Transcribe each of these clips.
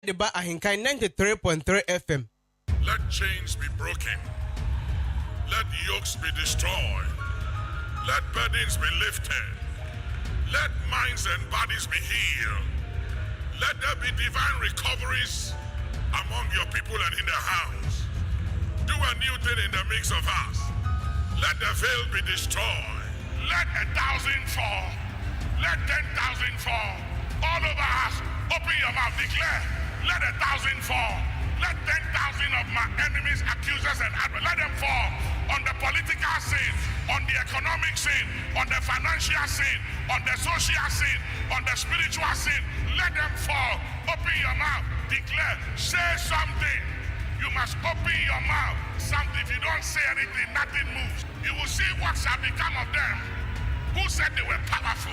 The bar Ahinkai 93.3 FM. Let chains be broken. Let yokes be destroyed. Let burdens be lifted. Let minds and bodies be healed. Let there be divine recoveries among your people and in the house. Do a new thing in the midst of us. Let the veil be destroyed. Let 1,000 fall. Let 10,000 fall. All over us. Open your mouth. Declare. Let 1,000 fall. Let 10,000 of my enemies, accusers, and adversaries, let them fall on the political scene, on the economic scene, on the financial scene, on the social scene, on the spiritual scene. Let them fall. Open your mouth. Declare. Say something. You must open your mouth. Something. If you don't say anything, nothing moves. You will see what shall become of them who said they were powerful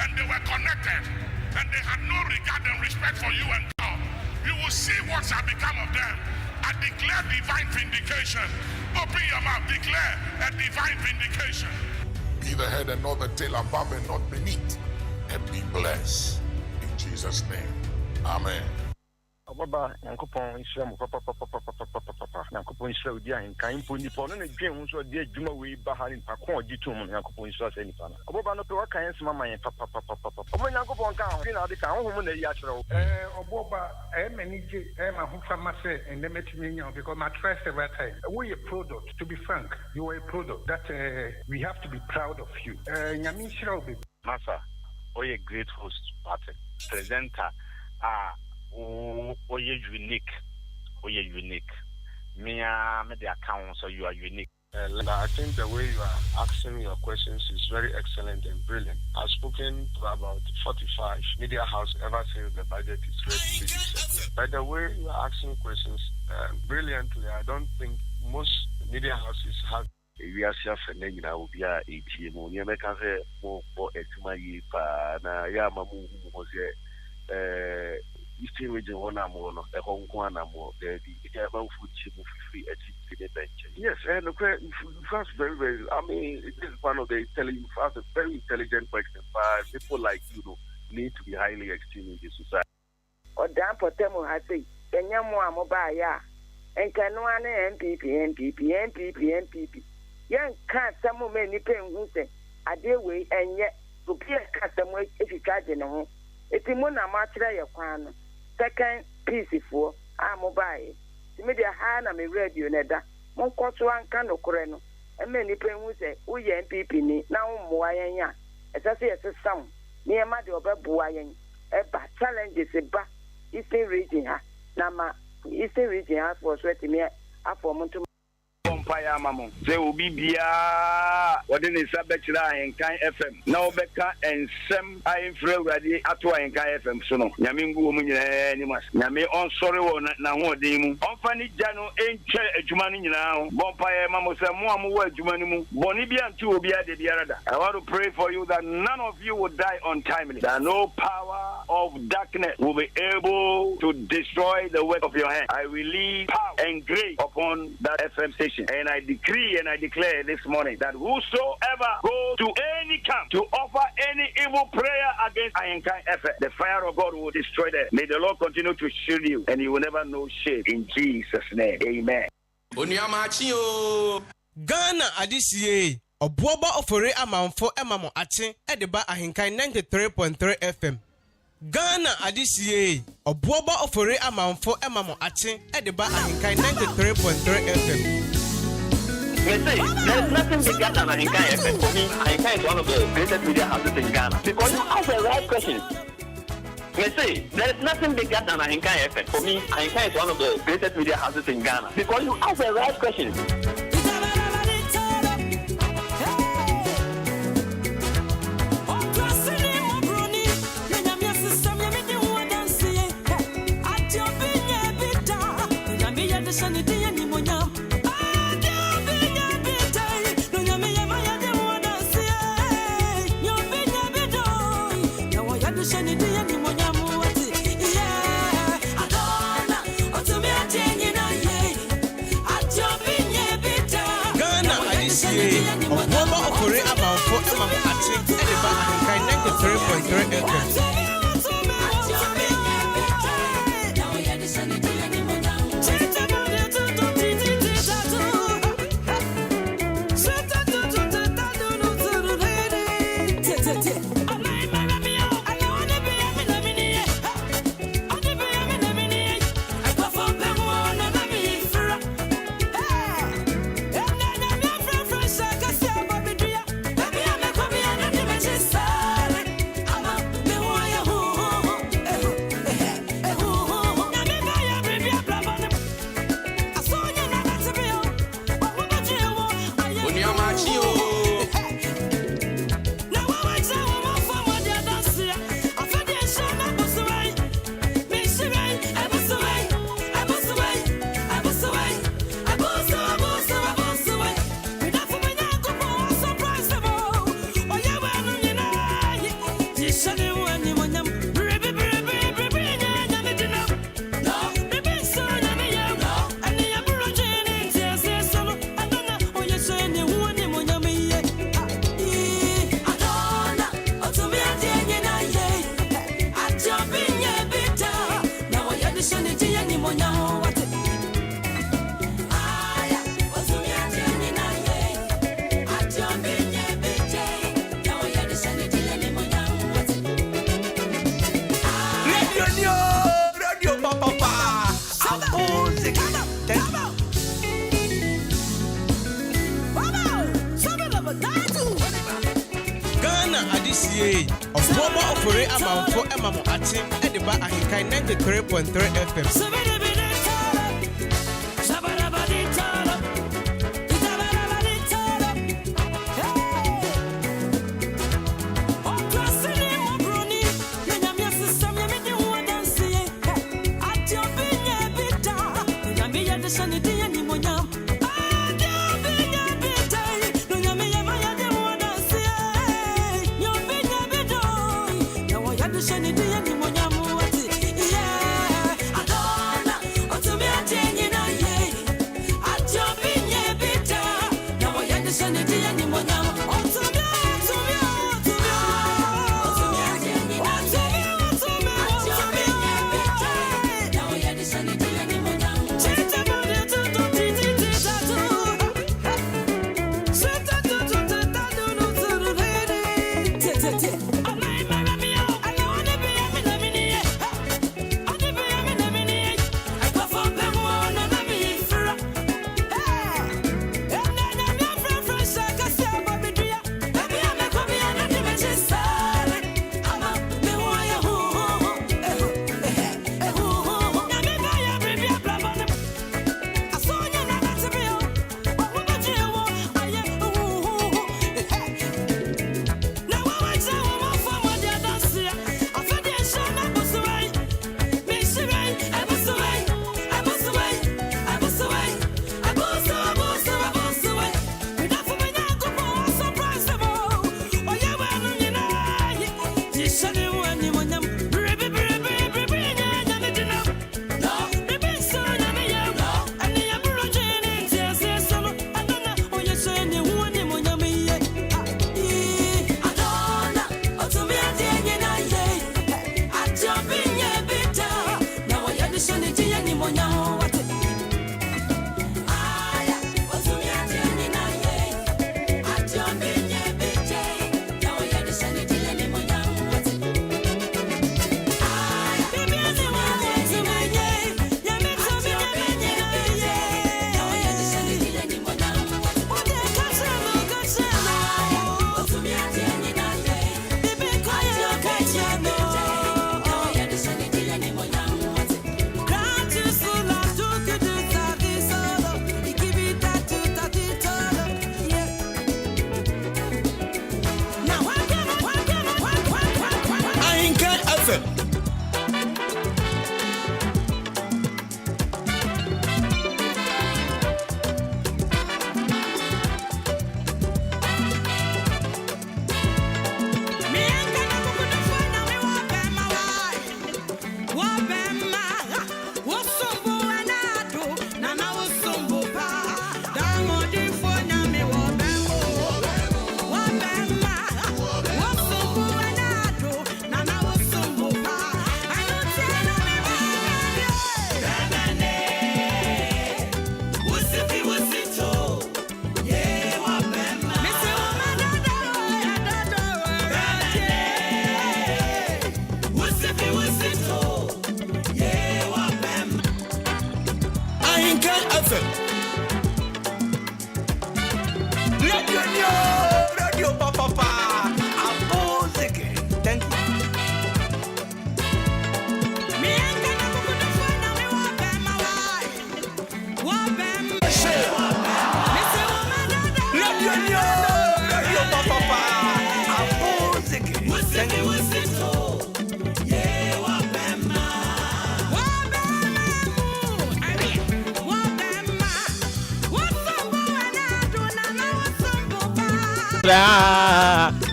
and they were connected and they had no regard and respect for you and God. You will see what shall become of them. I declare divine vindication. Open your mouth. Declare a divine vindication. Be the head and not the tail, above and not beneath, and be blessed. In Jesus' name. Amen. Baba, Yankopon Islam, Papa, Yankopon Islam, and Kain Punipon, and James, or dear Juma, we Bahan, Pacon, Jitum, Yankopon Islam, and Pana. Baba, no Pawaka, Mamma, and Papa, when Yankopon comes, you know, the town, woman, the Yatro. Boba, Emma, who from and they met me because my trust every time. We a product, to be frank, you are a product that we have to be proud of you. Yamin Shrobi. Massa, or a great host, party, presenter, or you're unique. Me, the account, so you are unique. I think the way you are asking your questions is very excellent and brilliant. I've spoken to about 45 media house ever since the budget is ready to be set. By the way you are asking questions brilliantly, I don't think most media houses have. We are suffering now. We are ATM. We are making more for na ya mamu was Eastern region one more, a Hong Kong more. The food free bench. Yes, and first very. I mean, this is one of the a very intelligent question. But people like you need to be highly esteemed in the society. Or damn for Temu has said, Kenyamwa Mobaya, and Kanuane MPP. Young can't some many pen who say, I deal with, and yet to be a custom way if you charge in a home. It's in one amatra your quan. Second piece for I'm mobile. The media hand me radio neda. Mon one can of coreno. And many pen who say, we MPP now moya. As I say, as a sound near Madi or Babuayan. A bad challenges a back Eastern region. Nama Eastern region has for sweating me up for Montum. Empire Mamma. There will be Bia. What in the Sabbatla and Kai FM. Now Becca and Sam I am ready at and Kai FM. So no. Yamingu Mumas. Yami on sorry one now. Demu. On Fanny Jano ain't Jumani now. Bompire Mamma Samuamu Jumanimu. Bonibian too will be at the Biarada. I want to pray for you that none of you will die untimely. That no power of darkness will be able to destroy the work of your hand. I release power and grace upon that FM station. And I decree and I declare this morning that whosoever goes to any camp to offer any evil prayer against Ahinkai FM, the fire of God will destroy them. May the Lord continue to shield you and you will never know shame. In Jesus' name, amen. Ghana adisiye obuoba ofore amanfo emamo ache edeba Ahinkai 93.3 FM. Ghana adisiye obuoba ofore amanfo emamo ache edeba Ahinkai 93.3 FM. They say there's nothing bigger than Ahinkai FM. For me, Ahinkai is one of the greatest media houses in Ghana because you ask the right questions. They say there's nothing bigger than Ahinkai FM. For me, Ahinkai is one of the greatest media houses in Ghana because you ask the right questions. Obuoba ofore amanfo emamo ache edeba Ahinkai 93.3 FM. ADCA Obuoba Ofori Amanfo Emamo Achi Ediba Ahinkai 93.3 FM.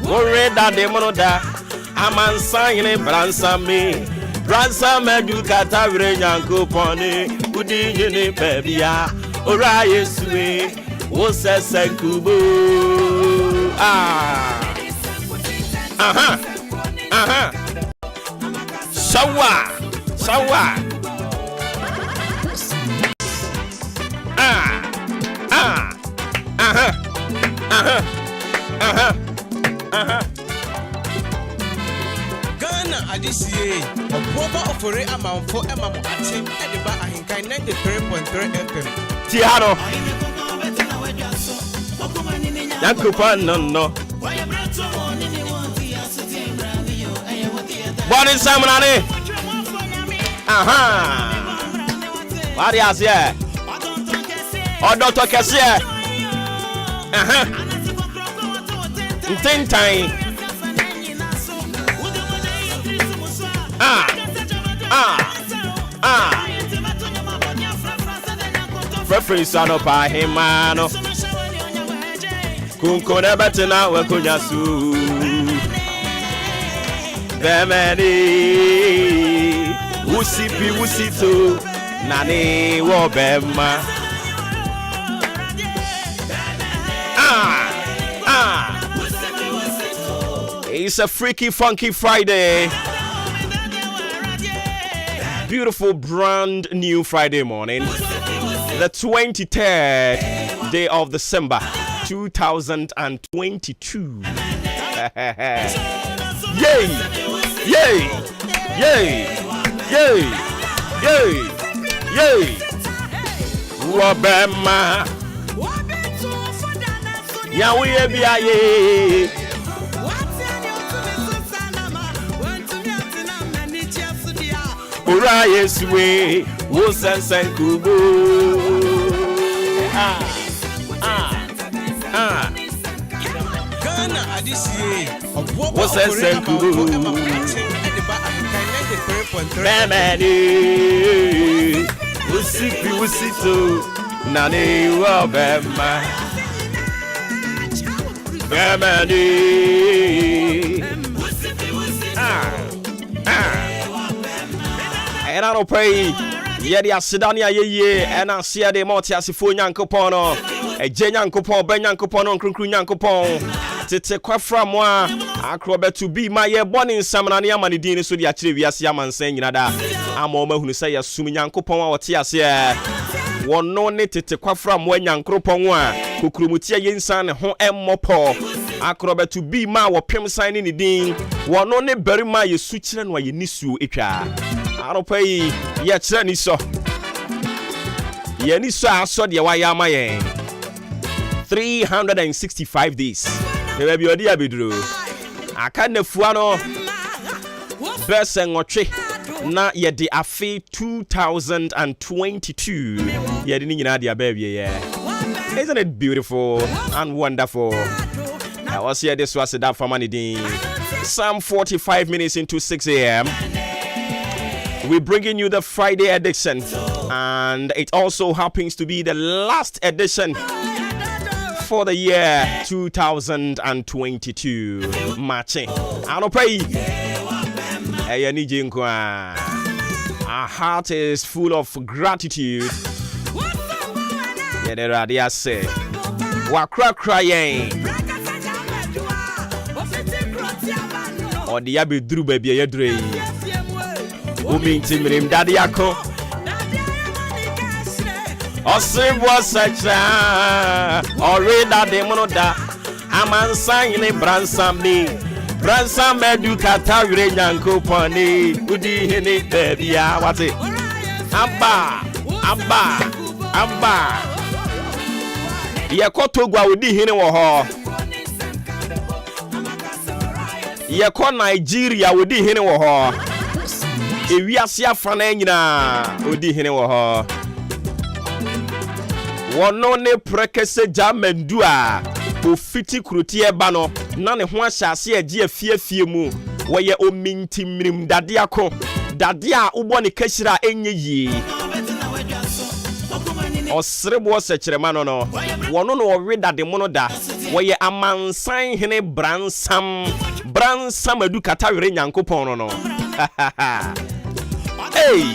Goreda de monoda amansa yene bransa me bransa medu kata wire nyanko poni udi yene bebia ora yesue wo sese kubo sawa Ghana ADCA Obuoba Ofori Amanfo Emamo Achi Ediba Ahinkai 93.3 FM. Tiano Yakupa no Bonnie Samunani. What is here? Oh, Dr. Cassia. Ten time. Preference on up by him, man. Kunko never to now, we could just Bemeni Usipi Usito Nani Wobema. It's a freaky, funky Friday. Beautiful, brand new Friday morning. The 23rd day of December 2022. Yay! Yay! Yay! Yay! Yay! Yay! Wabema Yahweh biaye Ura Yeswe wo sensen kubo Ghana adisiye obuobo wo sensen kubo Bemeni Usipi Usito Nani Wabema Bemeni And I don't pray Yedi Asidania ye and I see the Mortiasifo Yankopono a Jenyankopon Benyankopono Krunkru Yankopon Tete Quafra moi Acrobat to be my born in Samania Manidini so the Achivias Yaman saying nada I'm over who say assuming Yankopon or Tiasia one no Tete Quafra moi Yankopon Kukrumutia Yinsan Hon M Mopo Acrobat to be my or Pim signing the dean one only bury my switching while you nisu echa. I don't pay yet, Niso. Yeniso, I saw the Wayama 365 days. There be a dear bidru. I can't fuano best and watch not yet the Afi 2022. Yet in Nadia baby, yeah. Isn't it beautiful and wonderful? I was here, this was that for money day. Some 45 minutes into 6 a.m. We're bringing you the Friday edition, and it also happens to be the last edition for the year 2022. Matching. I don't pray. Our heart is full of gratitude. Yeah, the radio say, "Wakra crying." Or the Abbey Drew baby, your dream. Umintimrim daddy ako Osim was such a Oreda de monoda Aman sign Bransam me Bransam edukata Yanko Pony Udi hini baby what's it Amba Yakotogwa udi hini woho Yako Nigeria udi hini woho Ewiase afana nyina odi hene wo ho wono ne prekese jamendu a ofiti krutie ba no na ne ho ahyase agi afiafie mu wo ye omintimrim dade ako dade a ubo ne kashira enye yi osrebo sekyerema no wono no we dade mu no da wo ye amansan hene bransam adukata were nyankopon no Hey!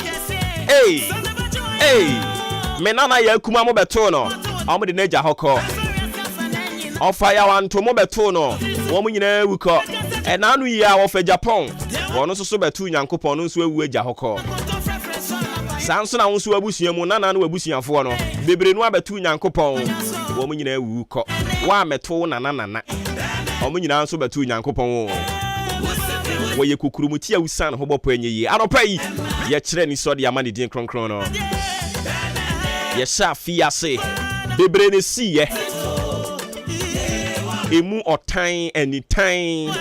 Menana ya kuma mo beto no. Omo de naja hoko. Ofa ya wanto mo beto no. Wo mo nyina ewuko. E na anu yi a wo fa Japan. Wono so beto Nyankopon no so ewu eja hoko. Sanso na wo so abusuan mu na anu abusuanfo no. Bebre no abeto Nyankopon. Wo mo nyina ewuko. Wa meto na. Omo nyina so beto Nyankopon. Wo ye kukurumuti a usan ho bopo enye yi. Anopai ye kire ni so de amane din kronkron no. Ye sha fiase. Bebre ne si ye. Emu otan enitan.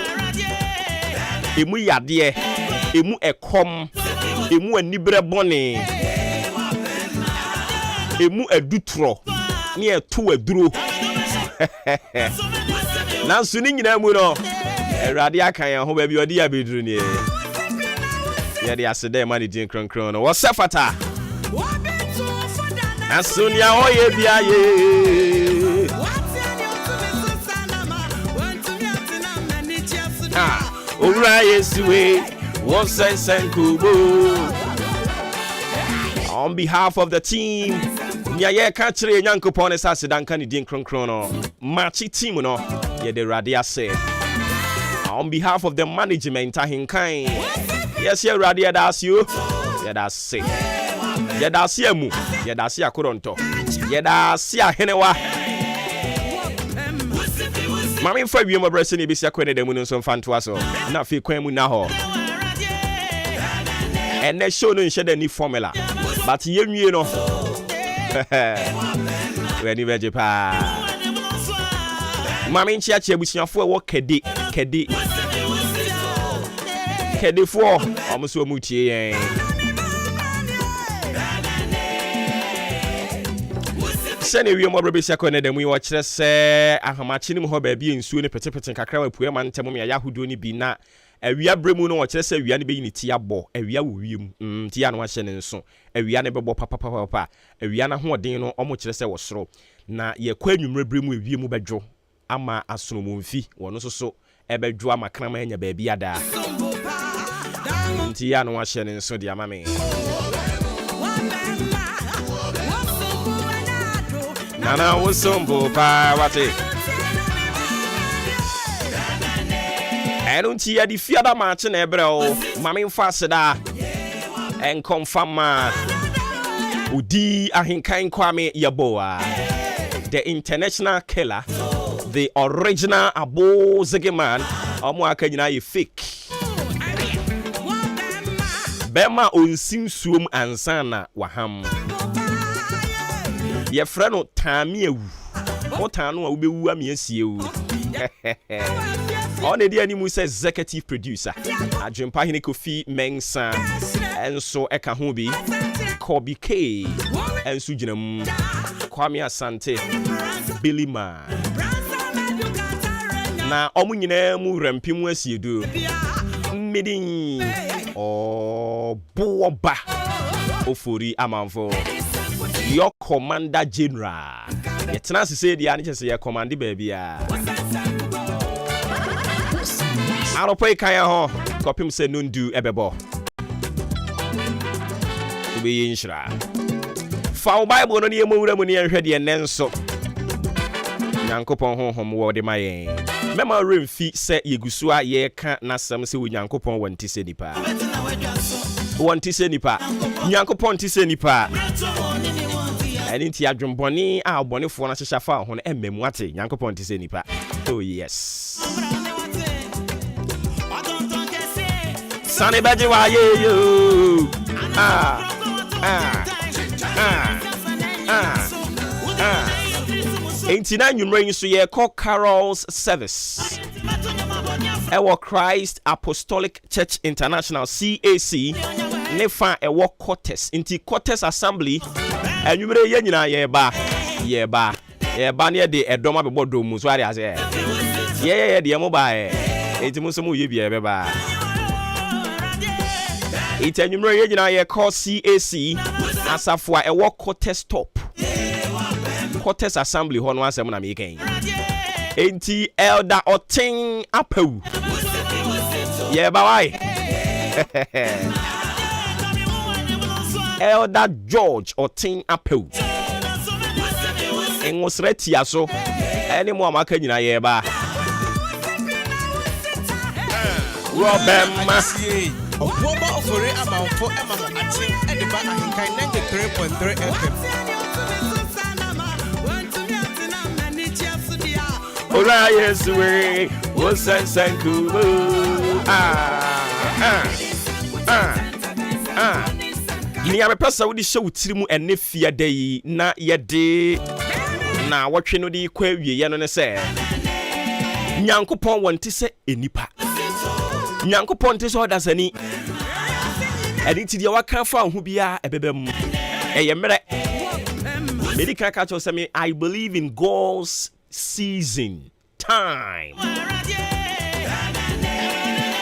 Emu yade. emu ekom emu anibre bone emu adutro ne eto aduro nanso ni nyina mu no Awurade akan ya ho ba bi odi ya beduru ne ye de asede ma ne din kronkron no wo sefata Asunia oye biaye Owura Yesuwe Wosensen Kubo. On behalf of the team Nyaye Kachire Nyankopon Esasidanka ni din kronkron Machi team no ye de Radia say. On behalf of the management ahinkan yes ye Radia das you ye das say. Ye das ye mu ye das ya koronto ye das ya henewa Mami fa wi mo brese ni bi sia kwene de mu no so mfanto aso na fi kwan mu na ho ene show no nhye da ni formula but ye nwie no we ni veje pa Mami nchia chia busiafo e wo kedi fo omuso mu tie yen Sene wi mo brebe sia kwene de mu wo kire se ahamachi ni mu ho ba bi ensuo ne petepete kakra wa pue ma ntem me ya hodo ni bi na awia bremu no wo kire se awia ne be ni ti abo awia wo wiem ti ya no ahye ne nso awia ne bebo papa awia na ho odin no omo kire se wo soro na ye kwa anwumre bremu awia mu bedwo ama asono mfi wono soso ebedwo ama krama anya ba bi ada ti ya no ahye ne nso di amame Nana wosombo pa wate Enunti ya di fiada machi na ebre o Mami mfasida En confirma Udi ahinkan kwame yaboa The international killer The original Abo Zegeman Omo akanyina ye fake Bema onsim suom ansana waham Ye frano tami ewu Otano a ubewu amiesie ewu On edi animu se executive producer Adwempa hine Kofi Mensa Enso eka ho bi Kobi K Enso ginam Kwame Asante Billy Man Na omu nyina mu rampimu asiedu Midin Boba Ofori amanfo Your Commander General. Yet Nancy said the answer your command baby. I don't pay Kaya ho. Copy say nun do ebebo. To be inshra. Foul Bible no niemu remuni enhwede enenso. Nyankopon honhom wo de maye. Mema remfi se yegusu a ye ka nasam se Nyankopon wanti se nipa. Wanti se nipa. Nyankopon ti se nipa. Enti adwomboni a obonefo na hyehya fa ho no emmemu ate Nyankopon ti se nipa. Oh yes. Sane baje wa ye yo. Enti na nwumre so ye call Carol's service. Ewo Christ Apostolic Church International CAC nefa ewo Cortes inti Cortes Assembly anwumre ye nyina ye ba ne de edoma bebo do mu so ari ase ye de mo ba enti mu so mu ye bia be ba iti anwumre ye nyina ye call CAC asafo a ewo Cortes top Cortes Assembly ho no asem na me ken enti Elder Otin Apew ye ba wai Elder George Otin Apew Engosreti aso eni mo amaka nyina ye ba Robema Oboba ofore amanfo emamo achi edeba ahinkan 93.3 FM Ora Yesuwe Wosensen Kubo Ni amepesa wodi hye wotiri mu ene fia dai na yede na wotwe no di kwa wie ye no ne se Nyankopon wonte se enipa Nyankopon te so odasani ɛne nti deɛ waka fa ho biara ɛbɛbɛ mu ɛyɛ mmerɛ medical catch us me I believe in God's season time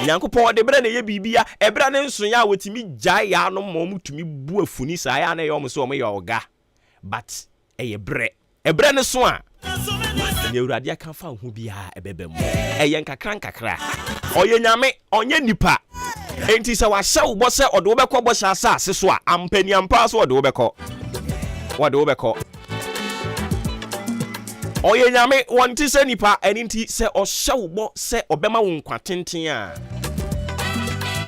Nyankopɔn de brɛ na yɛ bibia ɛbrɛ ne nso ya wotimi gyae ya no mom tumi bu afuni saa ya na yɛ ɔmo so ɔmo yɛ ɔga but ɛyɛ brɛ ɛbrɛ ne so a ne Awurade aka fa ho biara ɛbɛbɛ mu ɛyɛ nkakra ɔyɛ nyame ɔnyɛ nipa enti sɛ wahyɛ wo bɔ sɛ ɔde wo bɛkɔ bɔ hyɛ asase so a ampaniampa so ɔde wo bɛkɔ ɔyɛ nyame wɔnte sɛ nipa ɛne nti sɛ ɔhyɛ wo bɔ sɛ ɔbɛma wo nkwa tenten a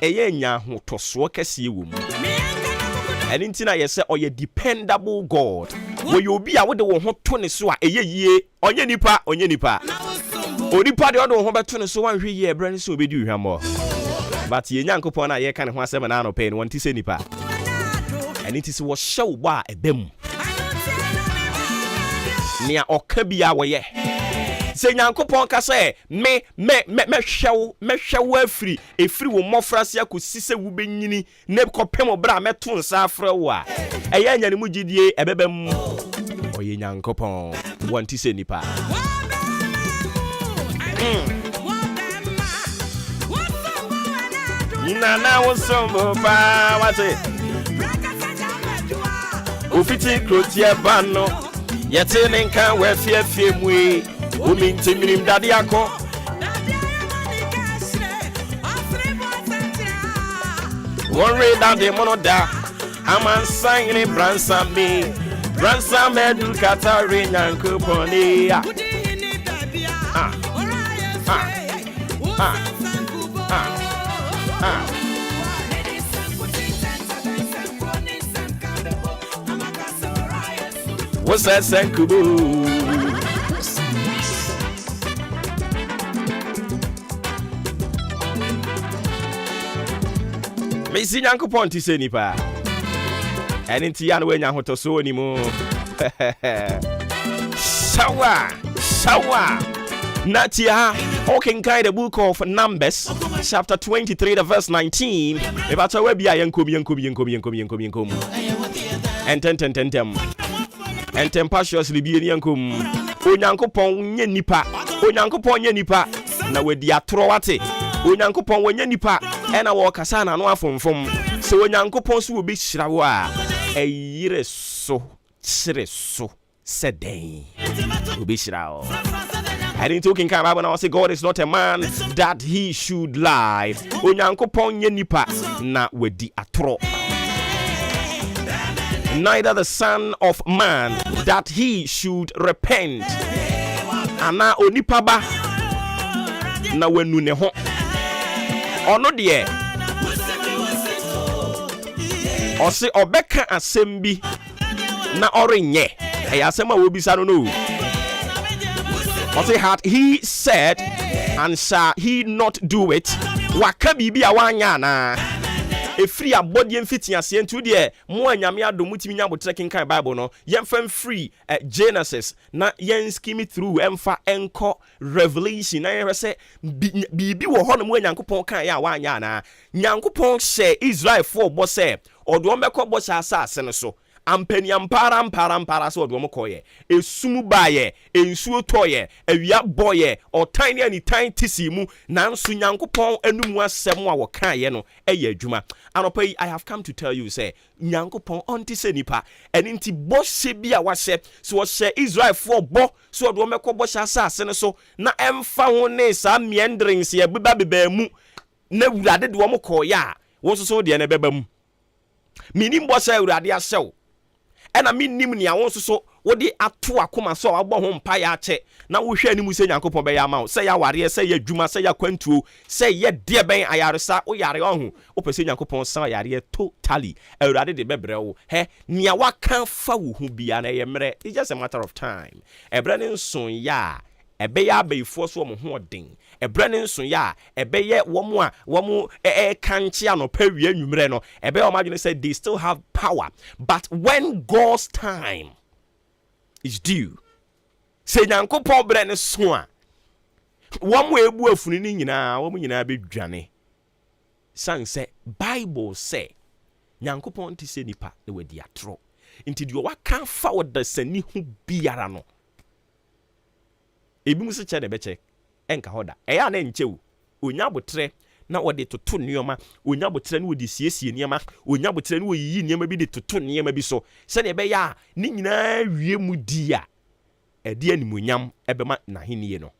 ɛyɛ nya ahotosoɔ kɛseɛ wɔ mu ɛne nti na yɛ sɛ ɔyɛ dependable God wɔyɛ obi a wode wo ho to ne so a ɛyɛ yie ɔnyɛ nipa onipa deɛ ɔde wo ho bɛto ne so wanhwɛ yie ɛbrɛ ne sɛ obɛdi hwammɔ but yɛ Nyankopɔn na yɛka ne ho asɛm na anɔpɛ no wɔnte sɛ nipa ɛne nti sɛ wɔhyɛ wo bɔ a ɛbɛ mu nea ɔka bia wɔyɛ sɛ Nyankopɔn ka sɛ mɛhwɛ wo afiri wo mmɔfrase akɔsi sɛ wobɛnyini ne kɔpem bra a mɛto nsa afrɛ wo a ɛyɛ anya ne mu gyidie ɛbɛbɛ mu ɔyɛ Nyankopɔn wɔnte sɛ nipa nana wo sombo ba wate ofiti krotie ba no yɛte ne nka wɔafiafie mu yi omi ntimirim dade akɔ wɔnre dade mono da amansan ne bransa medu katare Nyankopɔn ne what's that sankubu? Mesi Nyankopɔn ti se nipa. Ɛne nti ya no wanya hotoso ni mu. Shawa. Natia, Okenkai the book of Numbers, chapter 23, the verse 19. About a webia yankum. And ten. And tempestuously be yankum. Onyankopon nye nipa. Na we dia trowate. Onyankopon wenye nipa. Ena wo kasa na no afomfom. Se Onyankopon so obi hyirawo a eyire so kyere so seden. Obi hyirawo. I didn't talk in Bible now. Say God is not a man that he should lie. Onyankopon nye nipa na we di atro. Neither the son of man that he should repent. Ana onipa ba na we nu ne ho. Ono de ose obeka asem bi na orenye. Eya asem a wo bisa no. What had he said, and shall he not do it? Waka bibi awanya na. Efri abodi emfiti ase ntu de mo anyame adom mutimi nya botre kenkan Bible no. Yemfam free Genesis na yen skim through emfa enko Revelation na yen say bibi wo ho no mo Nyankopɔn kan ya awanya na. Nyankopɔn share Israel for bo say odo mbekɔ bo sha asase ne so. Ampeni ampara so odwo mokoye esumu baye ensuo toye awia boye otani ani tan tisi mu nanso Nyankopɔn anumu asɛm a wɔkae no ɛyɛ adwuma anopa yi I have come to tell you say Nyankopɔn onti se nipa ɛni nti bɔhyɛ bi a wahyɛ so wɔhyɛ Israel for bɔ so odwo mekɔ bɔhyɛ asase ne so na ɛmfa ho ne saa meanderings ye beba mu na wurade de wɔn kɔye a wɔn so de na beba mu minim bɔhyɛ wurade ahyɛw ɛna minnim ni awon so wode ato akoma so abɔ ho mpa ya akyɛ na wo hwɛ animu sɛ Nyankopɔn bɛyɛ ama wo sɛ ya ware sɛ ya dwuma sɛ ya kwantuo sɛ yɛ de bɛn ayaresa wo yare ɔho wo pɛ sɛ Nyankopɔn san yare totally Awurade de bɛbrɛ wo he nia waka fa wo hu bia na yɛ mmerɛ it's just a matter of time ɛbrɛ ne nson ya ɛbɛyɛ abayifo so mo ho ɔden ɛbrɛ ne nso ya ɛbɛyɛ wɔmo kanche anɔpa wie nwumre no ɛbɛyɛ ɔmadwene say they still have power but when God's time is due say Nyankopɔn brɛ ne so a wɔmo ebu afuni ni nyinaa wɔmo nyinaa bɛdwane san sɛ Bible say nyankopɔn nte sɛ nipa na wadi atoro nti deɛ waka fa wɔda sani ho biara no ebi mu se kyɛ na bɛkyɛ enka hɔ da ɛyɛ na nkyɛ wo onya botre na wɔde toto nneɛma onya botre na wɔde siesie nneɛma onya botre na wɔyiyi nneɛma bi de toto nneɛma bi so sɛ ne bɛyɛ a ne nyinaa wie mu di a ɛde animuonyam ɛbɛma n'ahenie no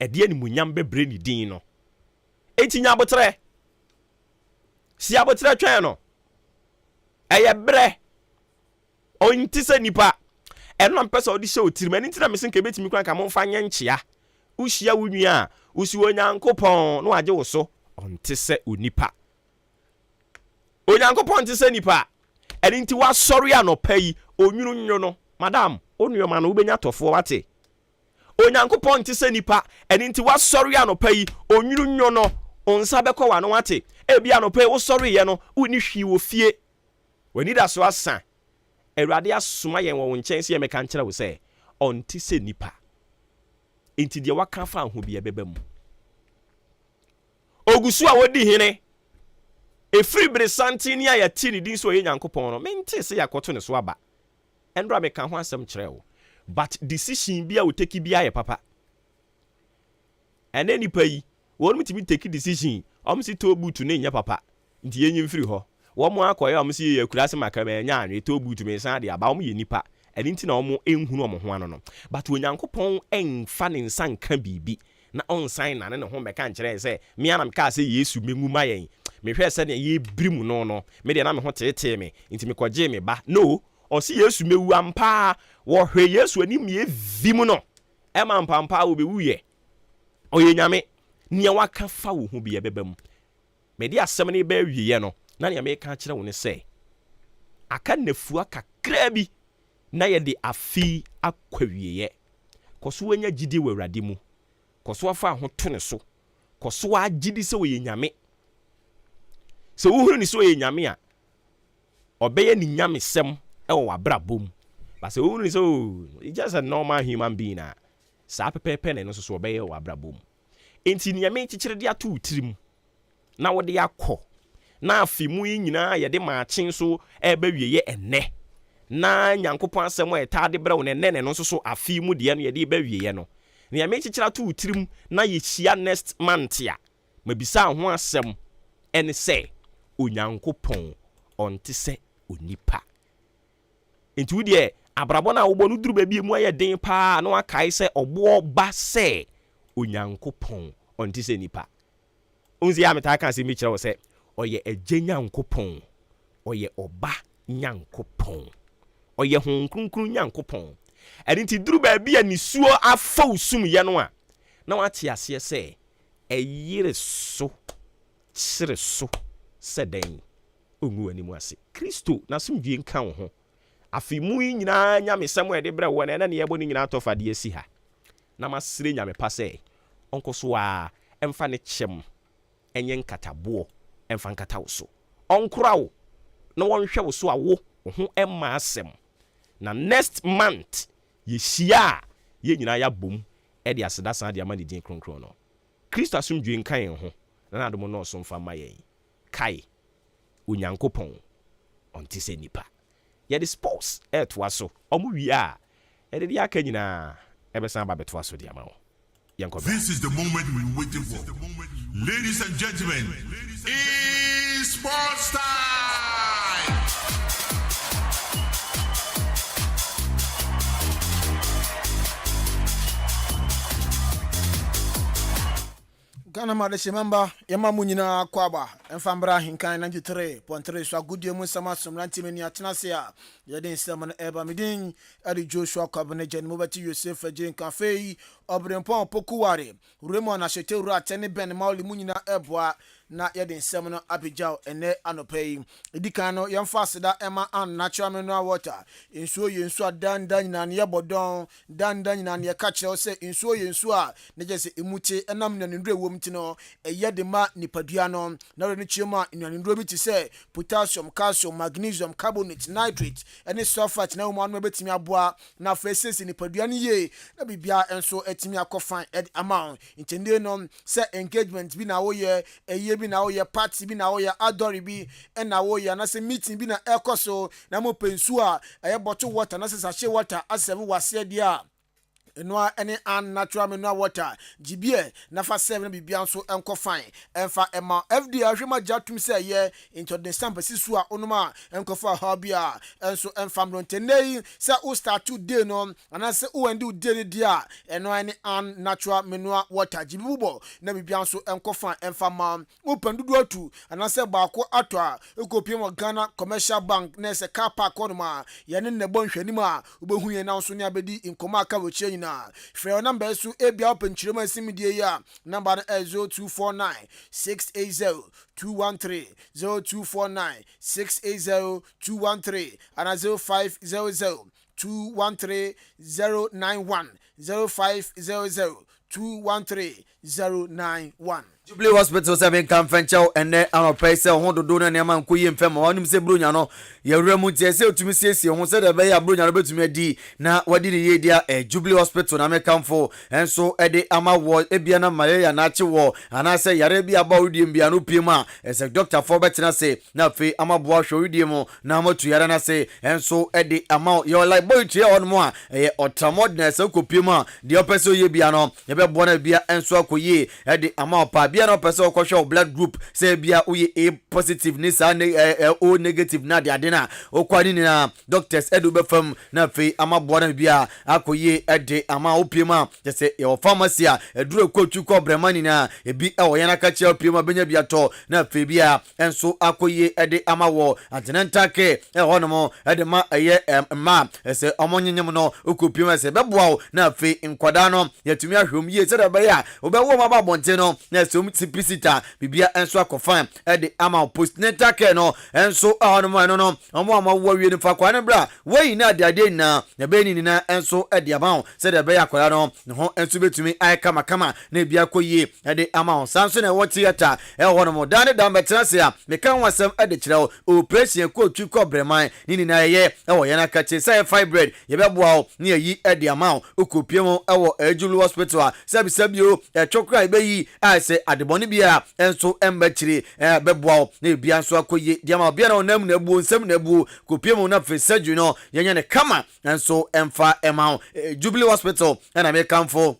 ɛde animuonyam bɛbrɛ ne din no enti nya botre si abotre twɛn no ɛyɛ brɛ ɔnti sɛ nipa ɛno na mpɛ sɛ ɔde hyɛ otirim ɛne ntina mesen ka ɛbɛtumi kwan ka momfa nyɛ nkyea wohyia wo nua a wosi onyankopɔn na wagye wo so ɔnte sɛ onipa onyankopɔn nte sɛ nipa ɛne nti wasɔre anɔpa yi onwunu nwo no madam onuoma no wobɛnya tɔfoɔ wate onyankopɔn nte sɛ nipa ɛne nti wasɔre anɔpa yi onwunu nwo no onsa bɛkɔ wa no wate ebi anɔpa yi wosɔre yɛ no woni hwi wo fie wani da so asa Awurade asoma yɛn wɔ wo nkyɛn sɛ yɛmɛka nkyerɛ wo sɛ ɔnte sɛ nipa enti deɛ waka fa ho bia bɛba mu ogusu a wodi hene efiri bere santi ne a yɛte ne din so ɔyɛ nyankopɔn no mente sɛ yakɔto ne so aba ɛndra meka ho asɛm kyerɛ wo but decision bi a woteki bia yɛ papa ɛnɛ nipa yi wɔn mutimi take decision ɔmsi to boot ne nya papa nti yɛnyi mfiri hɔ wɔn akɔyɛ ɔmsi yɛ kurase maka mɛ nya anwe to boot me san de aba ɔm yɛ nipa ɛni nti na ɔmo ehunu ɔmo ho ano no but onyankopɔn ɛnfa ne nsa nka bibi na ɔnsan na ne ho mɛka nkyerɛ sɛ me anam ka sɛ Yesu mengu ma yɛn mehwɛ sɛ ne yɛ biri mu no me de na me ho tete me nti me kɔgye me ba no ɔsi Yesu mewu ampa wɔhwɛ Yesu anim yɛ vim no ɛma mpampa wo bewu yɛ ɔyɛ nyame nia waka fa wo ho bi ɛbɛba mu me de asɛm ne ba wiye no na ne me ka kyerɛ wo ne sɛ aka nafua kakra bi na yɛ de afi akwawiye kɔso anya gidi wɔ Awurade mu kɔso afa ho to ne so kɔso agidi sɛ wɔyɛ nyame sɛ wohuru ni sɛ wɔyɛ nyame a ɔbɛyɛ ni nyame sɛm ɛwɔ wabrabom ba sɛ wohuru ni sɛ just a normal human being a saa pɛpɛpɛ ne no so ɔbɛyɛ wabrabom enti nyame kyekyere de ato tirim na wɔde akɔ na afi mu yi nyinaa yɛde maakyen so ɛbɛ wiye ɛnɛ na nyankopɔn asɛm a ɛtaade brɛ wo ne nene no so afi mu de no yɛde bɛ wiye no na me kyekyera to utirim na yɛhyia next month a mabisa ho asɛm ɛne sɛ onyankopɔn ɔnte sɛ onipa enti wodie abrabɔ na wobɔ no duru baabi mu ayɛ den paa na wakae sɛ ɔboɔ ba sɛ onyankopɔn ɔnte sɛ nipa onzi ya meta ka sɛ mi kyerɛ wo sɛ ɔyɛ agye nyankopɔn ɔyɛ ɔba nyankopɔn ɔyɛ honhronkron nyankopɔn ɛde nti duru baabi a nisuo afa usum yɛ no a na wate aseɛ sɛ ɛyere so kyere so sɛ dɛn ongu anim ase Kristo na somdwe nka wo ho afi mu yi nyinaa nyame sɛm ɛde brɛ wo na ne yɛbɔ ne nyinaa tɔfa de asi ha na masere nyame pa sɛ ɔnkɔ so a ɛmfa ne kyɛm ɛnyɛ nkataboɔ ɛmfa nkata wo so ɔnkora wo na wɔnhwɛ wo so a wo ho ɛma asɛm na next month yɛhyia a yɛ nyinaa yɛabom ɛde aseda san de ama ne din kronkron no Kristo asomdwe nka yɛn ho na adom no ɔso mfa ma yɛn kae onyankopɔn ɔnte sɛ nipa yɛde sports ɛtoa so ɔmo wie a ɛde de aka nyinaa ɛbɛsan ba bɛtoa so de ama wo yɛnkɔ. This is the moment we waiting for. Ladies and gentlemen, it's sports time! Ghana Malaysia member yema munyina kwaba enfambra hinkan 93.3 so agudie mu sama somranti meni atenase a yede nsem no eba medin ade Joshua Kwabene Jen Mobati Yosef Jen Cafe obrempon pokuware Raymond Ashete ru atene ben mauli munyina eboa na yede nsem no abijao ene anopai edikan no yemfa aseda ema an natural mineral water ensuo yensu adandan nyina ne yebodon dandan nyina ne ka kire se ensuo yensu a ne je se emuche enam na ndure wom ti no eyede ma nipadua no na re ne chiema nnuannduro bi ti se potassium calcium magnesium carbonate nitrate ene sulfate na wo no betimi aboa na fa esesi nipadua ne ye na bibia enso etimi akofan amount intende no se engagement bi na wo ye eye bi na woyɛ party bi na woyɛ adore bi na woyɛ na sɛ meeting bi na ɛkɔ so na mo pensu a ɛyɛ bottle water na sɛ sachet water asɛm wase dia Enwa any unnatural mineral water GBA nafa 7 bibia nso enko fine emfa ema FDA ahwema jatum say ye into the sample sisu a onuma enko fa ha bia enso emfa mrontenei say o start today no anase o endi day ni dia enwa any unnatural mineral water GBubo na bibia nso enko fine emfa ma open dudu atu anase baako ato a ekopie mo Ghana Commercial Bank na se car park onuma ye ne ne bonhwanim a obehu ye na nso ne abedi inkoma aka wochie Free number su ebia open chirema asimidie ya number 0249 680 213 0249 680 213 and 0500 213 091 0500 213 091. Jubilee Hospital 7 kan fenchao ene anopɛ sɛ ho dodo na nneɛma nkoyi mfɛm wɔnim sɛ bronya no yɛwura mu tie sɛ otumi siesie ho sɛ da bɛ ya bronya no betumi adi na wadi ne yɛ dia Jubilee Hospital na mekamfo enso ɛde ama wɔ ebia na malaria na ache wɔ anasɛ yare bi aba odiem bia no piem a ɛsɛ doctor for betena se na fe ama boa hwɛ odiem na amatu yare na se enso ɛde ama yɛ like boy tie on mo a ɛyɛ otramod na ɛsɛ kopiem a de opɛ sɛ yɛ bia no yɛbɛ boa na bia enso akoyi ɛde ama opa bia no person ko show blood group say bia uye A positive ni sa O negative na de adena okwani ni na doctors edu be fam na fe amaboa na bia akoye ede ama opiema say your pharmacy a eduru kwatu ko bremani na ebi e wo yana ka chia opiema benya bia to na fe bia enso akoye ede ama wo antenanta ke e hono ede ma eye ma say omonyenyem no okopiema say beboa na fe nkwada no yatumi ahwom ye say da ba ya obewo ma ba bonte no na simplicita bibia enso akofan ede ama postnatal care no enso ahono no omo ama wawie ni fa kwa ne bra wei na ade na be ni na enso ede ama se de be yakola no ne ho enso betumi ai kama na bia koyie ede ama sanso na wo theater e hono mo dan betena se a me kan wasem ede kire operation ko twi ko breman ni na ye e wo ye na ka che say fibroid ye be boa ni yi ede ama okopie mo e wo Jubilee Hospital a sabio e chokra be yi a se adeboni bia enso embachiri beboa na bia nso akoye diama bia na onam na buo nsam na buo kopie mu na feseju no yenye ne kama enso emfa ema Jubilee Hospital na me kamfo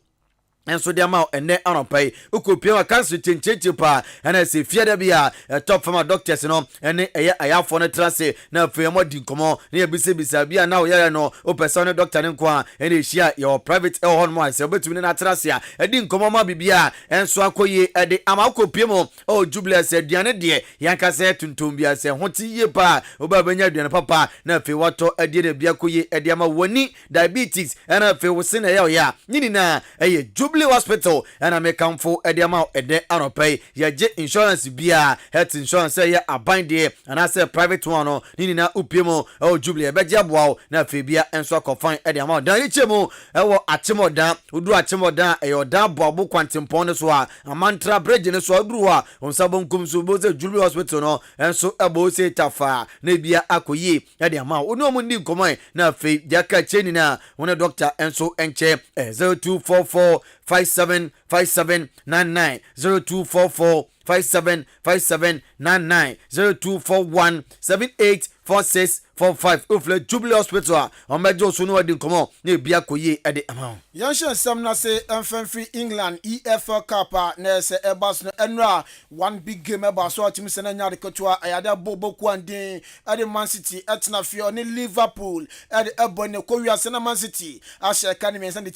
enso de ama ene anopai ukopia cancer chencheche pa na se fiada bia top farmer doctors no ene eye ayafo no trase na afemo di nkomo na ebisebisa bia na oyare no o person doctor ne nko a ene ehia your private hon mo ase obetumi na trase a edi nkomo ma bibia enso akoye ede ama ukopia mo o Jubilee se aduane de yanka se tuntum bia se hoti ye pa oba benya aduane papa na afi wato ade de bia koye ede ama woni diabetes na afi wose na ya nyini na eye Jubilee Hospital and I make come for Ediama Ede Anopay, ya jet insurance bia, health insurance say ya abinde, and I say private one, Nina Upimo, oh Jubilee, Bejabwa, na Fibia, and so confine Ediama, Danichemo, Ewo Achimo da, Udu Achimo da, a da Babu Quantum Poneswa, a mantra bridge in a Swagua, on Sabon Kumsuboze, Jubilee Hospital, no, and so a bose tafa, Nebia Akoye, Ediama, Uno Mundi Komai, na Fi, Jaka Chenina, one a doctor, and so enche, 0244 575799 0244 575799 0241 784645 ufle Jubilee Hospital omejo so no wadi nkomo na bia koye ede amount yanshan sam na se free England EFL Cup na se ebas no enra one big game eba so team se na nya de kotwa ayada boboku andin ede Man City etna fio ni Liverpool ede ebo ne kowia se na Man City ashe kanimi se de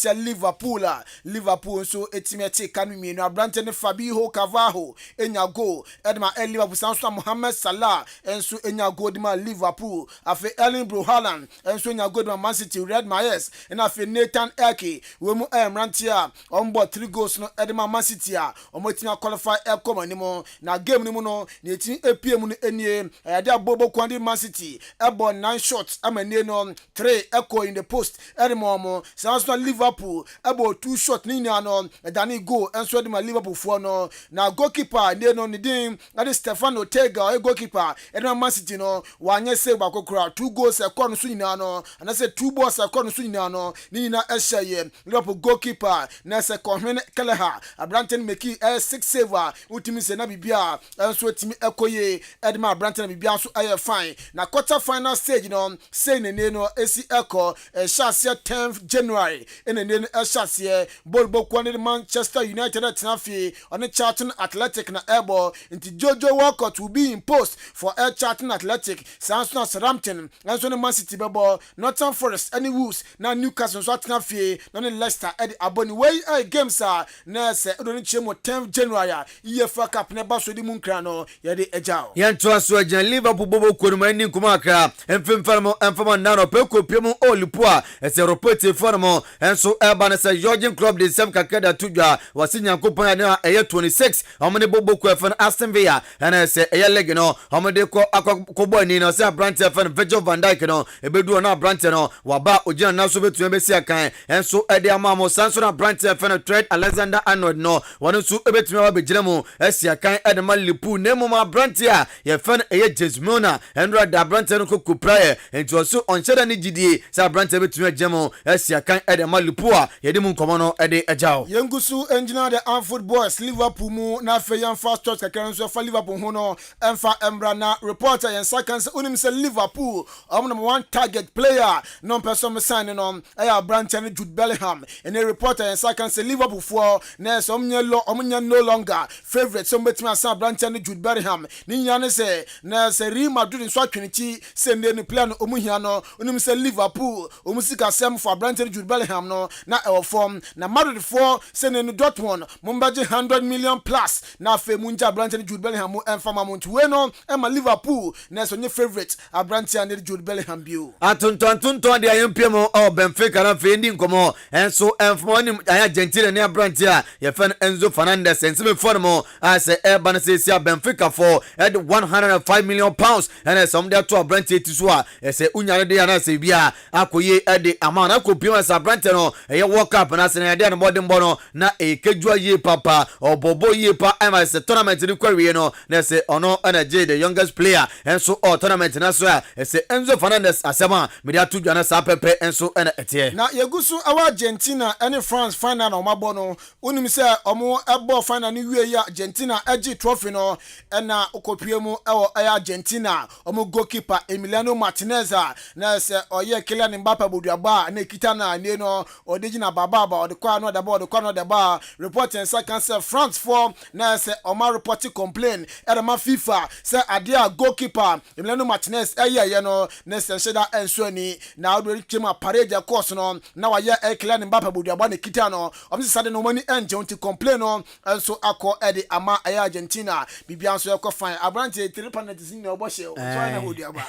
Liverpool so etimi eti kanimi no abrante ne Fabinho Carvalho enya goal ede ma Liverpool sanso Mohamed Salah enso enya goal de ma Liverpool afi Erling Braut Haaland enso enya goal de ma Man City Riyad Mahrez and afi Nathan Ake we mu Rantia on board 3 goals no ede ma Man City a omotima qualify come animo na game ni mu no na eti epiem no enie ade abobo kwandi Man City ebo 9 shots amane no 3 echo in the post ede mo sanso Liverpool ebo 2 shots ni nya no dani goal enso ede ma Liverpool for no na goalkeeper ne no ni din ade Stefano Ortega goalkeeper ede ma Man City no wanye save akokura several 2 goals a corner so nyina no and I said 2 balls a corner so nyina no ni nyina ehye Liverpool goalkeeper na se Kohene Kelleher Abranten meki 6 saver ultimi se na bibia enso timi ekoye Edma Abranten na bibia so aye fine na quarter final stage no say ne no esi eko shasia 10th January ene ne shasia bolbo kwani Manchester United atnafi on Charlton Athletic na airball into Jojo Walcott will be imposed for Charlton Athletic Southampton Southampton and so Man City bebo Nottingham Forest any Wolves na Newcastle so atnafi na Leicester edi aboni way games are na se odoni chemo 10th January EFL Cup ne ba so di munkra no ye de ejao yanto so agyan Liverpool bobo konuma ni nkuma akra emfemfamo nano peko piemu olipua ese report formo enso eba na se Georgian club de sem kakada tudwa wasinya nkopon na eye 26 omne bobo ko efan Aston Villa na se eye leg no omde ko akobọ ni no se Abrante efan Virgil van Dijk no ebedu na Abrante no waba ogina na so betu emesi akan enso ede amamo sanso na Abrante efan Trent Alexander-Arnold no wonu su ebetumi wa begina mu esi akan edema Liverpool nemu ma Abrante a ye fan eye Jesmona enra da Abrante no ko prayer ento so oncheda ni gidie se Abrante betumi agemo esi akan edema Liverpool a ye de mu nkomo no ede ejao yengusu engineer the Anfield Boys Liverpool mu na fe yan fast touch kakran so fa Liverpool ho no emfa embra na reporter yan second se unim se Liverpool number 1 target player no person sign no Abrante and Jude Bellingham and a reporter yan second se Liverpool for na so omnya no longer favorite so betima sa Abrante and Jude Bellingham ni nyane se na se Real Madrid so atwenichi se ne player no omuhia no unim se Liverpool omusika sem for Abrante and Jude Bellingham no na e form na Madrid for se ne Dortmund mumbaje 100 million plus na fe munja Abrante and Jude Bellingham enfama muntu we no ema Liverpool na so nye favorite Abrante and Jude Bellingham bio atonton de ayempemo o Benfica na fe ndi nkomo enso enfamo ni Argentina ne Abrante a ye fan Enzo Fernandez enseme formo as eba na se sia Benfica for at 105 million pounds and some dey to Abrante tiso a ese unyare de na se bia akoye ede amana akopio as Abrante no ye World Cup na se na de no bodin bono na ekejua ye papa obobo ye pa ema se tournament ni kwawie no na se ono energy the youngest player enso o tournament na so a ese Enzo Fernandez asema media tudwa na sa pepe enso ena etie na yegusu awa Argentina any France final no mabo no unim se omo ebo final ni wie ya Argentina agi trophy no na okopie mu ewo Argentina omo goalkeeper Emiliano Martinez na se oye Kylian Mbappe boduaba na ekita na ne no odegina baba odekwa no the bar reporting second say France for na say Omar reporting complain edema FIFA say adia goalkeeper Emiliano Martinez ye no na say sheda enso ni na odori chema parade course no na wa ye Kylian Mbappe boduaba na kita no omse sade no money engine to complain no enso akọ ede ama Argentina bibia nso ekọ fine Abrante 3 penalties ni oboshe so na boduaba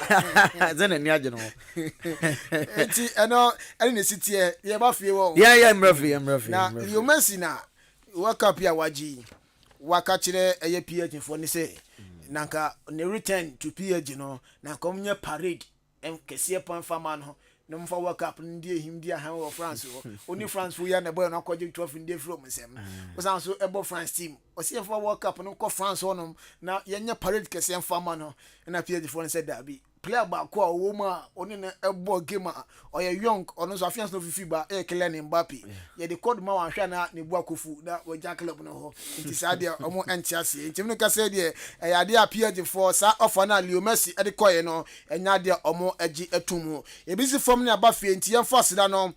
zena ni age no enti eno ene ne sitie ye ba fie wo yeah mrafi na Leo Messi na World Cup ya waji wakachire eye PSG for ni say nanka ne return to PSG no na komnya parade em kese pan fama no no mfa World Cup ndi ehim dia han wo France oni France fu ya na boy no kwaje trophy ndi from nsem osan so ebo France team osi mfa World Cup no ko France onom na yenya parade kese mfama no na PSG for ni say dabi player ba ko wo ma oni na ebo game a oye young ono so afiance no fifi ba Kylian Mbappe ye de code ma wan hwa na ne bu akofu na wo ja club no ho nti sadia omo entiase nti me ka say de ya de PSG for sa offer na Leo Messi e de koye no enya de omo agi etumu e bisi form na ba fie nti yemfa seda no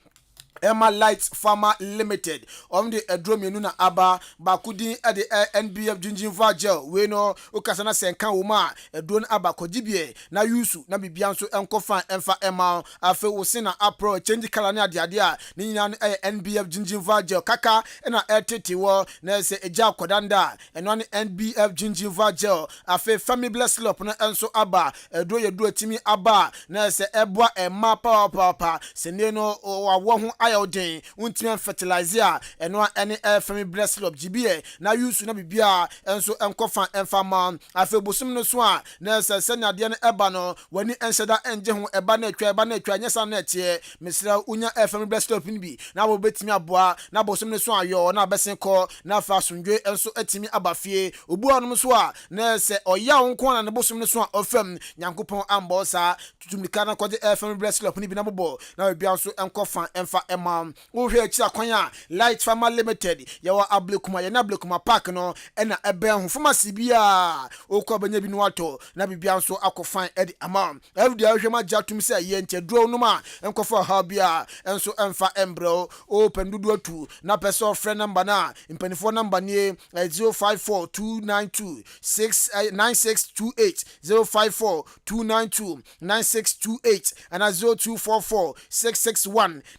Emma Lights Pharma Limited the adromienu na aba bakudi at the NBF Gingiva gel we no ukasana senka woma edron aba kogibie na yusu na bibianso enkofa emfa Emma afe wosina apro change color na ade a ni nyina no NBF Gingiva gel kaka na etete wo na se eja kodanda eno ne NBF Gingiva gel afe family bless slop na enso aba edro yedu atimi aba na se eboa Emma papa se ne no wa wo ho iodine untimi fertilizer eno ene femi breast lump GBA na use na bibia enso enkofa enfama afebusum no so a na se na de no eba no wani ensheda enje ho eba na atwa nyesa na etie mesra unya femi breast lump ni bi na bo betimi aboa na bosum no so ayo na besen ko na fa asundwe enso etimi abafie obu anum so a na se oya wonko na ne bosum no so a ofam nyankopon ambosa tutumika na kode femi breast lump ni bi na bobo na bibia so enkofa emfa ema wo hwe akira kwan a Light Farmer Limited yawa ablekuma ya na ablekuma park no ena ebe ho pharmacy bia okwa banya bi no ato na bibia nso akofan edi ama every ahwema jatum se ye ntedro no ma enkofa ha bia enso emfa embro open dudu atu na person friend number na impenifo number ni 0542929628 0542929628 and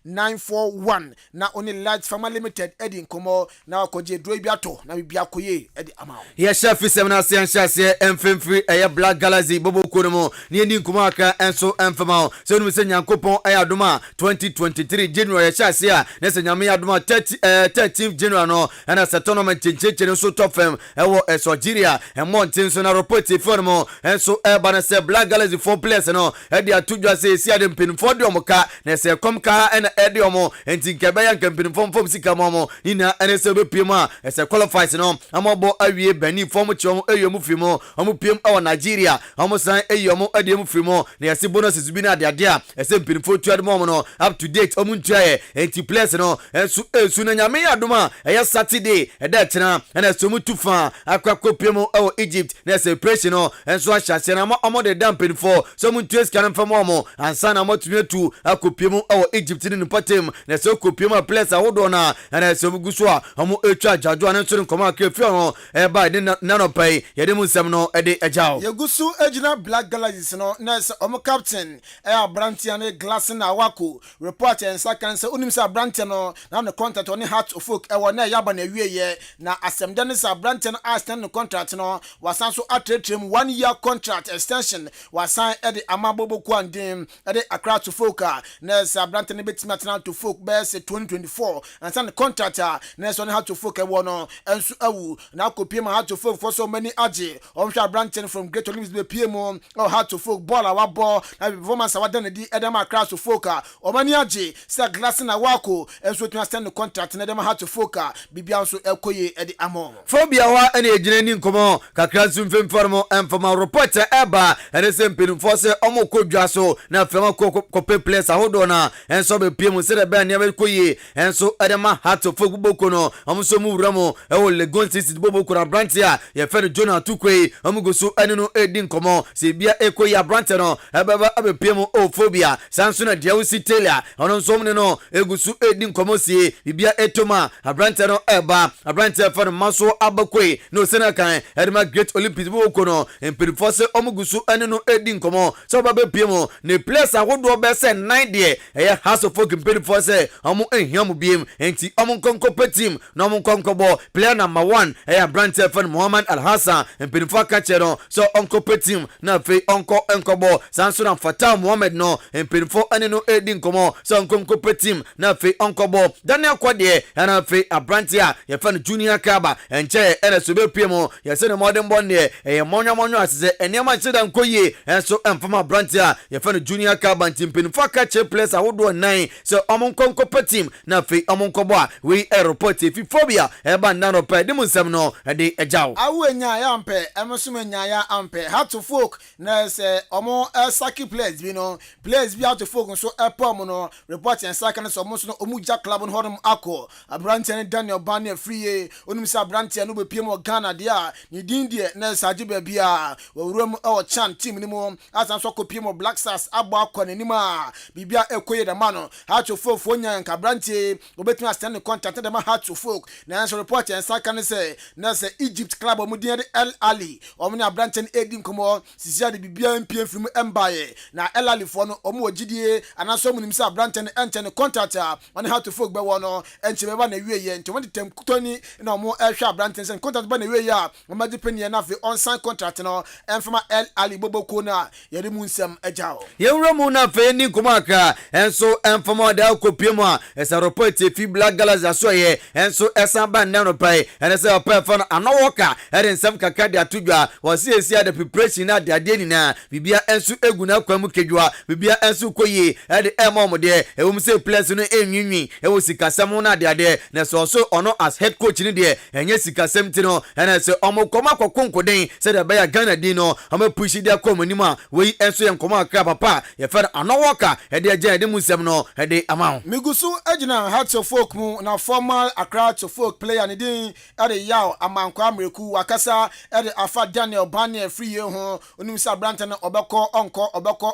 0244661941 na only Light Farmer Limited edi nkomo na akoje dro biato na bibia koye edi ama ye chef semna sianchase emfemfri eye Black Galaxy bobo konomo ni edi nkomo aka enso emfema so nu se nyankopon ayadoma 2023 January chase a na se nyame yadoma 13th January no na se tournament chenche so top fam ewo Nigeria montin so na report formo enso eba na se Black Galaxy 4 players no edi atudwa se si ade mpinfo de omoka na se komka na edi omo enti nkebaya mpinfo sika momo ina ene se be piem a se qualifies no amabo awie bani form chom eyom fimo omo piem awo Nigeria omo san eyom adiem fimo na yesi bonuses bi na ade a se mpinfo tuade momo no up to date omo ntuaye enti players no ensu na nyame adoma eye Saturday eda tena na se omo tufa akwakọ piem awo Egypt na se pressure no ensu ahase na omo de dampinfo so omo ntues kan fam omo ansa na motumetu akopiem awo Egypt ni patem na se okopiem a players awodo na se omo guso a omo etwa jajo an nso nkoma akefi no ba de nanopai yede mu nsem no ede ejao yegusu ejina Black Galaxy no na se omo captain Abrantia ne Glass na Awako report en sakan se unim se Abrantia no na no contract on Heart of Folk e na yaba na wieye na asemde ne se Abrantia no extend no contract no wasan so atretrem 1 year contract extension wasan ede amabobo kwandem ede Accra to Folk na se Abrantia ne betima tena to Folk be se 2024 and san contract na so ne Heart to Folk e no ensu awu na kopiem Heart to Folk for so many age omhwa Abrantia from Great Olympics be piem or Heart to Folk ball awa ball na performance awa dan di edema Accra to Folk omani age se Glass na Awako ensu tena stand the contract na edema Heart to Folk bibia nso ekoye edi amo phobia wa ene ejine ni nkomo kakra sumfem formo emfama report eba ene se mpinfo se omo kodwa so na fema kope place ahodo na enso be piem se de be ne be koye enso edema Heart to Folk boko no omo so mu wuramo ewo Legon City boko na Brantia ye fe Jonah Tukwe omo go so ene no edi nkomo se bia ekoye Brantia no ebeba abe piem o phobia sanso na dia usi Taylor ono so mu no egusu edi nkomo sie bibia etoma Brantia no eba Brantia fe maso abakwe no sena kan edema Great Olympics boko no empirifo se omo gusu ene no edi nkomo so babe piem ne place ahodo be se 9 de eye House of Folk empirifo se omo ehiam biem enti omo nkonko petim no omo nkonko bo player number 1 eye Brantia fe Muhammad Al Hassan empirifo ka chero so onko petim na fe onko enkobo sanso na Fatah Muhammad no empirifo ene no edi nkomo so onko petim na fe onko bo Daniel Kwade na fe Brantia ye fe Junior Kaba enche ene so be piem ye se ne modern born ne eye monyo asese enema chida nkoye enso emfama Brantia ye fe Junior Kaba empirifo ka che place ahodo 9 so omo nkonko petim na fe omo nkobo a we report fi phobia eba nano pe de munsem no de ejao awenya ya ampe emosumenya ya ampe Heart to Folk na se omo saki place bi no place bi Heart to Folk so epom no report en saka na so omo so no omu ja club no hodum akọ Abrantia ne Daniel Bane free onum se Abrantia no be piem Ghana dia ni dindie na saje ba bia wawuram o chan team ni mo asan so ko piem Black Stars abo akọ ne nima bibia ekoye da mano Heart to Folk fonya nka Abrantia obetuma stand contract da ma Heart to Folk na so report en saka ne se na se Egypt club omudin de El Ali omni Abrantia edi nkomo sisia de bibia mpiem film embaye na El Ali fo no omo ogidie anaso munim se Abrantia enten contract on Heart to Folk be wono enche be ba na wieye enti won tem kutoni na omo ehwa Abrantia sen contract ba na wieye a omo depend na fe on sign contract no enfama El Ali boboko na yeri mu nsem ejao ye wura mu na fe ni nkomo aka enso enfama da kopie mu a esa report fi Black Galaxy asoye enso esa ba nne no pai ene se opa fa no anowoka ere nsem kaka de atodwa wose esia de preparation na de ade nina bibia enso egu na kwamu kedwa bibia enso koyi ede emom de ewum se place no enwinwi ewo sikasem na de ade na so ono as head coach ni de enye sikasem ti no ene se omokoma kokonkoden se de ba ya Ghana din no amo push de akomani mu a we enso ye nkoma akra papa ye fa anowoka ede agya ede musem no ede ama migusu agina Hearts of Folk mu na former Accra to Folk player ne din ade yaw amankwa amreku wakasa ede afa Daniel Bania free ho onim sa brante no obeko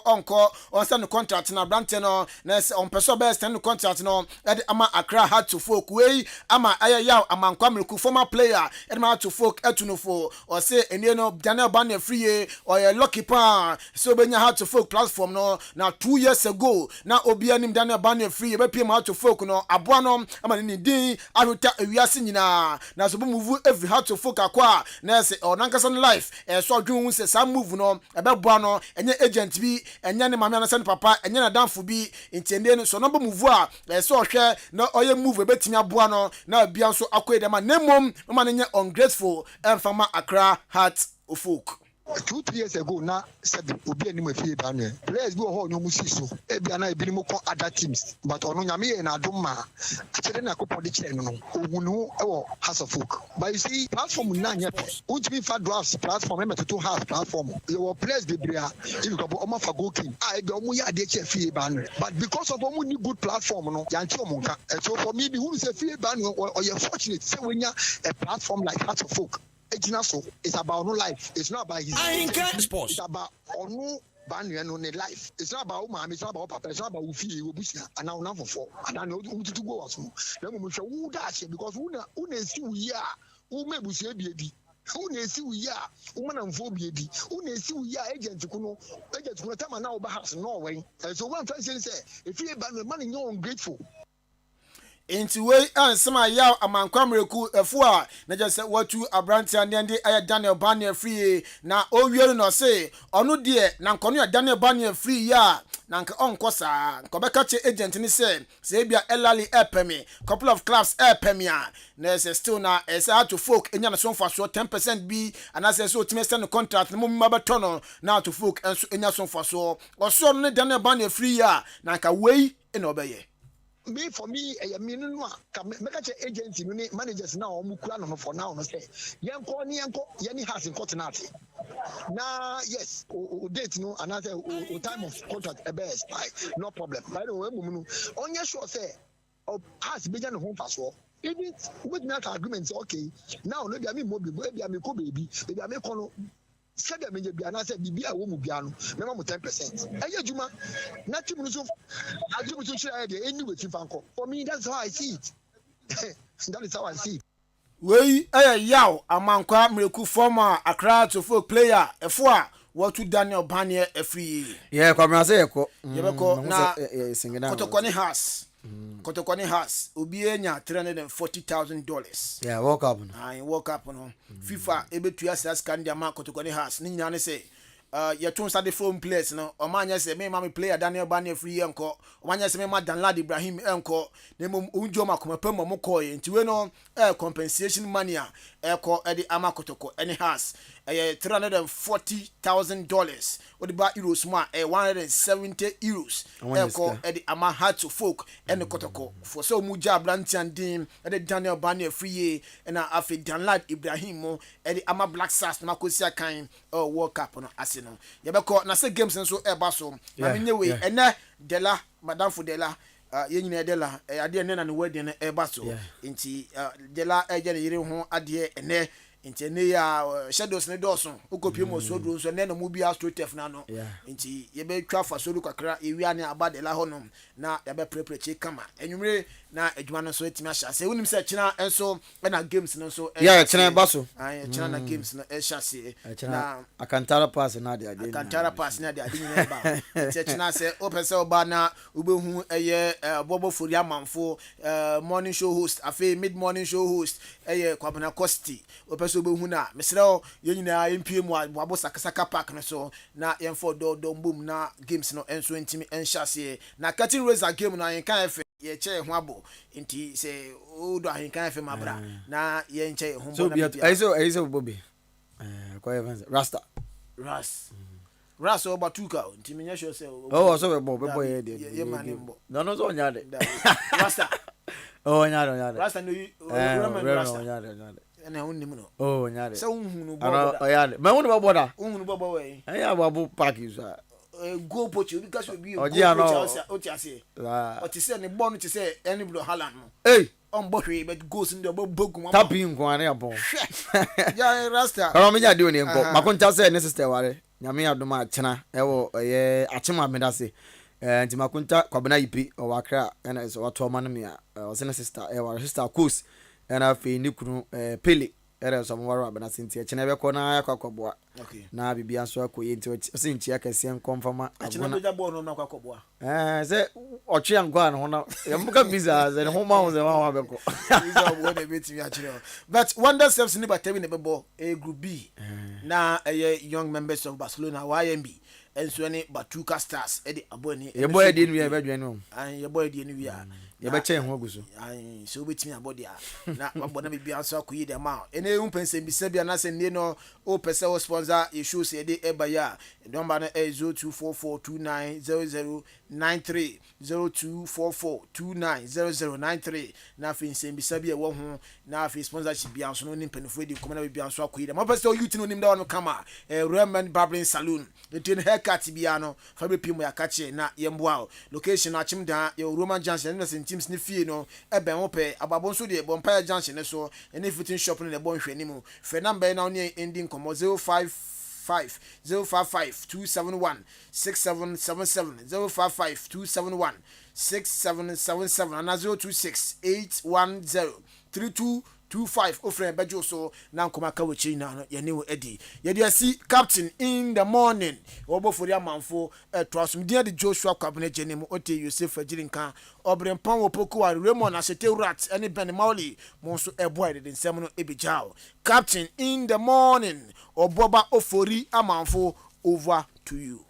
onko onsa no contract na brante no na se onpeso best no contract no ede ama Accra Hearts of Folk we ama aya yaw amankwa amreku former player ede ma to Folk etunofo o se enie no Daniel Bania free or a lucky pa so benya Hearts of Folk platform no na 2 years ago na obi anim Daniel Bania free be pie ma to Folk no aboa no ama ni din ahota awiase nyina na so bu move every Hearts of Folk akwa na se onankasa life so dwun se sam move no ebe boa no enye agent bi enye ne mame anasa ne papa enye na danfo bi intende no so no bu move a so hwe na oye move betimi aboa no na bia so akoye dem na mom ma ne nye ungrateful emfama Accra Hearts of Folk 2-3 years ago na said obi ani mafie ba no players bi ho nyomu siso e bia na ebi ni ko other teams but ono nyame ye na adoma akere na kopɔ de kyerɛ no ohunu e wo Hearts of Folk but you see platform na nya ultimate fa drafts platform e metoto half platform your players be bria if go omo fa go king e be omo ya de kyerɛ fie ba no but because of omo ni good platform no yanche omo nka so for me be who say fie ba no or you fortunate say we nya a platform like Hearts of Folk. It's about no life. It's not about his sports. It's about no banner no life. It's not about mama. It's not about papa. It's not about ufi ubusia. And now na for. And I know who to go as well. Then we show who that because who see we are who me busia bi. Who see we are who man phobia bi. Who see we are agent kuno time now over house Norway. So one person say if you ban money you're ungrateful. Inti we ansema yaw amankwa mreku efu a na je se watu abranti ande aya Daniel Bania free na owielu no se onu de na nkono ya Daniel Bania free ya na nka onkosa nkobeka che agent ni se bia elali epemi couple of clubs epemi a na se still na ese Hearts of Folk enya na so mfa so 10% bi ana se so timi stand contract no mumma betono na Hearts of Folk enso enya so mfa so oso no Daniel Bania free ya na nka wei ena obeye me for me I mean no make a agency no managers now omukura no for now no say yanko yani has in court na yes o date no another o time of contract e be expire no problem by the way mumu no onye sure say has be no home pass even with that agreement okay now no be am mobile be am ko baby be am ko said that meje bia na say bibia wo mu bia no mema mo 10% eye juma na tim no so ajumu so share dey anyway fanko for me that's how I see it. That is how I see it. We yaw amankwa mreku former Accra to Folk player efo a watu Daniel Bania free yeah kwamra say yeko yebeko na Kotokoni has obi enya $340,000 yeah walk up no FIFA ebetua sas kandia ma Kotokoni has ni nyina ne say ya tun start the phone place no omanya say me ma player Daniel Bania free enko omanya say me ma Danlad Ibrahim enko ne mo unjo makomapem mo koye nti we no compensation money eko edi ama Kotoko any has $340,000 odi ba euros ma €170 eko edi ama Hearts of Folk ene Kotoko for so mu ja brantian din edi Daniel Bania free na afi Danlad Ibrahim mo edi ama Black Stars na kosia kan World Cup no ase no yebeko na se games nso eba so na menye we ene Dela Madam Fudela yenyina Dela ade ene na ne wedding no eba so nti Dela eje ne yire ho ade ene nti ne ya shadows ne doso ukopie mo so dro so ne no mu bia straight na no nti yebe twa fa so kakra ewia ne abadela honom na yebe prepreche kama enwumre na adwuma no so etimi ahya se wonim se china enso na games no so china baso china na games no ehya se na akantara pass na de nyina ba nti china se opese oba na ubehu eye bobo fori amanfo morning show host afi mid morning show host eye kwabena costi so be hu na mesrɛ ye nyina mpie mu abo sakasaka park no so na yemfo do mbum na games no enso ntimi enhyase na cutting razor game no yen kan ye che ho abo nti se o do ahinkan FM abra na ye nche ho so bona bia aiso Bobby kwa evans Ras o batuka nti menya sure say so we bo ye de ye manimbo no so nya de Rasta nya de Rasta no Rasta na unnim no nya de se unhunu bo nya de ma unhunu bo da unhunu bo we ya bo park you so go poach obi ka so bi o ti ase o ti se ne bo no ti se any blow Haaland no on bo hwe but goes in the bogu mama tapi nko ane abon ya Rasta karo me nya de oni nko makonta se ne sister ware nyame adoma achena ewo ye achema medase nti makonta kwabena yipi o wakra ena so wato ma no me o se ne sister ewa sister course ena fe ni kunu pele era so mo waro abena sinti achena be ko na akwakoboa na bibia so akoye nti o se nchi akase nkomfama achena be jabo no na akwakoboa se ochi angwa no na yambuka visa ze ne ho ma ho ze wa be ko visa wo de betimi achira but wonder steps ni batebi ne bebo a group B na young members of Barcelona YMB enso ne Batuka Stars e de aboni ye boy de nwi e be dwan no an ye boy de nwi a ye be chen ho aguso an so betimi abodi a na abona bibia so akoyi de ma ene hu pense bi se bia na se ne no o pese o sponsor ye show se de e ba ya number na 0244290093 0244290093 na fi se bi se bia wo ho na fi sponsorship bia so no ni penfo di komana bibia so akoyi de ma pese o youth no nim da no kama Roman Barbering Saloon the haircut bia no fa be pimo ya kache na yemboa location na chimda ye Roman Junction na teams ni fie no e ben wo pe ababo so de Bompire Junction ne so ene fitting shop no de bon hwanimu fe number na oni ending komo 055-271-6777 and 026-810-3225 ofre bejo so na nkoma ka wechi na yene wo edi ye de si captain in the morning obofori amanfo trasum dia de Joshua Kwabena Jenim ote Yosef Ajirinka obrempan opoku wa Raymond Asete Rat any Ben Mauli monso eboy de nsem no ebijao captain in the morning oboba ofori amanfo over to you.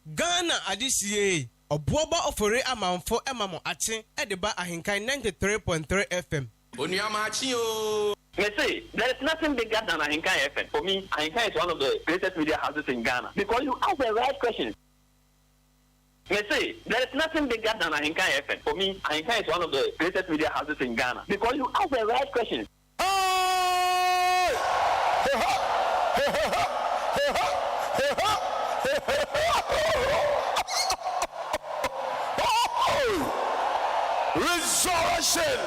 Ghana adisiye obuoba ofore amanfo emamo ache edeba ahinkan 93.3 FM. Oniamachi o. Me say, there is nothing bigger than Ahinkai FM. For me, Ahinkai is one of the greatest media houses in Ghana. Because you ask the right questions. Me say, there is nothing bigger than Ahinkai FM. For me, Ahinkai is one of the greatest media houses in Ghana. Because you ask the right questions. Resurrection.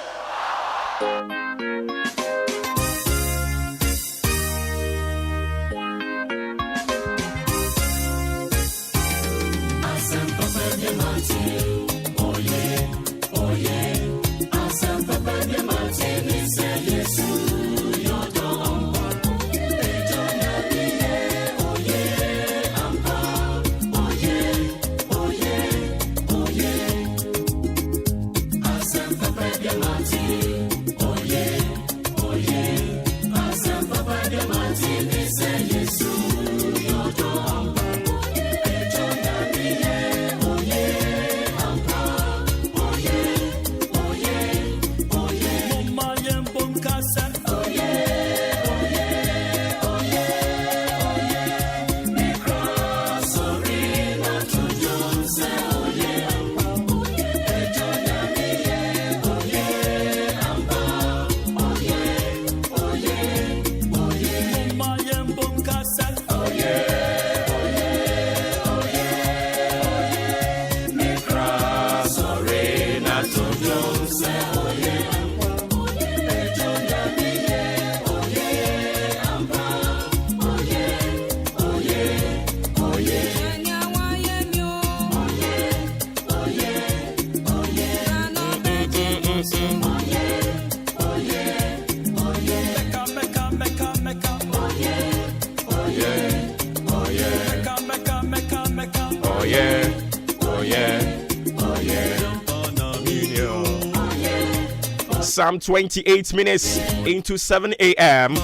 Some 28 minutes into 7 a.m.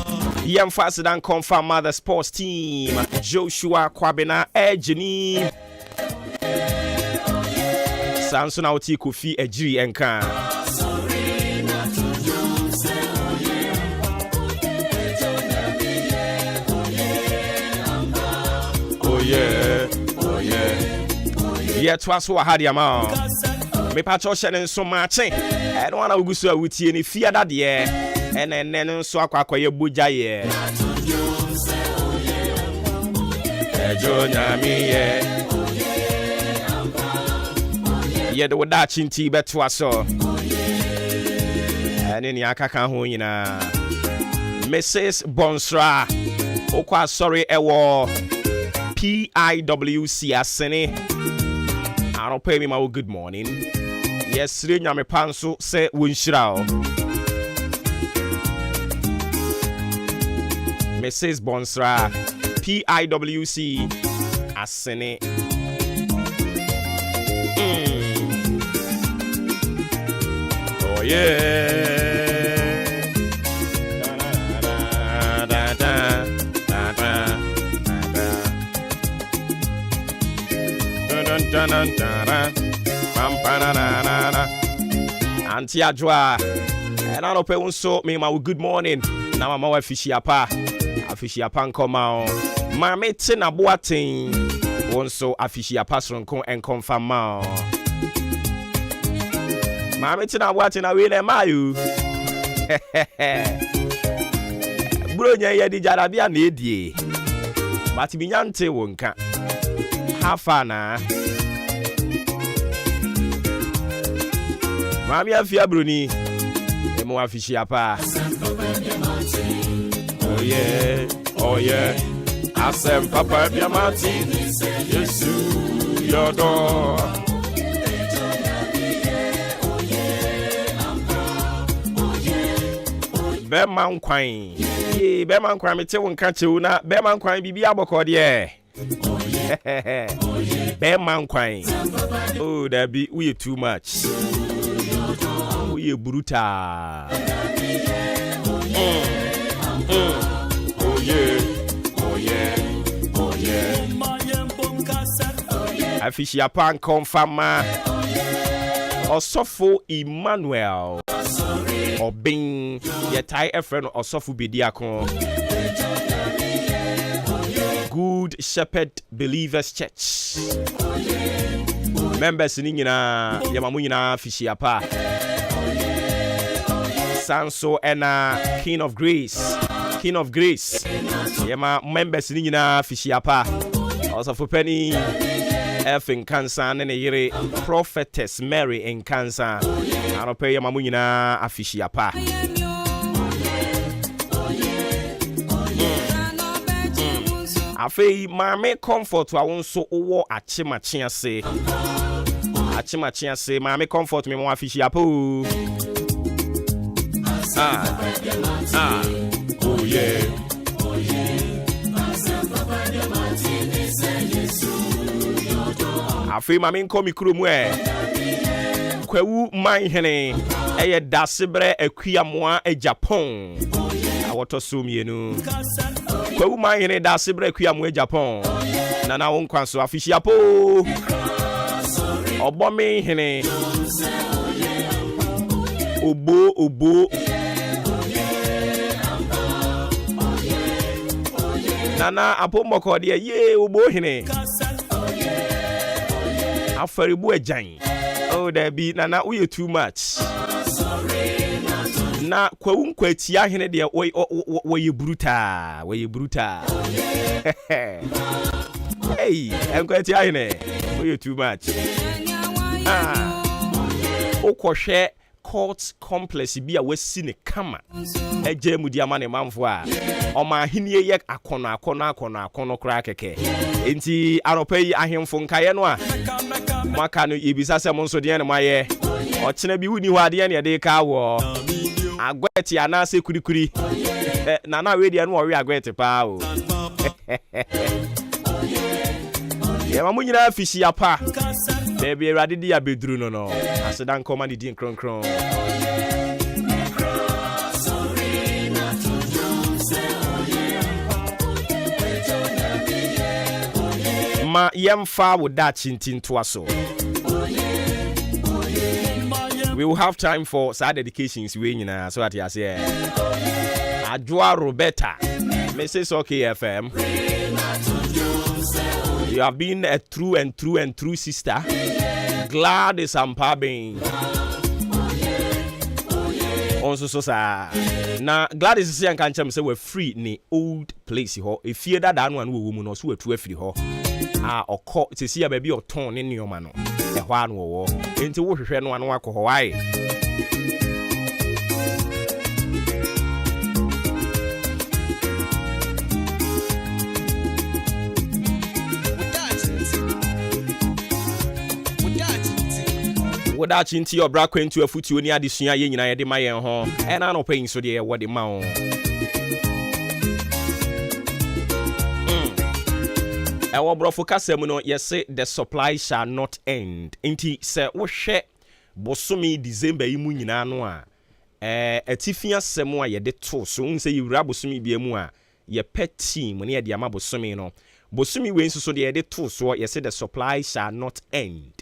Yam faster than confirm mother sports team. Joshua Kwabena Ejini. Samson Auti Kofi Ejiri Enka. Oh yeah, oh yeah. Yeah, twas who had your mouth. Me patcho shene so mache e no na ugusu awutie ni fia dade e enen so akwakoye boja ye ejo nyami ye ye de woda chinti beto aso ene ni akaka ho nyina Mrs. Bonsra okwa sorry ewo PIWC asene I don't pay me my good morning. Yes, Nyame Panso say Winshirao. Mrs. Bonsra PIWC Asene. Oh yeah. Auntie Ajwa, and I don't pay so me my good morning. Now I'm our fishy apa come out. My mate na boating. One so a fishy apa and confirm ma. My mate na boating a win mayu. Brunya ya di jarabia nedie. But binyante wonka. Hafana. Mami afia bruni emo afishi apa. Oh yeah, oh yeah. Asem papa biamati Yesu yodo. Beman kwan. Ye beman kwan me te won ka chewu na beman kwan bibi aboko de. Beman kwan. Oh, that be we too much. We brutal. Oh yeah, oh yeah, oh yeah. Afishia pan confirm Osofo Emmanuel. Obin ye tai efre no Osofu Bediako. Good Shepherd Believers Church. Members ni nyina yamamu nyina fishiapa. Sanso ena King of Grace. Yama members ni nyina fishiapa. Also for Penny F in Cancer and yere Prophetess Mary in Cancer. Anope yamamu nyina afishiapa. Afei mame comfort wa wonso owo achimachia se mame comfort me mo afishi apo oh yeah afei mame nko mikuru mu kwawu man hene eye dasebre akuamoa Japan awoto so mienu kwawu man hene dasebre akuamoa Japan na wonkwanso afishi apo Obomi hene Obo Nana apomoko de ye obo hene Afaribu ejan Oh there be nana we too much Na kwawu nkwatia hene de we bruta Hey nkwatia hene we too much Okohwe court complex bi a wasi ne kama eje mudi ama ne manfo a oma henie ye akono kra keke enti aropai ahemfo nkaye no a maka no ibisa se monso de ne maye ochena bi wuni ho ade ne de ka wo agweti ana se kurikuri na we de no wo we agweti pa o ye mamu nyina fishi apa Baby, ready to be bedru no. I said, "Don't come and di nkron." Ma yemfa with that chintin to us. We will have time for sad dedications. So at you say, Adwa Roberta, Mrs. OK FM. You have been a true sister. Glad is ampabing. Also, so na glad is saying can't say we're free ni old place ho. If you that one woman or so to free ho. Or call to see a baby or tone in your man. A one war into what no one walk Hawaii. Without into your bra into a foot you near this year, you know, my home, and I'm not paying so dear what the mount. Our bro for Casemuno, yes, say the supply shall not end. Inti say, what share Bosumi December imunina noa. Etifia semwa ye de to, so say you rabosumi biemua, ye pet team when ye diama Bosumi no. Bosumi wins so de to, so ye say the supply shall not end.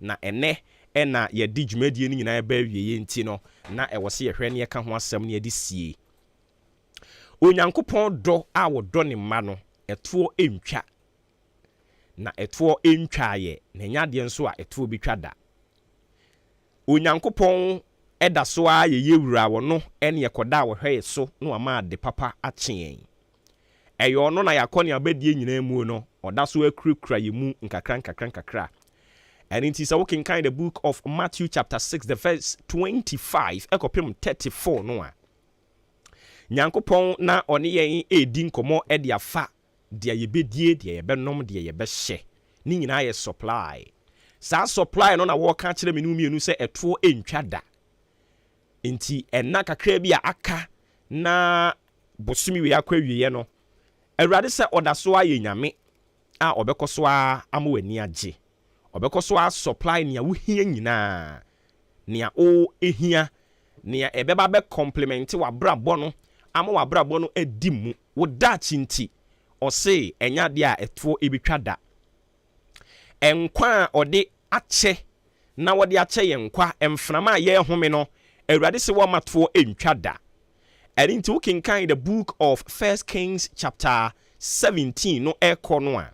Na ene. Ena ye di dwumadi ni nyina ba wie nti no na e wose ye hwe ne ka ho asem ne sie onyankopon do a wo do ne ma no eto entwa na eto entwa ye na nya de nso a eto bi twa da onyankopon eda so a ye yewura wo no ene ye koda wo hwe so no ama de papa achen eyo no na yakone abadie nyina mu no oda so akrukra ye mu nkakra. And it is a walking kind of book of Matthew chapter 6, the verse 25, ekopim 34 noa. Nyankopon na oni yen edi nkomo e dia fa dia yebedie dia yebenom dia yebehye. Ni nyina ye supply. Sa supply no na wo ka kire menu mienu se eto entwa da. Enti enna kakra bi aka na bosumi we akwa wiye no. Awurade se odaso aye nyame a obekoso a amwani age. Obekoso a supply nia wo hia nyina nia o ehia nia ebeba be complement wa brabo no ama wa brabo no edimu wo da chinti o se enya de a eto ebetwa da enkwa a ode ache na wode ache ye nkwa emframa ye home no Awurade se wa matfo entwa da. And into kinkan the book of 1 Kings chapter 17 no ekɔ no a.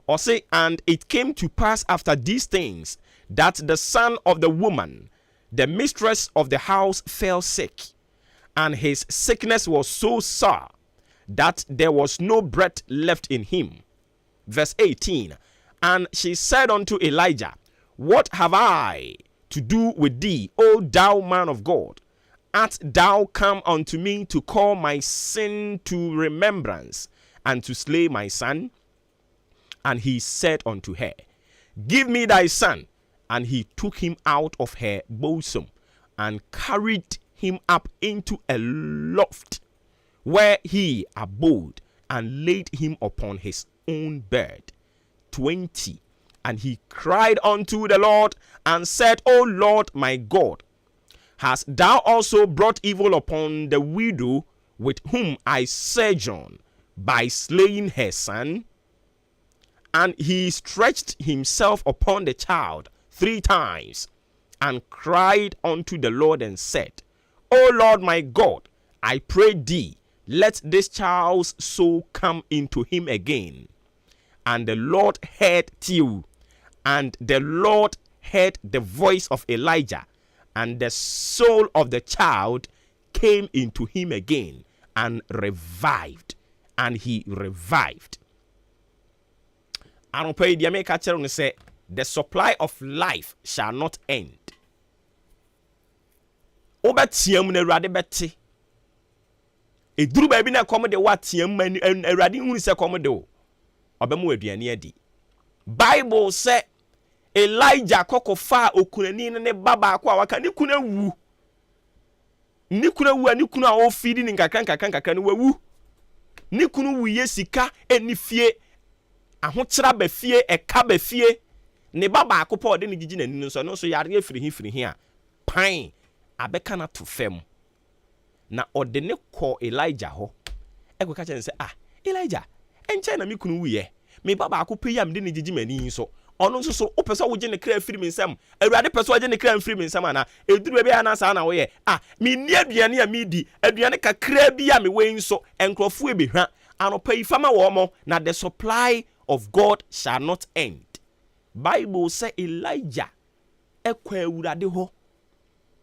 Or say, and it came to pass after these things that the son of the woman, the mistress of the house, fell sick, and his sickness was so sore that there was no breath left in him. Verse 18, and she said unto Elijah, what have I to do with thee, O thou man of God? Art thou come unto me to call my sin to remembrance, and to slay my son? And he said unto her, give me thy son. And he took him out of her bosom, and carried him up into a loft, where he abode, and laid him upon his own bed. 20. And he cried unto the Lord, and said, O Lord my God, hast thou also brought evil upon the widow with whom I sojourn, by slaying her son? And he stretched himself upon the child 3 times, and cried unto the Lord, and said, O Lord my God, I pray thee, let this child's soul come into him again. And the Lord heard Tehu, and the Lord heard the voice of Elijah, and the soul of the child came into him again, and revived, and he revived. I don't pay the American children say, the supply of life shall not end. Obatiam ne rade beti. Eduru ba bi na kom de watiam man erade hu se kom de o. Obemu aduane adi. Bible say Elijah kokofa okunani ne baba ko awaka ni kuna wu. Ni kuna wu ani kuna o fidi ni nkakran no wawu. Ni kunu wu yesika enifie ahokyera ba fie eka ba fie. Ne baba akopɔ de ne gigi nani no so yare afiri hi a pan abeka na to fam na ɔde ne kɔ Elijah hɔ ɛkɔ ka kyerɛ sɛ Elijah enkyɛ na me kunu wuye me baba akopɔ yam de ne gigi mani so ɔno nso so opɛ wo gye ne kra afiri me nsam awurade pɛ so wo gye ne kra afiri me nsam ana eduru bia na saa na wo ye me ni aduane a me di aduane kakra bi a me wei nso enkrofo ebehwa anopa yi fama wo mo na the supply of God shall not end. Bible say Elijah ekwa awurade ho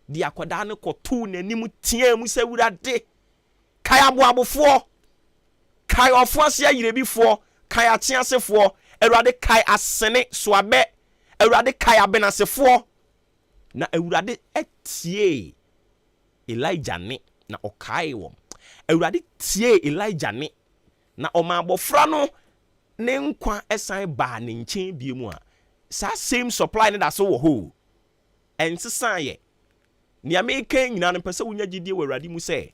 di akwada ne koto nanim tia mu se awurade kai aboabofo kai ofo ase ayirebifo kai ateasefo awurade kai asene soabe awurade kai abenasefo na awurade etie Elijah ne na okai wo awurade tie Elijah ne na omabofra no ne nkwa esan ba ne nchen biemu a sa same supply ne da so wo ho ensesan ye ni ameka nyina no pese wonya gidie wo awurade mu se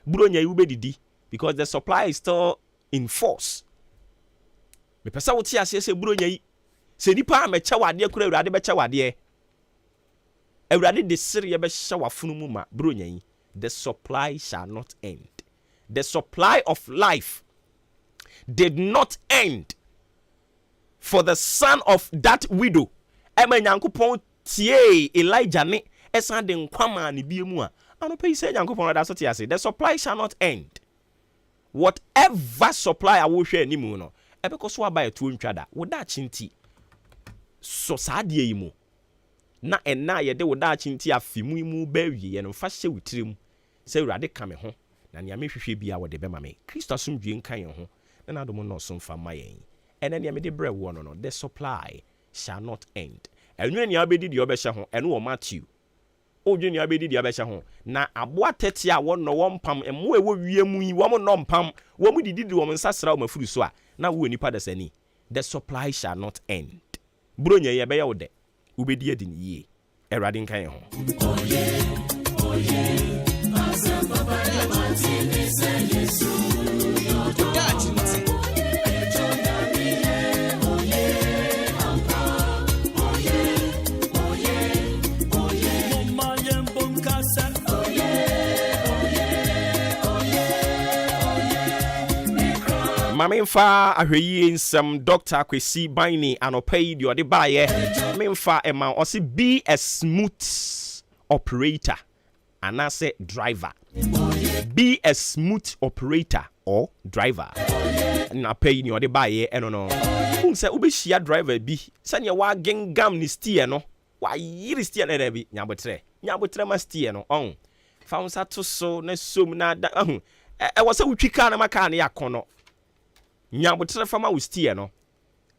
buronya yi ubedidi because the supply is still in force. Me pese wo ti ase se buronya yi se nipa amecha wade kura awurade becha wade awurade de sire ye be hya wafunu mu ma buronya yi the supply shall not end. The supply of life did not end for the son of that widow. Ema nyankopon tie Elijah ne esan de nkwama ne biemu a anopa yi se nyankopon da so tie ase the supply shall not end. Whatever supply a wo hwe animu no ebeko so aba etuo ntwada wo da chinti so saade yi mu na enna ye de wo da chinti afimu mu ba wie ye no fa hye wutirem se urade ka me ho na nia me hwehwe bia wo de bema me Kristo asomdwe nkan ye ho na adom no so mfa ma yen ene nia me de bre wo no the supply shall not end. Enwe nia obedi de obehye ho ene wo Matthew odwe nia obedi de obehye ho na aboa tete a wo no wo mpam emo ewo wiemu yi wo mo no mpam wo mu didi wo nsasra wo mafuru so a na wo nipa da sani the supply shall not end. Bronya ye be ye wo de ubedi adi ni yie erade nkan ye ho Mamemfa ahweyi nsem Dr. Kwesi Baini anopai de ode baaye memfa ema o se be a smooth operator anase driver. Be a smooth operator or driver. Na pay ni ode baye eno no. Unse ubehia driver bi. Sane wa gengam ni steer no. Wa yiri steer na bi nyabotre. Nyabotre ma steer no. On. Fa unsa to so na som na da. E wo se wutwi car na maka na yakono. Nyabotre fa ma wo steer no.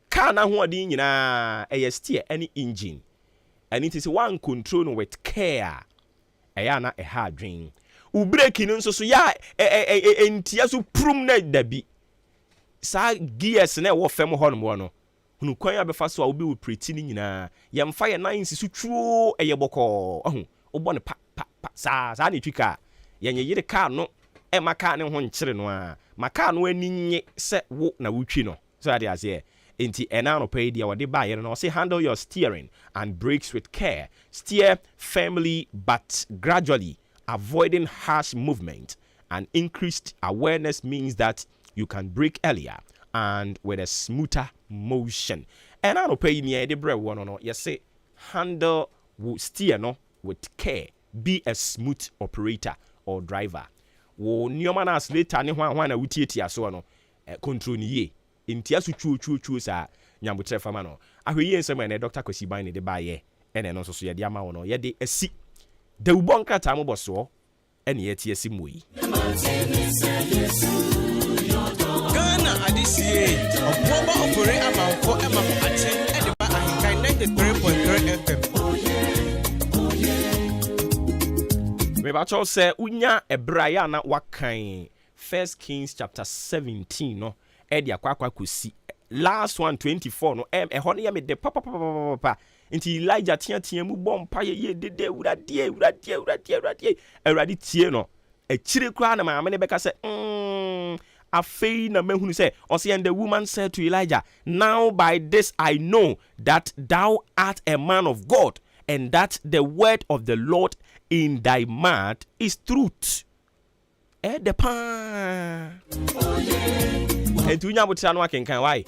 Car na ho odi nyina e steer any engine. And it is one control with care. Ayana a hard dream. U breaking in so ya entia so prum na dabi. Sa gears na wo fem ho no no. Hunu kwan ya befa so a obi wo pretty ni nyina. Yem fa ye nine sisu twuo eye boko. Obo ne pa sa na twika. Yenye yire car no e maka ne ho nkyere no a. Maka no aninye se wo na wutwi no. So ade ase Inti enano pay dia wade ba no say handle your steering and brakes with care. Steer firmly but gradually, avoiding harsh movement. And increased awareness means that you can brake earlier and with a smoother motion. Enano pay ni e bre one no you say handle steer no with care. Be a smooth operator or driver. Wo nyoma na later ne hwan na wutietia so no control ni ye. Intia su chu sa nyambutre fama no ahweye nsem na Dr. Kwesiban ne de baye ene no so ye de ama wo no ye de asi de ubon krata mo boso ene ye tie asi moyi Ghana adisie oboba ofore amanfo emamo ache e de ba ahinkai 93.3 FM me ba cho se unya ebraya na wakan 1 Kings chapter 17 no Edi akwa kusi last 124 no ho ne ya me de papa nti Elijah tia mu bompa ye dede urade urade tie no akire kra na ma ne beka se afei na mahunu se o se and the woman said to Elijah, now by this I know that thou art a man of God and that the word of the Lord in thy mouth is truth. The pan and to Yabutan working can why?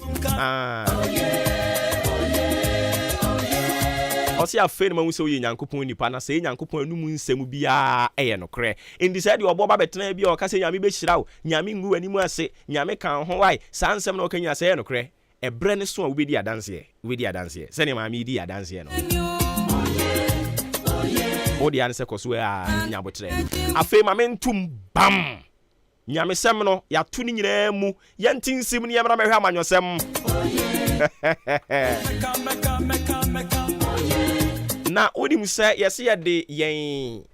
Osi afei ma wuso ye Nyankopon nipa na se Nyankopon anu mu nsem bia no kre in the said oboba betena bia o ka se nyame be hyira wo nyame ngu ani mu ase nyame kan ho why san nsem na o kanya se no kre ebre ne so a we di adanse se ne ma mi di adanse no odi an se koso a nyabotre afei ma mentum bam nyame sem no ya to ni nyina mu ya ntinsim ne yamra mehwe amanyosem na odim se yesi ya de yen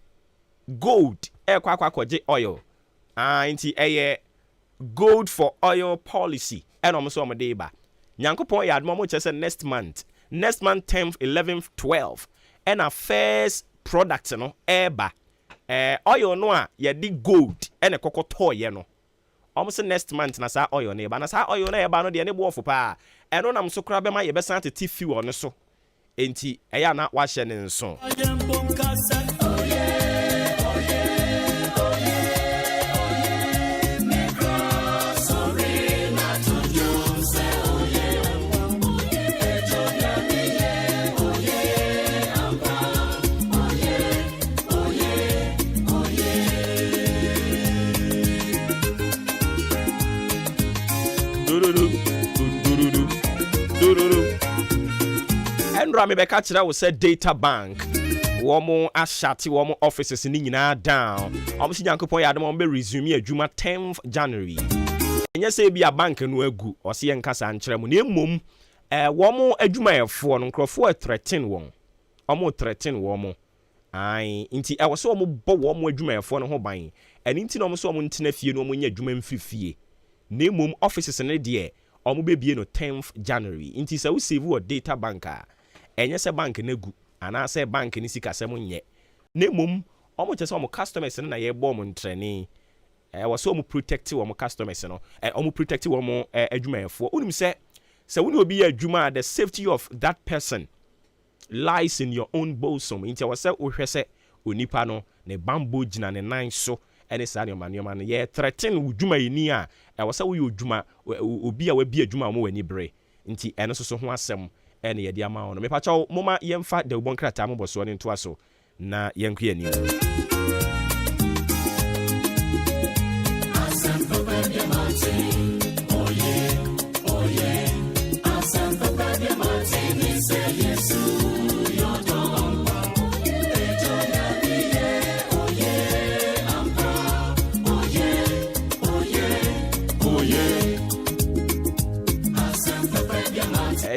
gold kwa kwaje oil nti eye gold for oil policy enom so omde ba Nyankopon ya admo mo chese next month 10th 11th 12th and a first product no eba oil no a ye di gold ene kokoto ye no almost next month na sa oil na eba na sa oil na eba no de ne bo ofo pa eno nam so kra be ma ye be san tete fuel no so enti eya na wa hye ne nso Endra me be catch that we said data bank womo ashati womo offices ni nyina down omo si Nyankopon ya adom be resume adwuma 10th January enye se bia bank no agu o se nkasa nkyere mu na emom womo adwuma yefo no nkrofo 13 won omo 13 womo ai nti wo se womo bo womo adwuma yefo no ho ban eni nti na omo se womo ntena fie no omo nya adwuma mfifie na emom offices ne de omo be bie no 10th January nti se wo save wo data bank enye se bank na gu ana se bank ni sika se munye na mum omo chese omo customers na ye bo mo ntrani wo so omo protect wo mo customers no omo protect wo mo adwumayefo unim se woni obi ya adwuma the safety of that person lies in your own bosom inti wo se wo hwese onipa no ne bambo gina ne nan so ene sa ne manoma no ye threaten adwuma yini a wo se wo ye adwuma obi a wa bi adwuma mo wani bre nti eno so ho asem ene ye dia ma ono me pa chawo moma yemfa de ubon krata mo boso ne ntoaso na yenkwe ani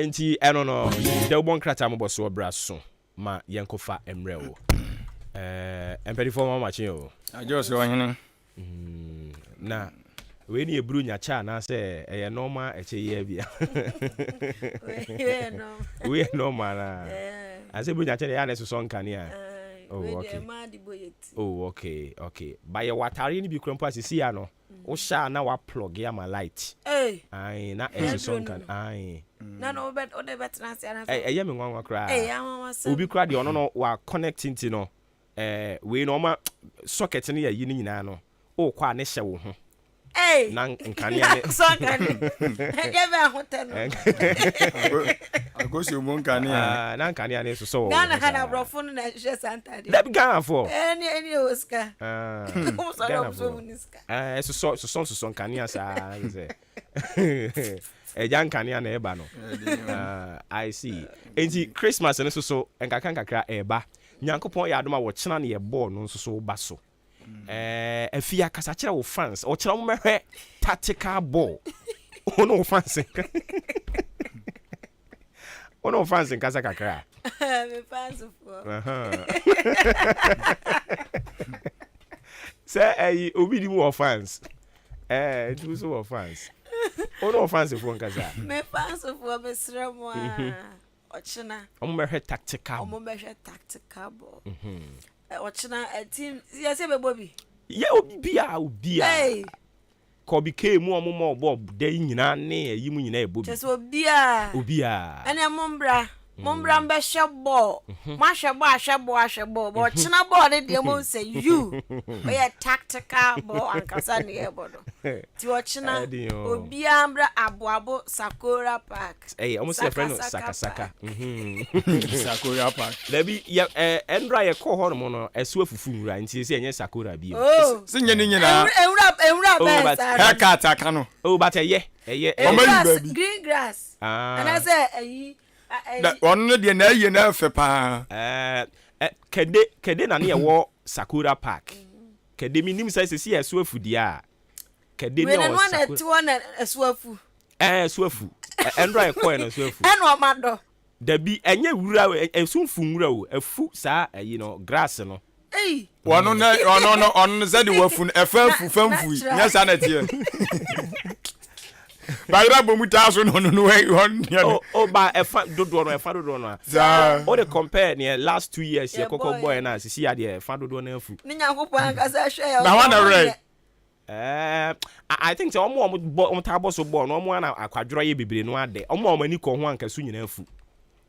enti eno no de wobon krata mo so bra so ma yenkofa emre wo empedi for mama chi o ajose ohene na we ni ebru nya cha na se eye normal eche ye bia we normal na ase ebru nya cha ya na so nkania oh okay oh okay ba ye watare ni bi krompo asisi ya no wo sha na wa plug ya ma light ai na so nkan ai na no bet o de bet na sia na eye me nwanwa kra obi kra de ono no wa connecting ti no we no ma socket ni ya yi ni nyina no o kwa ne hye wo ho na nkania ne so nkania e be ahote no agosi mo nkania na nkania ne so Ghana hana brofo no na hye santa de da bi Ghana for any Oscar so nkania sa ze eja nkania na eba no I see enti Christmas ne so nkakra eba Nyankopon ya adoma wo chena ne ye ball no so ba so afia kasa kire wo fans o kire mo mehwe tactical ball ono fans ono fans kasa kakra me fans for say obi di mo fans do so fans ono fans for kasa me fans for me sremo ochina omo mehwe tactical ball ochina team yese be bobi ye obia ko bi ke mu omo mo bob de nyina ne yi mu nyina e bobi just obia ene mombra mbe shebo ma shebo ashebo but china ball de mo say you we a tactical ball and kasa ne e bodo ti ochina obia mbra aboabo Sakura Park omo say friend Sakasaka Sakura Park lebi endra ye ko ho no no esu afufu nura nti se enye Sakura bi se nye nyina enra be sa kata aka no but eye green grass and I say ono de na ye na fe pa kede na ne wo Sakura Park kede minim sai se esu afudi a kede ne o Sakura na esuafu esuafu endra e koe no esuafu eno amado dabi enye wura esunfu wura o afu saa grass no ono zedi wafu efafu famfu nya sa na tie Bayra bomuta so no ba efa dodo no o de compare ne last 2 years ye kokko boy na sisi ya de efa dodo na afu ni Nyankopon akasa hwe ya na wana re I think say omo ta boss ball no omo na akwadworo ye bebre no ade omo ani ko ho anka su nyina afu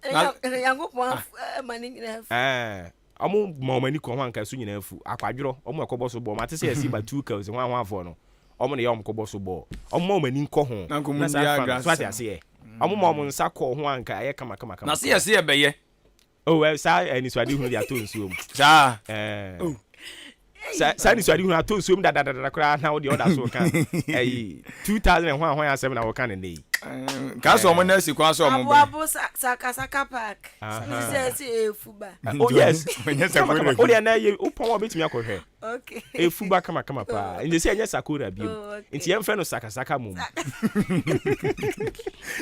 Nyankopon mani nyina afu omo ani ko ho anka su nyina afu akwadworo omo ekọ boss ball mate say asi ba 2 kills ho afọ no omo ne yom ko boss ball omo mani nko ho na sa grass so ase omo nsa ko ho anka aye kama na se ye beye sa ani so ade hu dia to nsuom sa sa ni so ade hu ato nsuom da kra na wo de order so kan 2000 ho ya 7 na wo kan ne ka so omo na si kwa so omo abo Sakasaka Park se efuba oh yes onye Sakura o de na ye upon obetimi akohwe okay efuba kama pa nje se enye Sakura bio nti yem fe no Sakasaka mum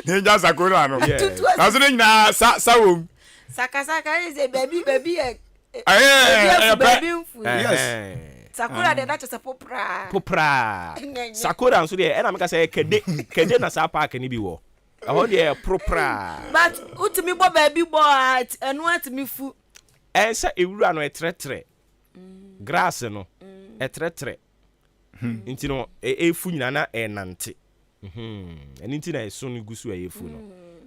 ne ja Sakura no na so nyina sa wo Sakasaka is a baby yes Sakura de that is a popra Sakura nso de na meka say kede na sa park ni bi wo aho de propra but utimi bo baby boy enu atimi fu ensa ewura no etretre grass no etretre nti no efu nyina na enante enti na eso no gusu efu no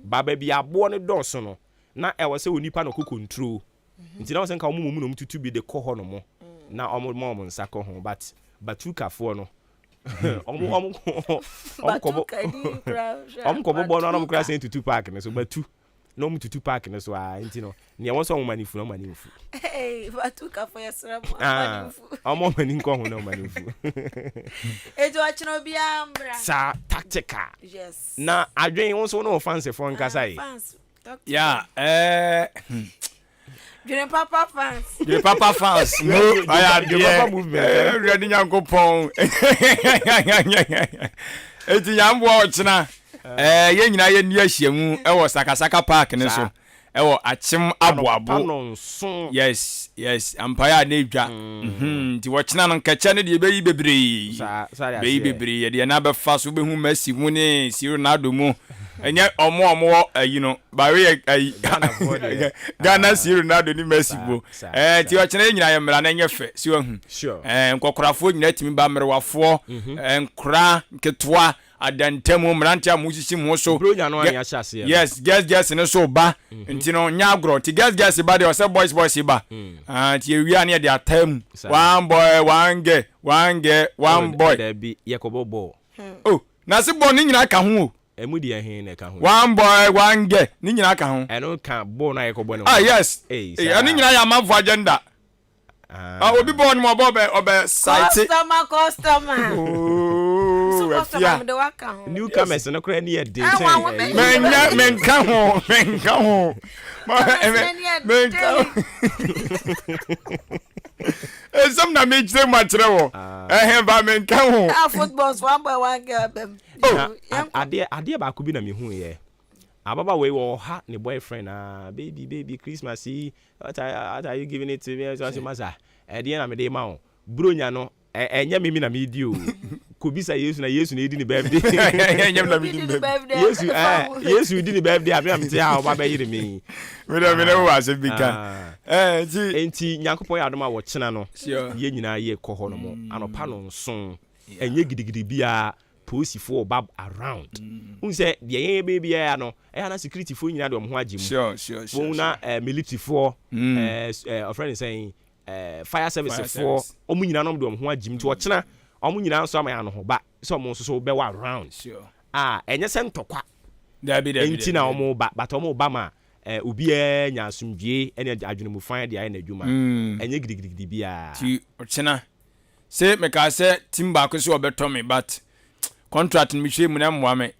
baba bi abo ne doso no na ewo se onipa no ko control nti na wo se nka omo no mtutu bi de ko ho no mo na omo nsa ko ho but batukafo no omo kobo bo no kra se tutu park ne so batu no mtutu park ne so nti no ne won so omo manifu no manifu batukafo yesra mo manifu omo maninko ho no manifu ejo achino bia mbra sa tactical yes na adwen won so no fancy for nkasa yi yeah Jure Papa fans no aya de Papa movement ready Nyankopon eti nyambo ochina Ye nyina ye ni ahyiamu e wo Sakasaka Park ne so. E wo Achim Aboabo. Yes, Empire na edwa. Ti wo chena no nkacha ne de beyi bebre. Beyi bebre ye de na be fa so be hu Messi mu ne si Ronaldo mu. Enye omo bare Ghana si Ronaldo ni Messi bo. Ti wo chena nyina ye mra na nye fe si wo hu. Nkokorafo nyina timi ba merwafo. Nkra nketwa adantemu mrantia musisi mu so. Yes, guess ne so ba. Nti no nyagro ti guess ba de o say boys ba. Ti ewia na de atam. One boy, one boy. There be Yakobo ball. Oh, na se ball ni nyina ka ho. Emu di ehin na ka ho. One boy, one girl ni nyina ka ho. Eno ka ball na Yakobo no. Yes. Ani nyina ya man for agenda. Obi ball ni mo obe site. Customer. Customer de waka ho. Newcomers no kra ni e dey. Menka ho. Some na make them matre wo. Ba menka ho. Footballs one by one girl bem. Ade ba ko bi na me hu ye. Ababa we wo ha ne boyfriend baby Christmas what are you giving it to me so masa ade na me dey ma wo bronya no enye me na me di o ko bi sa Yesu na edi ni birthday enye na me di birthday Yesu di ni birthday abi am ti ha o ba be yire me me wa se bika enti Nyankopon ya adoma wo chena no ye nyina ye kɔ hɔ no mo anopa no nso enye gidigidi bia posifo bab around unse de yen baby ya no na security fo nyina de ho agim sure na military fo a friend saying fire service for omu nyina no de ho agim ti o chena omu nyina nso ama ya no ho ba so omu nso so be wa around enye se ntokwa enti na omu ba but omu ba ma obi nya asumdwe ene adwene mu fan de aye na adwuma enye gidigidi bia ti o chena se me ka se timba ko so obeto me but contract mi hwe mu na mwa me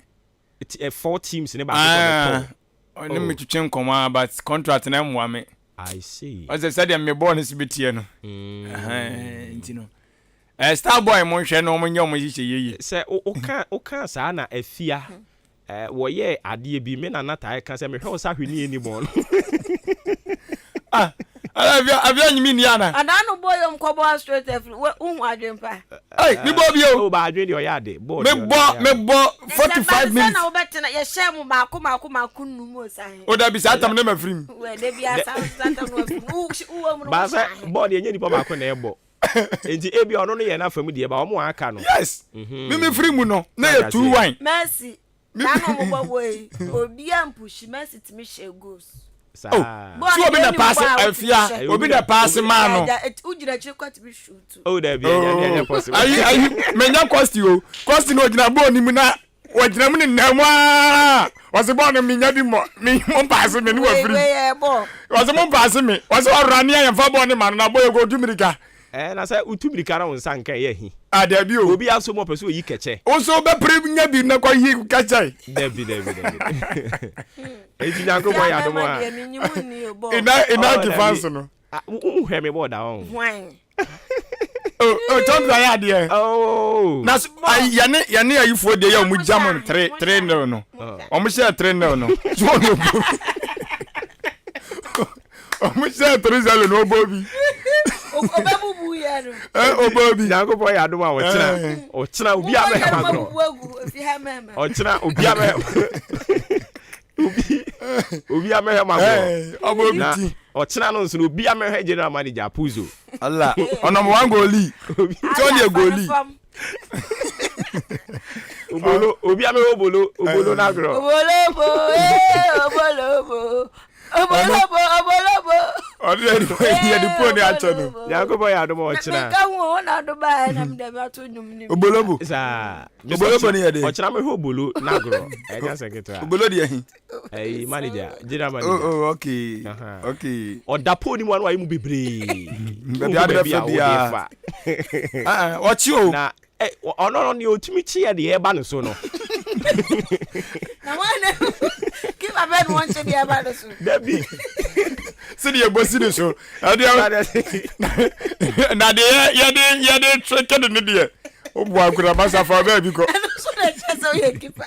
4 teams ne ba ko no me twetwe nkoma but contract na mwa me I see o se said me born is bitie no ntino star boy mo hwe no mo nya mo hye yeye se o kan sa na afia wo ye ade bi me na nata ka se me hwe o sa hwe ni mo no avia nyimi ni ana adanu boy mkobo straight hu adwempa mi bo bi o ba adwen de o ya de bo me bo 45 minutes na obetena ye share mu maako num o sahe o da bi sa tam na mafrim we de bi asa tam no afrim uwo mu no ba sa bo de nye nipa maako na ebo enti ebi ono no ye na fam de ba o mo aka no yes me free mu no na ye 2 wine merci na no mo boy obi am push merci timi share goals so obi na pass afia obi na pass man no ujira chi kwat bi shoot there be any possible ayi menya cost no ojina bo ni mu na ojina mu ni namwa wase bo no menya bi mo pass me ni wa free wase mo pass me wase orani ya fa bo ni man na boy go dumirika na say utumirika na wonsa nka ye hi there be obi aso mo person yi keche o so be pre nya bi na kwa yi keche there be eti nyanko boy adomo ina defense no hwe me boda on wine John ya de na yane ayifo de ya mu jam 3 no o mu share 3 no so no o mu share 3 no bobi obabubu ya no obabi nyanko boy adoma o chena obi abe magro o chena obi abe obi amehe magro obobi o chena no nso obi amehe general manager Puzo Allah ono mo wan goli so dey goli obi amehe obolo na agro obolobo ye di po ni acho no nyanko boy adomo o chena ka hu na do ba na mde ba to nyum ni obolobo ni ye de o chena mehe obolo na agro enya secretary obolo de hin manager general manager okay o da po ni mo anu ayi mu bebre bia o chi o na ono ni otimi chi ye de e ba no so no na wana give a bed one to the about so Debbie see the boss ni so na de ye de trick de ni de o bu akura masa fa ba bi ko so you keep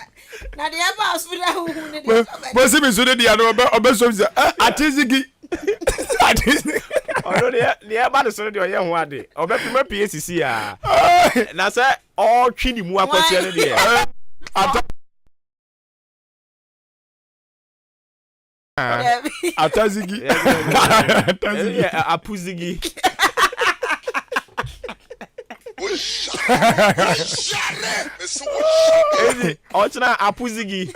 na the ever hospital who need But see me so the obeso say atizigi. Oh no, the ever so the oye ho ade. Obepima PCC a. Na say all twini mu akotia ne de. Atazigi. Apuzigi. Ochina apuzigi.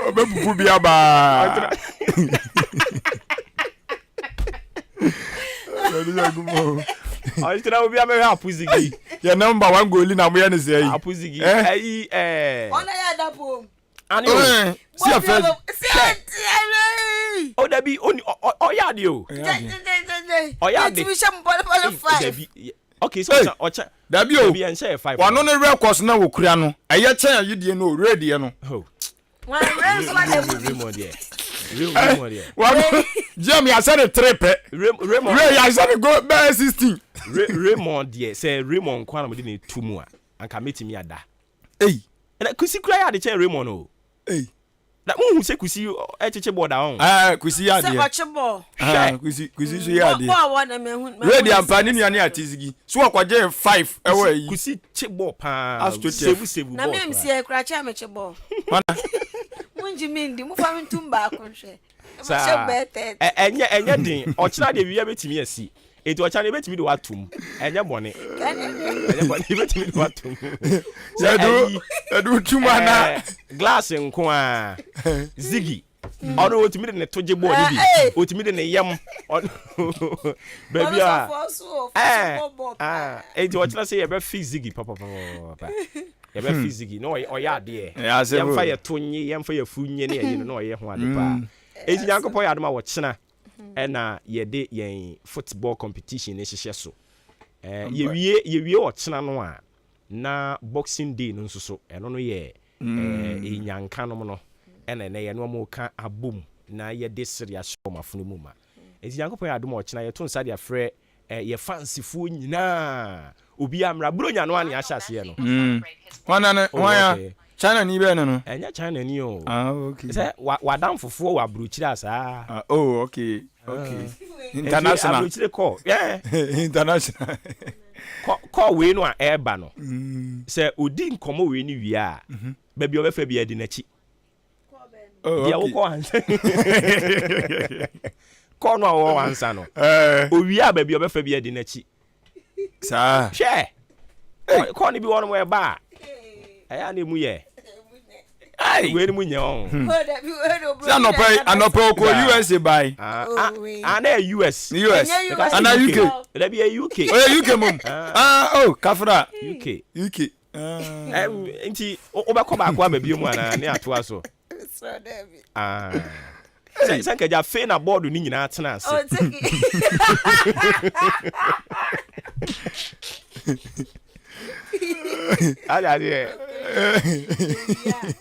Obepupu bia ba. Ochina obi ame apuzigi. Your number 1 goal na mo ya ne say. Apuzigi. Ona ya dapo. Ani see your face. Oh, that be only Oyadi. Okay, so that be and share 5. One on the records now, Kuriano. I yet tell you, you know, ready, no. Jamie, I said a trip. Raymond, I said go by 16. Raymond, dear, say Raymond, Quantum didn't 2 more and committing me at that. Hey, and I could see cry at the chair, Raymond. Hey. That who say kusi echeche board down. Kusi ya dey. Sebo kusi so ya dey. Ready ampani ni ani atizigi. So akwaje 5 ewo yi. Kusi chebo pa. Sebu. Na me msi e kra cha me chebo. Mana. Munji mindi mu fa ntumba akonhwe. Enye din. Ochira de wiya betimi asi. Eti ochira de betimi de watum. Enye bone. Enye bone betimi de watum. Edu tumana glass nko a Ziggy. Ono otimi de ne toje board bi. Otimi de ne yam. Baby eti ochira say e be fix Ziggy papa. E be fix Ziggy. No oya de. Yam fa ye tonye, yam fa ye funye ne ye no oye ho ade pa. Eti Nyankopon ya adoma wo chena. Ena ye de yen football competition ne hihye so. Ye wie wo chena no a na boxing day no nso eno no ye enyanka no no ena ne ye no mo ka abom na ye de serious omafunu mu ma enti Nyankopon ya adoma wo chena ye to nsa de afre ye fancifo nyina obi amra bronya no ane ahyase ye no wana China ni be no enya China ni o okay say wadam fofo wa brochira sa okay international brochire call international call we no a eba no say odi nkomo we ni wi a ba bi obefa bi adi nachi dia wo call hansa call no wo hansa no o wi a ba bi obefa bi adi nachi sa she call ni bi wono mo eba aya na mu ye ai we ni mu nya on anopo ko USA buy ana US ana UK da bi UK UK mum kafra UK enti obekọ ba kwa ba bi mu ana ne atoa so sen ka ja fe na board ni nyina atena ase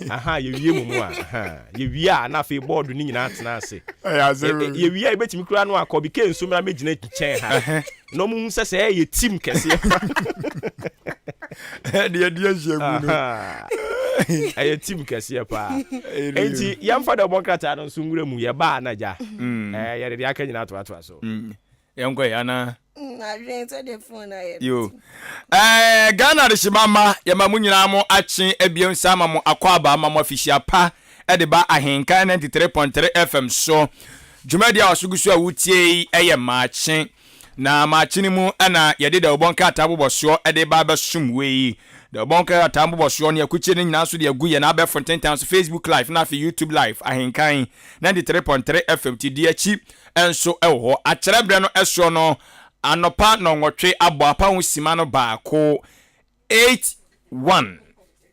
aha ye wie mu aha ye wie a na fe board ni nyina atena ase ye wie a betimi kura no akọ bi kenso mra megina kichen ha no mu sese ye team kese de jegu no aye team kese pa enti yamfa da bokrata no so nwura mu ye ba na ja ye de aka nyina to so yenko yana yo Ghana de shimama ya mamunyina mo achi ebiem sama mo akwaba ma mo afishia pa de ba ahenka 93.3 FM so dwumadi a osugusu a wutie eye maachi na maachi ni mu ana yede da obonka ataboboso de ba ba sumwe da obonka ataboboso ne akuche ni nyina so de agu ye na ba Fontaine Town Facebook live na fi YouTube live ahenka 93.3 FM ti di achi enso ewo acherebre no eso no anopa no nwotwe abo apa ho sima no baako 8:1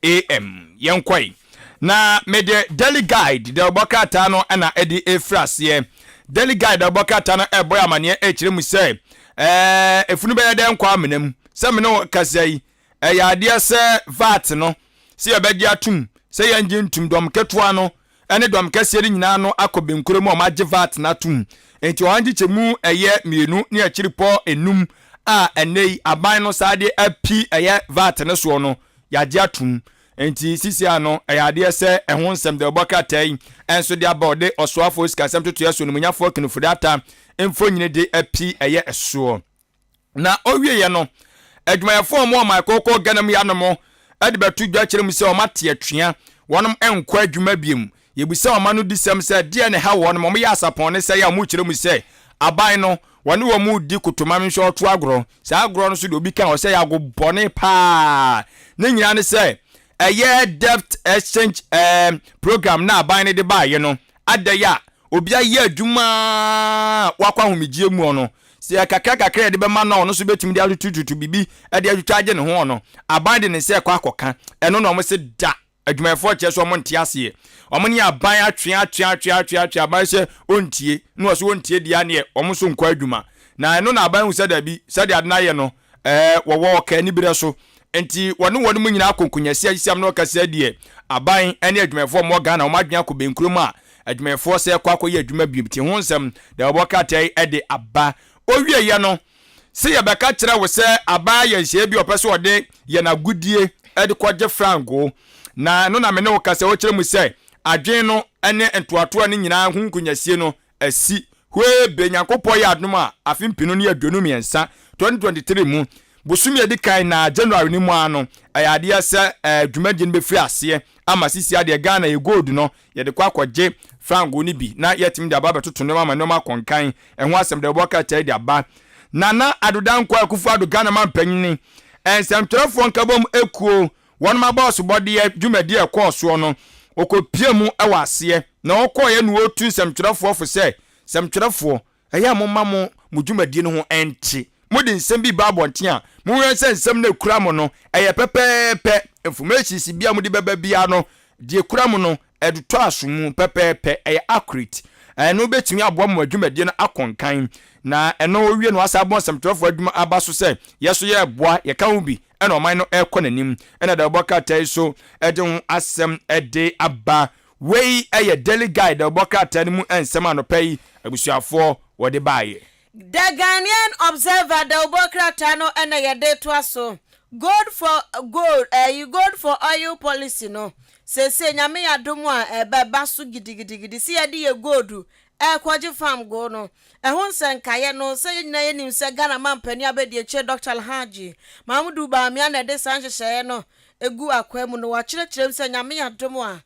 AM yenkwai na mede daily guide the bokata no na edi efrase daily guide the bokata no eboy amane ekire mu se efunu be yede nkwa amenam se me no kasai ya ade se vat no se ye begi atum se ye nje ntum dom ketua no ene dom kase nyina no akobenkuro mu o magye vat na tum enti ohanji chemu eye mienu ne akiripo enum a enei aban no sade api eye vat ne so no yagye atum enti sisi ano ayade se ehon nsem de obokatai enso de abode osoafo sikasem totoya so numunyafo kinufudata emfo nyine de api eye eso na owie ye no adwumayefo mo makoko ganam ya no mo ade betu dwa kire mu se o mate atwea wonom enkwa adwuma biem yebusa o ma no disem se de ne ha wonom mo ya asapon ne se ya mu kire mu se aban no wani wo mu di kutuma mi so to agro sa agro no so de obi kan o se ya go bone pa ne nyina ne se eye debt exchange program na aban ne de ba ye no adaya obi aye adwuma wakwa homigie mu ono se kakra de be ma no so betumi de atututu bibi e de atutu age ne ho ono aban de ne se kwa akoka eno no mo se da adwumayefo che so mo ntia se omo ne aban atwe aban se ontie no so ontie dia ne omo so nkwa adwuma na eno na aban hu se da bi se de adna ye no wo ka ni bire so enti wonu mu nyina akonkunyasi agisiam no kasa die aban ene adwumayefo mo Ghana o madwen akobenkurum a adwumayefo se kwa akoye adwuma bibti ho nsem da obokatai ede aba owie ye no se ye beka kire wo se aba ye hye bi opese ode ye na gudie ede kwaje frango na no na me ne wo kasa wo kire mu se adwen no ene entoato ne nyina ho nkunyasie no asi hwe benyankopɔ ye adom a afimpino ne aduonu miensa 2023 mu busumi edi kan na January ni mu ano ayade se dwumaje no be free ase ama sisi ade Ghana ye gold no ye de kwakwaje frango ni bi na yetim de aba betoto no ma no ma konkan ehwo asem de boka tai de aba nana adodan kwa akufu ado Ghana man panyini ensemtrefo nkabom ekuo won ma boss body dwumadi e koso no okopie mu ewa ase na okoye no otu ensemtrefo fo se semtrefo eya momma mo dwumadi no ho enti mudi nsem bi ba bonte a mo wen se nsem na kura mo no eye pepepe information si bia mudi beba bia no die kura mo no eduto asomu pepepe eye accurate no betumi abo mo adwumadi no akonkan na eno owie no asa bon semtrofo adwuma aba so se yeso ye boa ye kan bi ena oman no ekonanim ena da boka tai so ede ho asem ede aba wei eye daily guide da boka tai mu ensem anopai abusuafo wode baaye. The Ghanaian Observer the Obokrata and a day twaso. Good for gold, you good for oil policy no. Say nyame adomwa basu gidigidi see ade ye gold kwaje farm go no. Ehon senkaye no say na yenim se Ghana man pani abedi che Dr. Alhaji. Mahmudu ba mi na de sanhye no egu akwam no wa kire se nyame adomwa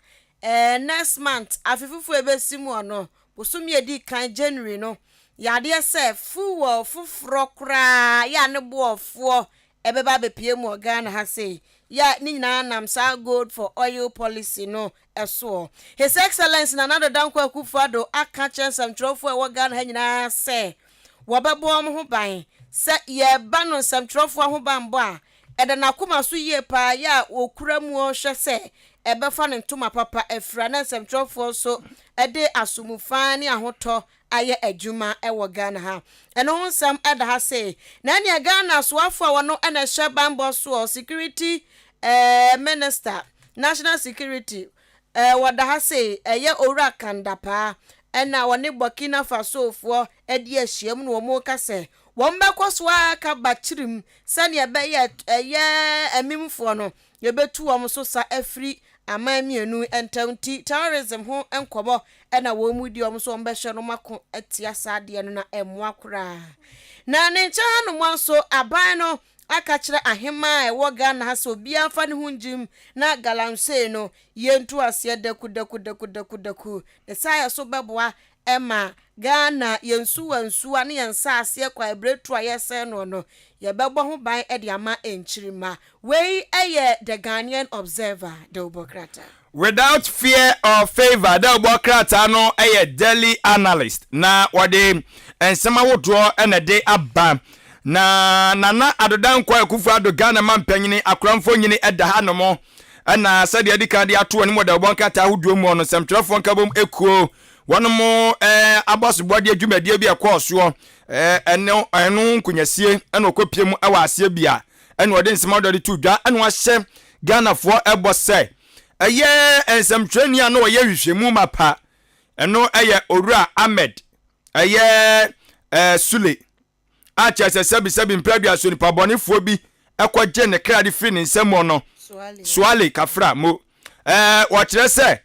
next month afifufu ebesimu no. Busumi edi kan January no. Yade se fuwo fufro kra ya ne boofo ebeba bepie mu Ghana ha sei ya ni nyina nam sa gold for oil policy no eso His Excellency Nana Dankwa Akufo-Addo aka chensam trofo e wo Ghana ha nyina se wobebo mo ho ban se ye ba no sam trofo ho ban bo a ede na koma so ye pa ya okura mu o hwe se ebefa ne ntoma papa efra na sam trofo so ede asumufa ne ahoto aye adwuma ewo Ghana ha eno honsam eda ha say na ne Ghana so afo wono ena hye bambo so security minister national security wada ha say eye owura kandapa ena woni Burkina Faso fo edi ahyiam no mo ka se won be kwoswa ka bachirim sane ebe eye amimfo no ye betu wom so sa afri amamienu entanti terrorism ho enkobo ena wo mu di omso mbehwe no mako atia sade no na emwa kura na ne ncha no mwanso aban no aka kire ahema e wo Ghana ha so bia fa ne hunjim na galamse no yentu ase deku ne saya so beboa ema Ghana yensu ane yensa ase kwa ebretu ayese no ye bebo ho ban e de ama enchirima wei eye the Ghanaian Observer the Obokrata. Without fear or favor, the Obokrata no eye daily analyst na wade ensema wodo ena de aba na nana adodan kwa Akufo-Addo Ghana man panyini akramfo nyini eda ha no mo na sade adika de ato ne mo da Obokrata hoduo mu no semtrefo nkabom ekuo wonomo aboss body adwumadie bi ekwoso eno nkunyasie ena okopie mu awa ase bia ena ode nsema do de tu dwa ena wahye Ghana fo ebose eye ensemtreni ano ye hwehwemu mapa eno eye Owura Ahmed eye Sule acha sebi mpradua so nipa bonefo bi ekwaje ne kra de free ne nsem no swale kafra mo wo kire se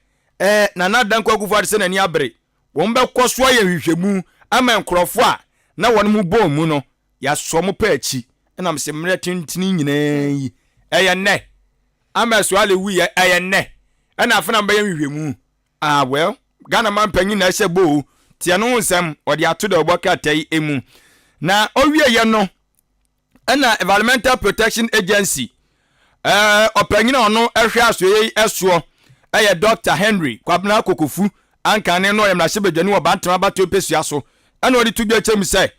nana danko akufo ade se nani abre wo mbe kwoso ye hwehwemu ama nkrofo a na won mu bom mu no ya so mo pa achi na me se mre tintini nyina yi eye ne ama swale wi eye ne na afana mbe ye hwehwemu well Ghana man panyin na hye bo tie no nsem odi ato da oboka tai emu na owie ye no na Environmental Protection Agency opanyin ono ehwe asoye eso eye Dr. Henry Kwabena Kokofu ankane no yemla hye bedwani wo bantama bato pesua so na odi tubi achem se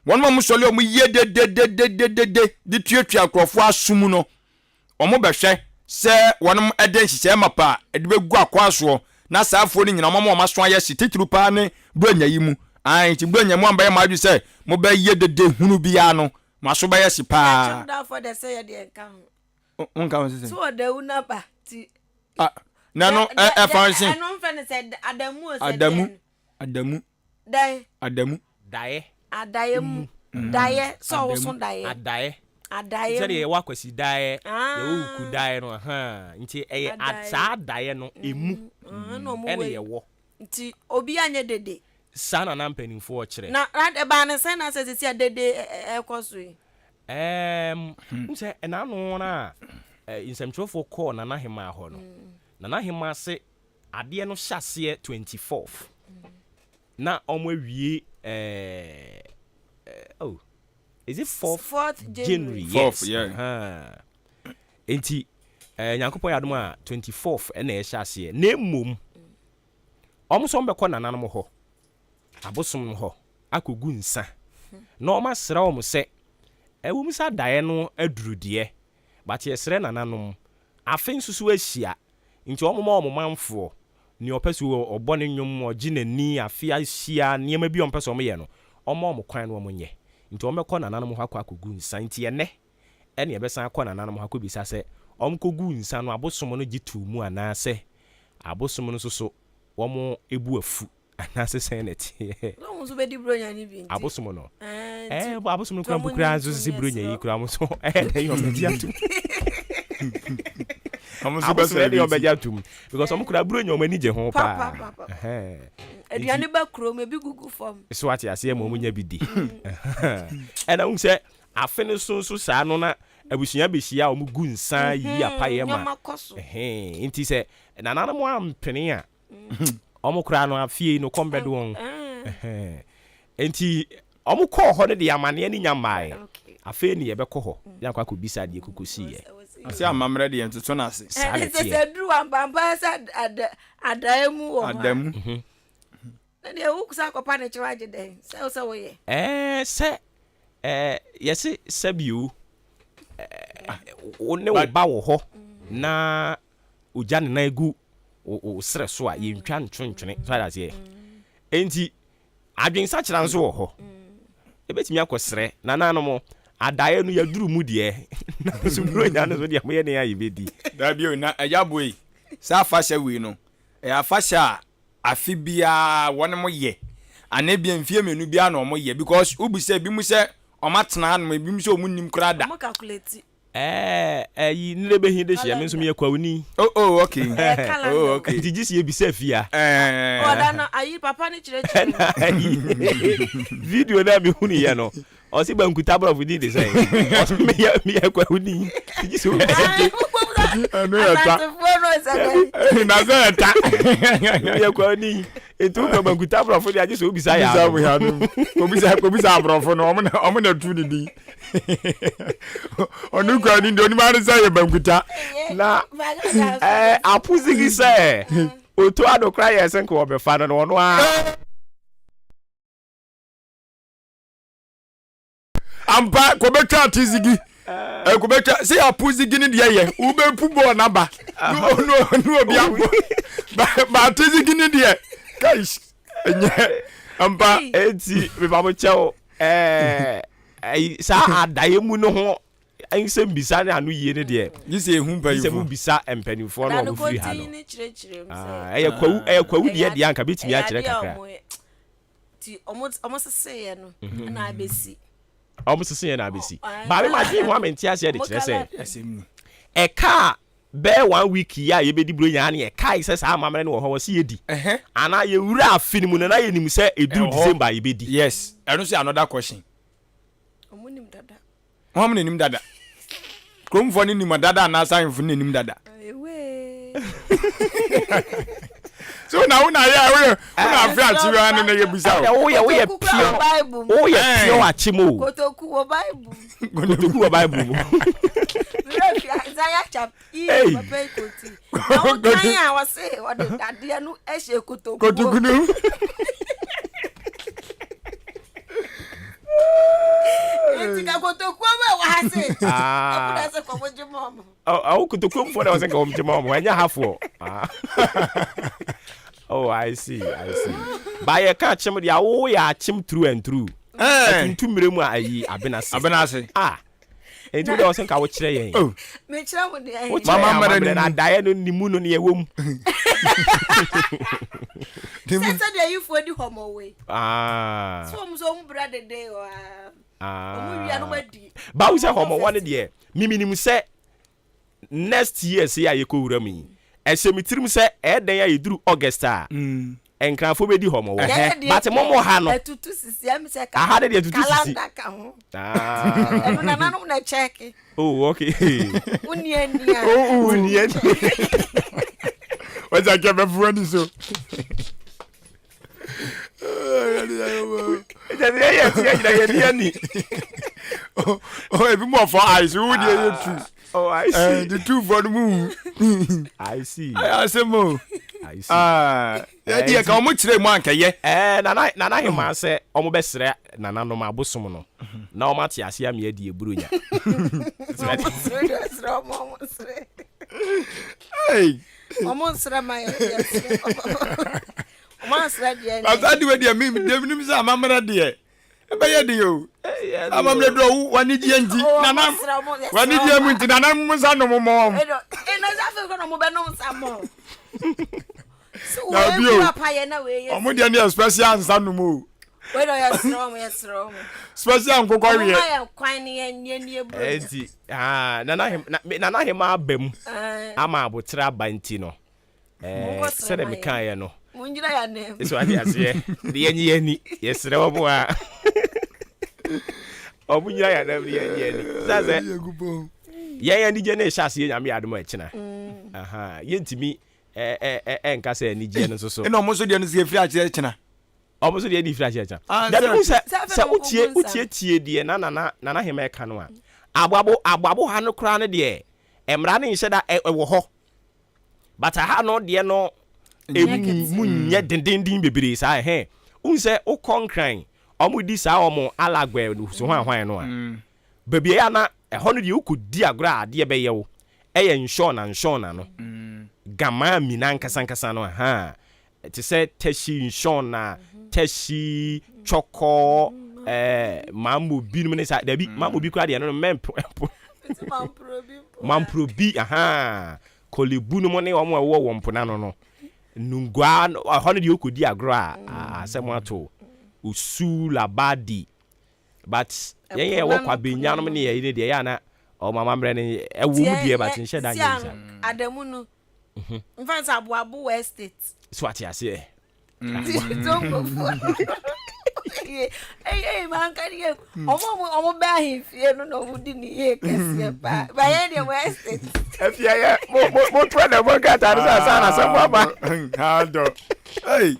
won mo sole omu ye de tuatua krofo asum no omo behwe se wonum eden hye mapa ede begu akwaso na saafo ni nyina mama ma so aye si titru pa ne bronya yi mu an ti bronya mu amba ye ma ju se mo ba ye dede hunu bia no ma so ba ye si pa unka se so de una ba ti na no fancy no mfa se Adamu Adayemu daye so wo so daye Adaye sɛ deɛ wakwasi daeɛ yɛwɔ ku daeɛ no nti ɛyɛ saa daeɛ no emu ɛne yɛwɔ nti obi anye dede saa na mpanimfoɔ kyerɛ na ba ne sɛ na sɛ sisi dede ɛkɔ so yi sɛ ɛnaano na nsɛmtwerɛfoɔ kɔɔ Nana Hema hɔ no Nana Hema se adeɛ no hyɛseɛ 24th na ɔmo awie is it 4th January? 4th, yeah. Enti Nyankopon yadom a 24th na ɛhyɛ ase na mmom ɔmo so mbɛkɔ nananom hɔ abosom no hɔ akogu nsa na ɔmo asra ɔmo sɛ ɛwom sa dae no aduru deɛ but yɛsrɛ nananom afe nsusu ahyia nti ɔmo ma ɔmo manfoɔ ni ɔpɛ so ɔbɔ ne nnwom ɔgye n'ani afe ahyia nneɛma bi ɔmpɛ so ɔmo yɛ no ɔmo kwan no ɔmo nyɛ nti omekọ nananom ha akọgu nsa nti ene ene ebesan akọ nananom ha kobisa se omkogu nsa no abosom no gitu mu anase abosom no soso womo ebu afu anase seneti no so be di bronya ni bi abosom no abosom no krambu kra so si bronya yi kra mo so yo media tu amuso be se yo media tu because omkra bronya o mani je ho pa aduane ba kro me bi gugu form so ati ase mo munya bi di ena unse afene so saa no na abusunya behia o mu gu nsa yi apaye ma nti se nana mo ampene a omukura no afie no kombedo won nti omukọ ho de amane ani nyamae afe ni ye bekọ ho yakwa akobisa de kokosi ye ase amamre de ntoto na ase se dru ambamba sa adamu o adamu na wo kusa kopa ne chiwaje den se wo ye se yesi sabiu one wo ba wo ho na oja ne na egu o sere so a ye ntwa ntwentwene so da se enti adwen sa kira nso wo ho ebetimi akosere na nanom adaye no yaduru mu de na sumro nya no so de amoye ne ayi bedi da bio na ayaboi sa fasha wi no ya fasha afi bia won mo ye ane bia mfie menu bia na mo ye because ubi se bi mu se o matena no bi mu se o munnim kra da mo calculate yi nlebe hin de hia me nso me yakwawuni okay okay did you be safe ya da no ayi papa ni chire video na me hunu ye no o si bankuta bro for dey say me yakwawuni did you see ano ya ta na zo ta me yakwawuni etu ko bankuta bro for dey aji so obisa ya obisa bro for no omo na tu ni di onu kwa ni ndo ni ma nsa ye bankuta na apuzigi say otu adokra ye senko obefa no no a ampa ko betwa tizigi ko betwa say apuzigi ni de ye ube pubo na ba no obi agbo ba tizigi ni de guys enye ampa enti me ba mo cheo sa adaye mu no ho ensem bisa na anu yie ne de gise ehun pa yifo ensem bisa empanifo no mo free ha no kwawu de anka betimi a kire kakra ti omo sese ye no na abesi Omo sisi ye na besi. Ba me ma din ho amenti ase de kire se. E ka be 1 week ya ye be di bro nya na e kai se sa amamre ne wo ho se ye di. Ana ye wura afini mu na ye nim se eduru December ye be di. Yes. Eno say another question. Omunim dada. Omo nim dada. Krom fo ni nim dada na sa info ni nim dada. So now una ya una afia chiwe anu na ye busa o. Wo ye pure Bible. Wo ye pure achimo. Kotoku wo Bible. Kotoku wo Bible. Isaiah chap papa koti. Na kan ya wa say wo de dade no e hye kotoku. Kotoku no. Etika kotoku wa ha say. Abuda se ko moje mom. Oh, kotoku mfo na se ko moje mom. Anya hafo. Oh, I see. By a catch him, ya wo ya chim through and through. Into miremu ayi abenase. And you don't think I would say, oh, me chira mo de. Mama na die no nimu no ne ewom. Say dey you for the homo way. So brother dey o. Omo wi anu madi. Ba wo say homo one dey. Miminim say next year say ayeko wura mi. Ese mitirim se eden ya yeduru August a enkranfo be di homo wo but momo ha no etutu sisi am se ka aha de etutu sisi kalanda ka ho enu na nanu na check oh okay uniania what's that get for any so oh ebi mo for eyes who dey true. Oh, I see. The two for the moon. I see. I see more. I see. Yeah, dear, come much more anka ye. Nana him say omo besre nana no mabosom no. Na o mate ase am ye die burunya. Hey. Omo sra ma ye. Omo sra die. Asa di we die me dem say amamra die. Ebe ye di yo. Amamre do wani di enti nana wani di enti nana musa no momo eno za fe ko no mo be no musa mo so we papa ye na we omo di any special nsa no mo we do yesro mo special nkokọ we ya kwan ni ye ebu enti nana him abam ama abotra banti no se de mekan ye no munjira ya nem so ade ase de yenye ni yesre wo bo a obunyira ya na bri yenye zaze ye ni je na shase ye nyame adom akina aha yentimi enka se ni je no so eno mo so de no se firi akire akina omo so de ni firi akire akina da no se utie de na hema eka no a agbabo ha no kra no de emra ne nhye da wo ho but ha no de no munye dendendin bebre sa unse o konkran omo di sa omo alagwe so hwan no a baby ya na ho no de ukodi agora ade be yewo eye nshona no gama mi na nkasa no ha ti se tashi nshona tashi choko mambo bi no ne sa da bi mambo bi kra de no mampro bi aha kolebu no mo ne omo wo mpona no nungwa ho no de ukodi agora asemo ato usu labadi but ye wo kwa benyanom ne ye de ya na o mama mre ne ewu mu die but nhye da nyisa adamu no mfansa aboabo estate so ati ase man kan ye omo ba hifie no no wudi ni ye kese ba ye de estate afia ye mo twa na mo ka ta sa na se mo ba ha do hey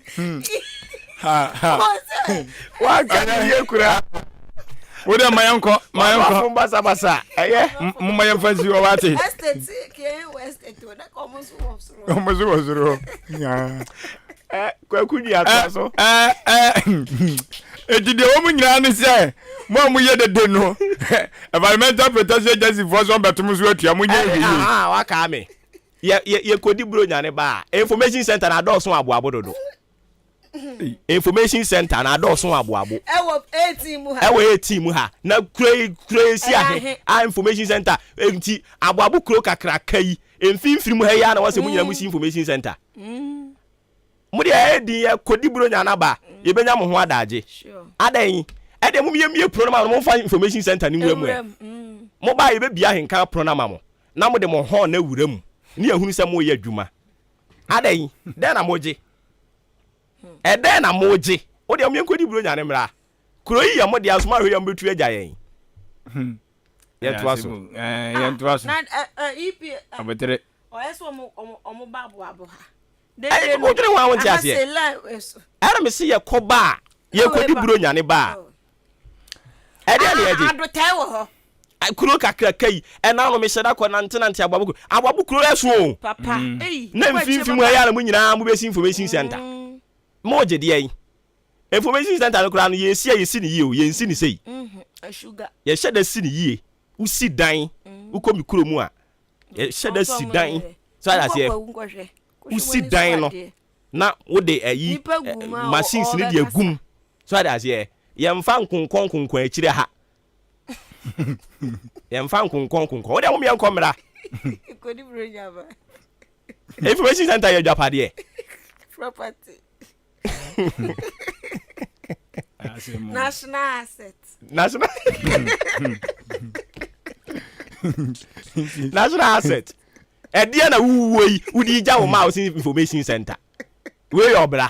wa kan ye kura wo de mayanko basa eye mo mayanfazi o wate estate ke estate o da komo so wosoro ya kwakuni ataso ejide wo munyira ne se mo ye dede no environmental protection agency for some betum so atua munye wi waka me ye kodi bro nyane ba information center na do so aboabo dodo information center na do so aboabo ewo 18 mu ha na kure si ahe information center enti aboabo kuro kakra kai emfimfiri mu ha ya na wase munyira mu si information center mudi edin ye kodi bro nyana ba ye benya mo ho adaje adan ade mo me pro na mo fa information center ni nwura mu e mo ba ye be bia henka pro na mo na mo de mo ho na wura mu ni ehunu se mo ye adwuma adai den na moje den na moje o de mo yenkodi bro nya ne mra kuro yi ya mo de asoma hwe ya mo betu agya yen yɛntoa so na ep abetere ɔyɛsɛ ɔmo baabo abo ha ɛyɛ mo dwene wa wonte ase ɛra me se yɛ kɔba yɛ kodi buro nyane ba ɛde ne yɛgye adotai wɔ hɔ kuro kakra kai ɛna no me hyɛda kɔ nante ababo kuro ɛso papa na mfimfi mu ayɛ na mu nyinaa mu besi information center mo gye de yi information center no kura no yɛsi ne yie o yɛnsi ne sei sugar yɛhyɛ da si ne yie usi dan ukɔ mi kuro mu a yɛhyɛ da si dan so ada se usi dan no na wo de ayi machines ne de agum so ada se yɛmfa nkonkon akyire ha yɛmfa nkonkon wo de mo me nkomra kodi bro nyaba information center yɛ dwapade property national asset ɛdeɛ na wuwo yi wudi gya wo ma information center we obra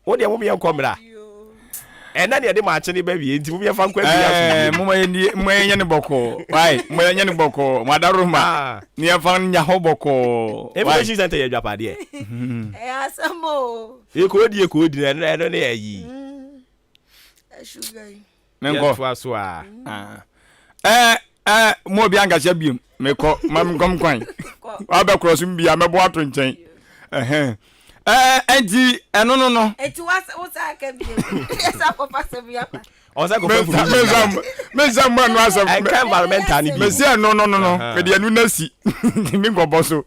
wo de mo me nkomra ɛna ne yɛde maakye ne ba wie nti mo yɛfa nkwa bia mo yɛ ne bɔkɔ wai mo yɛ ne bɔkɔ madaroma ne yɛfa nya ho bɔkɔ information center yɛ dwapade asamo ekodi ɛno ne ayi sugar menko so a mo bi angasha biem mekɔ mamkom kwan wa be cross mbia mebo ato nkyɛn enti ɛno no eti wasa ka biem esa papa se bia pa osa ko mezam no asam environmental ni mesi no me de anu nasi mi ngɔbɔ so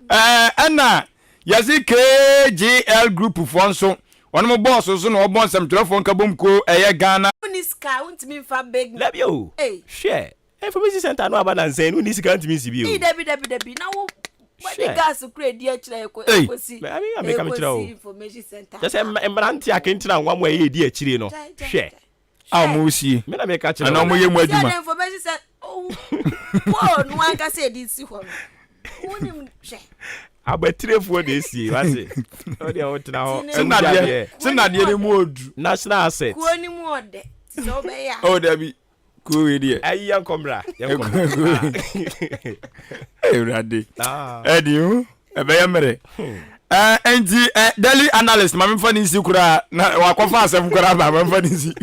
ɛna yasi KGL group fo nso wɔn mo boss so na ɔbɔ nsɛm twerɛfo nka bom ko ɛyɛ Ghana uniska untimi fa beg labio share information center no abana nsɛn no uniska ntimi si bio dabi na wo wadi gas kure di akyira ekosi information center just embrante akentina nwa mo ɛyɛ di akyire no hwɛ a mo sie me na me ka kyerɛ na mo yɛ mu adwuma information center oh no anka say di si hɔ wonim hwɛ abatirefo de sie wase o de o tena ho sinadie ne mu odu national asset ko ni mu ode so be ya o dabi ko we die ayi yankomra rade edi o ebe ya mere enti daily analyst ma me fa ni si kura na wa kofa asem kura ba ma fa ni si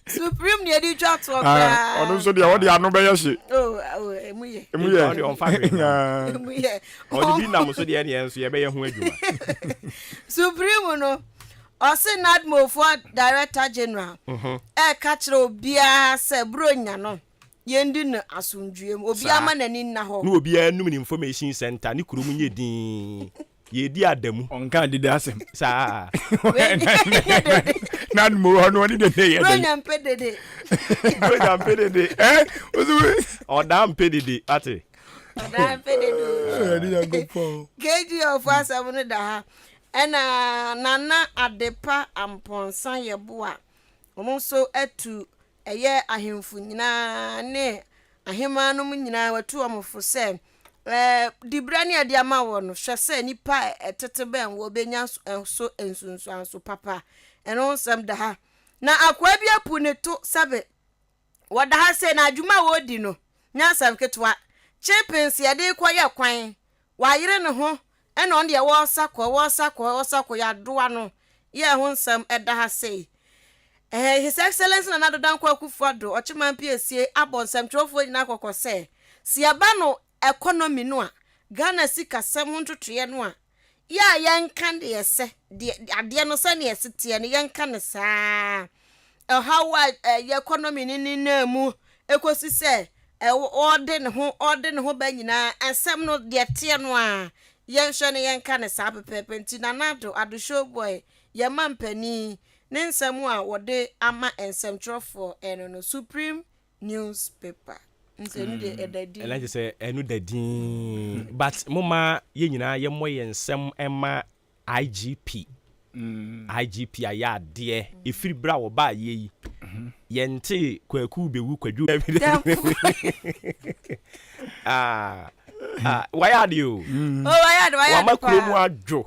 supreme ne di twa to kura onu so dia wo dia no be ya hye emuye o de on fa emuye o di bi na mo so dia ne enso ye be ye ho adwuma supreme no Osinadmo for Director General ka kire obia se bronya no yendi no asundwem obia ma nani na ho no obia num ni information center ni kurum nye din ye di adamu onka didi asem sa nadmo hono ni de ye bronya mpedede oda mpedede ate oda mpedede keji of asem no da ha ena nana adepa amponsan yeboa omo so atu eye ahemfu nyina ne ahemanum nyina watu omfo se dibrani ade ama wo no hwe se nipa etete ben wo benya so ensunsu anso papa eno sam da ha na akwa bia pu ne to sabe wada ha se na adwuma wo di no nya sam ketwa chimpins ye de kwaye kwan wa yire ne ho ena on de wo ya doa no ye ho nsam eda ha sei his excellence na nado dan kwa kufuado ochiman piesie abonsam trofo nyina kokko se siaba no economy no a Ghana sika sem ntotoye no a ya yanka de yese de ade no se ne yesete ne yanka ne saa how ye economy ni na mu ekosi se ode ne ho ba nyina asem no de te no a yenhwe ne yanka ne saa pepepe nti na nado ado show boy ye mampani ne nsem a wode ama ensem trofo eno no Supreme newspaper nsenu de edadi elanje se enu dadin but mama ye nyina ye moye nsem ema IGP IGP aya de e free bra wo ba ye yi yente kwaku bewu kwadwu why are you why makro mu adwo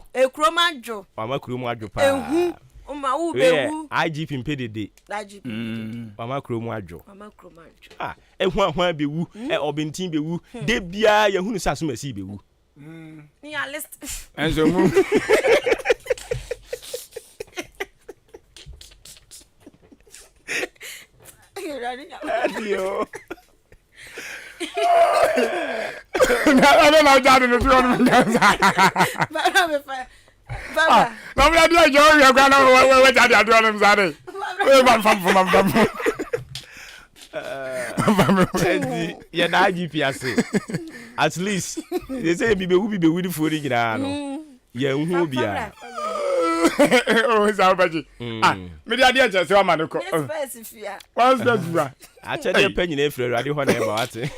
wa makro mu adwo pa ehu uma u bewu IGP mpedede IGP wa makro mu adwo ehu ahwan bewu obentin bewu de bia ye hunu saso masi bewu ni a list enzo mu Adio. I don't know that in the throne. No, we are doing your grandma. What are you doing? Sorry. Yeah, na IGP at least they say be with for it no. Yeah, who be a oh, Zabaji. Maybe I didn't just man. What's that? I tell you, penny in April, I don't want to about it.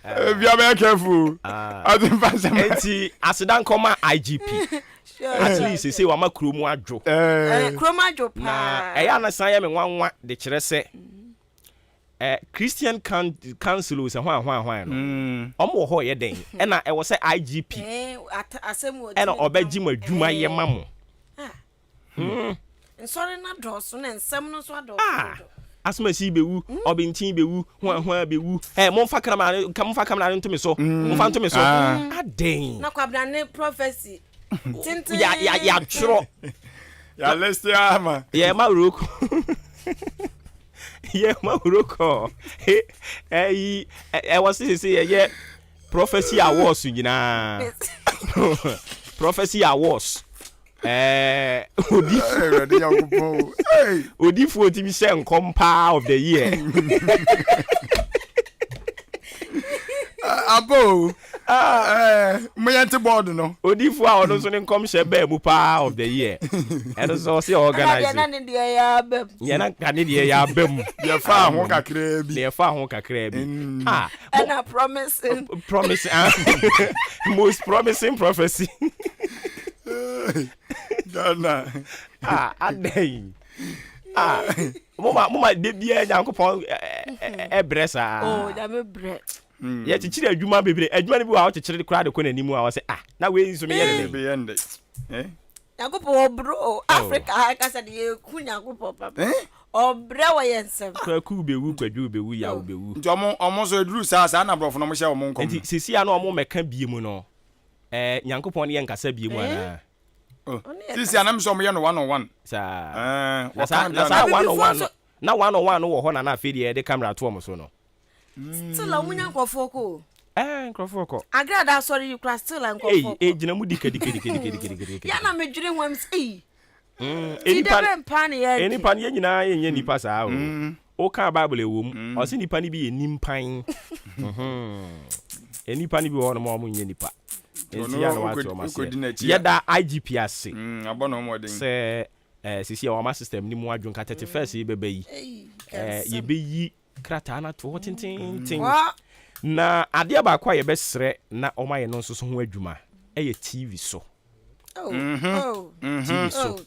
If you are very careful, I don't find some. As a dan come IGP. At least you say, Wama Krumajo. Krumajo, na I understand me one the chere Christian councilors and why no. Omo ho ye den. E na e wo say IGP. E na obejim adwuma ye mamo. Sorry na doso na nsem no so adoso. Asuma si bewu, obintin bewu, hwan bewu. Momfa kamera ntome so. Momfa ntome so. Aden. Na kwabra ne prophecy. Tintin. Ya chro. Ya lestia ma. Ya ma roku. Yeah, ma uroko. I was say yeah, prophecy awards nyina. Prophecy awards. Odifu otimi say nkompa of the year. Abo. Mayante board no. Odifu a ono so ne nkom she ba mu pa of the year. And so say organize. Na ne de ya bam. Ya na ka ne de ya bam. Ya fa ho kakra bi. Ya fa ho kakra bi. And I promising. Most promising prophecy. Dana. Adai. Mama de bia Nyankopon ebresa. Oh, da me bre. Ya chichire adwuma bebre. Adwuma ne bi wa chichire kura de ko nanimu a wo say na we nso me yere be yende. Nyankopon bro Africa ka say de ku Nyankopon papa. Obre wa yensem. Kwaku bewu kwadwu bewu ya bewu. Nti omo so eduru sa na brofo no mo hye omo nkom. Nti sisia na omo meka bie mu no. Nyankopon ne nkasa bie mu ana. Sisi anam so mo ye no 101. Sa na 101. Na 101 no wo ho na afi de de camera to omo so no. Still a munya nkofo ko. Nkofo ko. Agrada sorry you cross still a nkofo. Gina mu dikedi. Ya na me dwere hwam sei. Enipa ne nyina ye nipa saa o. O ka Bible ewom. O se nipa ne bi ye nimpan. Enipa ne bi wo no mo nye nipa. Yada IGP ase. Abono modern. Se sisi wa ma system ni mu adwon ka 31st bebe yi. Ye be yi krata na to tintin. Na ade ba kwa ye be sre na omaye no nso so ho adwuma. Eye TV so. TV so.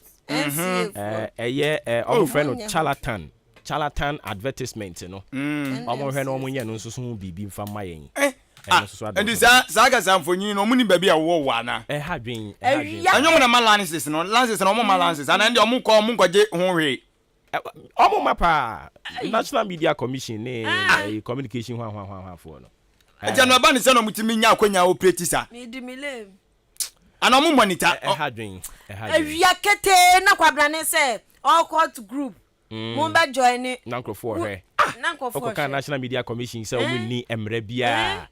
Omo friend no charlatan advertisement no. Omo hwe no omo nye no nso so ho bibi mfa mayen. And this saga samfonyi no muni baby a wo ana hadwen anyo na lances no lances no mo lances and ndi omo ko je ho hwe omo mapa National Media Commission ne communication hwa fo no eja no ba ni se no mutimi nya akwanya operate sa me di mile ana mo monitor hadwen awia kete na kwabrane se all court group mo ba join na nkofo hwe National Media Commission se omo ni emre bia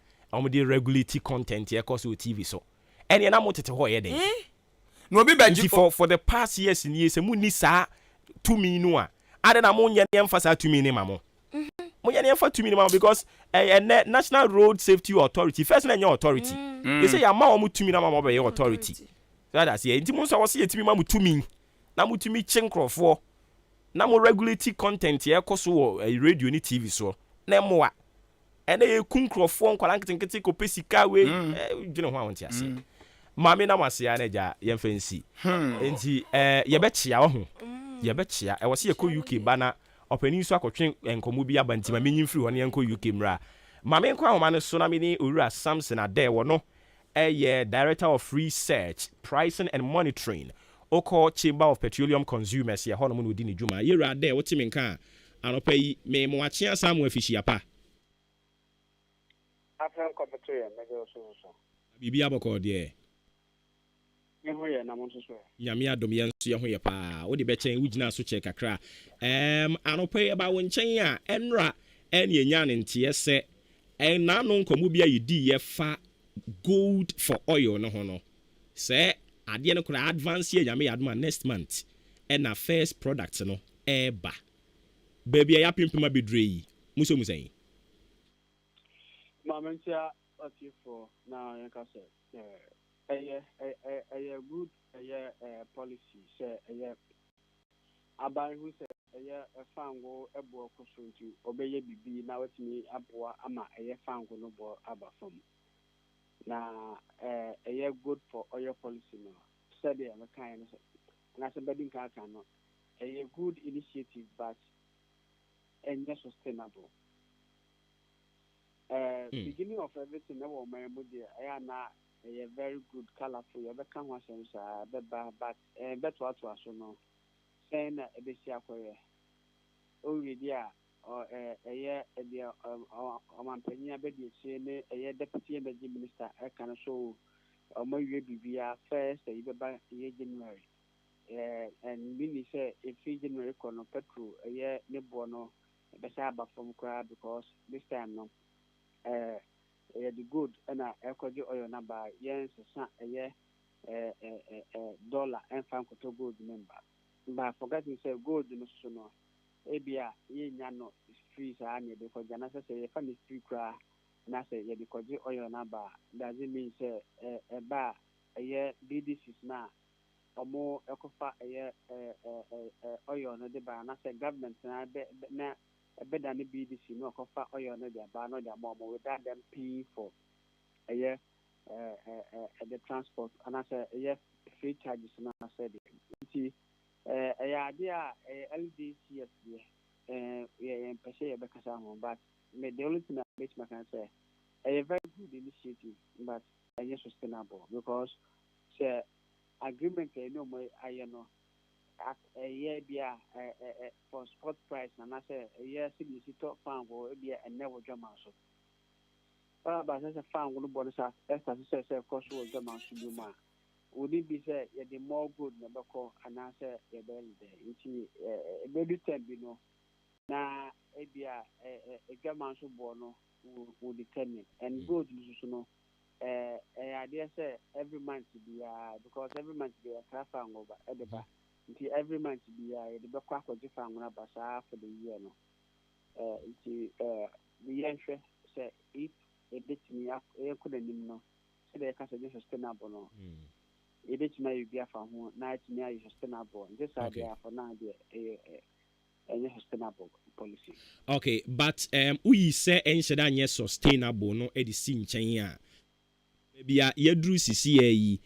the regulatory content here cause TV so any na motete ho ye den no be baji for the past years in years mu ni sa to me no a ade na mo nya emphasize to me ni mamo mo nya emphasize to me ni mamo because National Road Safety Authority first na nya authority they say ya ma o mu to me na mamo be authority so that's here nti mo so wo se yetimi ma mu to me na mu to me chenkrofo na mo regulatory content here cause radio ni TV so na mo a ene ye kunkrofo nkwala nketenkete ko pesika we dwene ho awonti ase maame na wasia na gya yɛmfa nsi enti yɛbɛkyia wo ho yɛbɛkyia ɛwɔ sɛ yɛkɔ UK ba na ɔpani nso akɔtwe nkɔmmɔ bi aba nti ma menyi mfiri hɔ ne yɛnkɔ UK mmra maame nkɔ ahoma no so na mene owura Samson Ade wɔ no ɛyɛ Director of Research, Pricing and Monitoring Oko Chamber of Petroleum Consumers yɛ hɔ no mu no di ne dwuma yɛwura Ade wote me nka anɔpa yi me mo akyea saa mo afihia pa afran kɔpɛto yɛ mɛgɛ so biribi abɔkɔ deɛ yɛho yɛ na mo nso so nyame adom yɛn nso yɛho yɛ paa wode bɛkyɛn wogyina so kyɛ kakra anɔpa yi ɛba wo nkyɛn a ɛnra ɛne ɛnya ne nteɛ sɛ ɛnaano nkɔmmɔ bi a yɛdi yɛfa gold for oil no ho no sɛ adeɛ no koraa advance yɛ nyame yɛadom a next month ɛna first product no ɛɛba baabi a yɛapempema bedre yi muso mu sɛn Mamentia for now, Yankasa. A good policy, say a buy who said a fango, a boy cushion to obey BB now at me, a boy, ama a fango no boy, abba from. Now, a good for oil policy now. Said the kind and as a bedding car cannot. A good initiative, but and just sustainable. Beginning of everything, I want my body. I am not a very good, colorful. You ever come once and say, but better what was no. Saying a bit of already, or a year, a man penny, a baby, saying a year deputy minister, I can show my baby first, a year January. And Minnie say, if he January corner petrol, a year Nibono, a Basaba from crowd because this time no. The good and I could oil number yes a year dollar and found to good member. But forgetting say good in the no ABA ye no free because Janasa say a funny free cry and I say yeah because oil number doesn't mean say a bar a year BDC now or more ecofa a year oil no the bar and I say government na better than the BDC no cover oil no their bar no their mom without them paying for a year the transport and I say a year free charges and I said it a idea LDCF yeah per se but the only thing I can say a very good initiative but sustainable because say agreement no more I know at a year be for spot price and I say a year CBC top farm will be a never drama so. But as a farm will bonus as says cost will drama to do man. Would it be said the more good never call and answer a belly there? It's a baby ten you know. Now a be a German so bono will determine and good you know. I dare say every month to be because every month be a car farm over at the back. Until every month be the back of the farm basa for the year no. The young say if a bit me up, I couldn't know. So they can suggest sustainable no. A bit may be a farm night near sustainable. This idea for now a sustainable policy. Okay, but we say ensheda nye sustainable no edisi nchen bia yedru sisi yi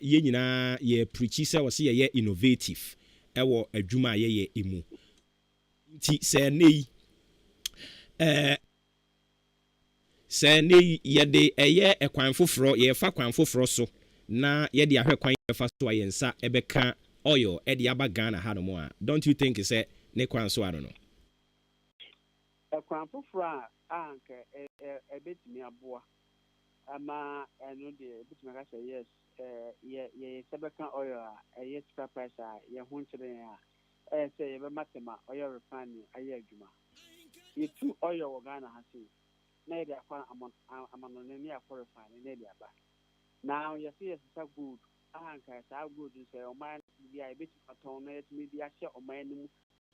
ye nyina ye preach say wo say ye innovative ewo adwuma ye emu nti say nei say nei ye de eye ekwan foforo ye fa kwan foforo so na ye de ahwe kwan ye fa so ayensa ebeka oil e de aba Ghana ha no mo a don't you think say ne kwan so aro no ekwan foforo a anka ebetimi aboa ama eno de bituma ka say yes ye sebeka oil a ye extra price a ye ho nkyere a say ye be matema oil refining aye adwuma ye tu oil wo Ghana ha say na ye de akwa amanoni akwa refining na ye de aba now you see it's so good anka sa good say o man bia e bituma ton na ye tumi bia hye o man nim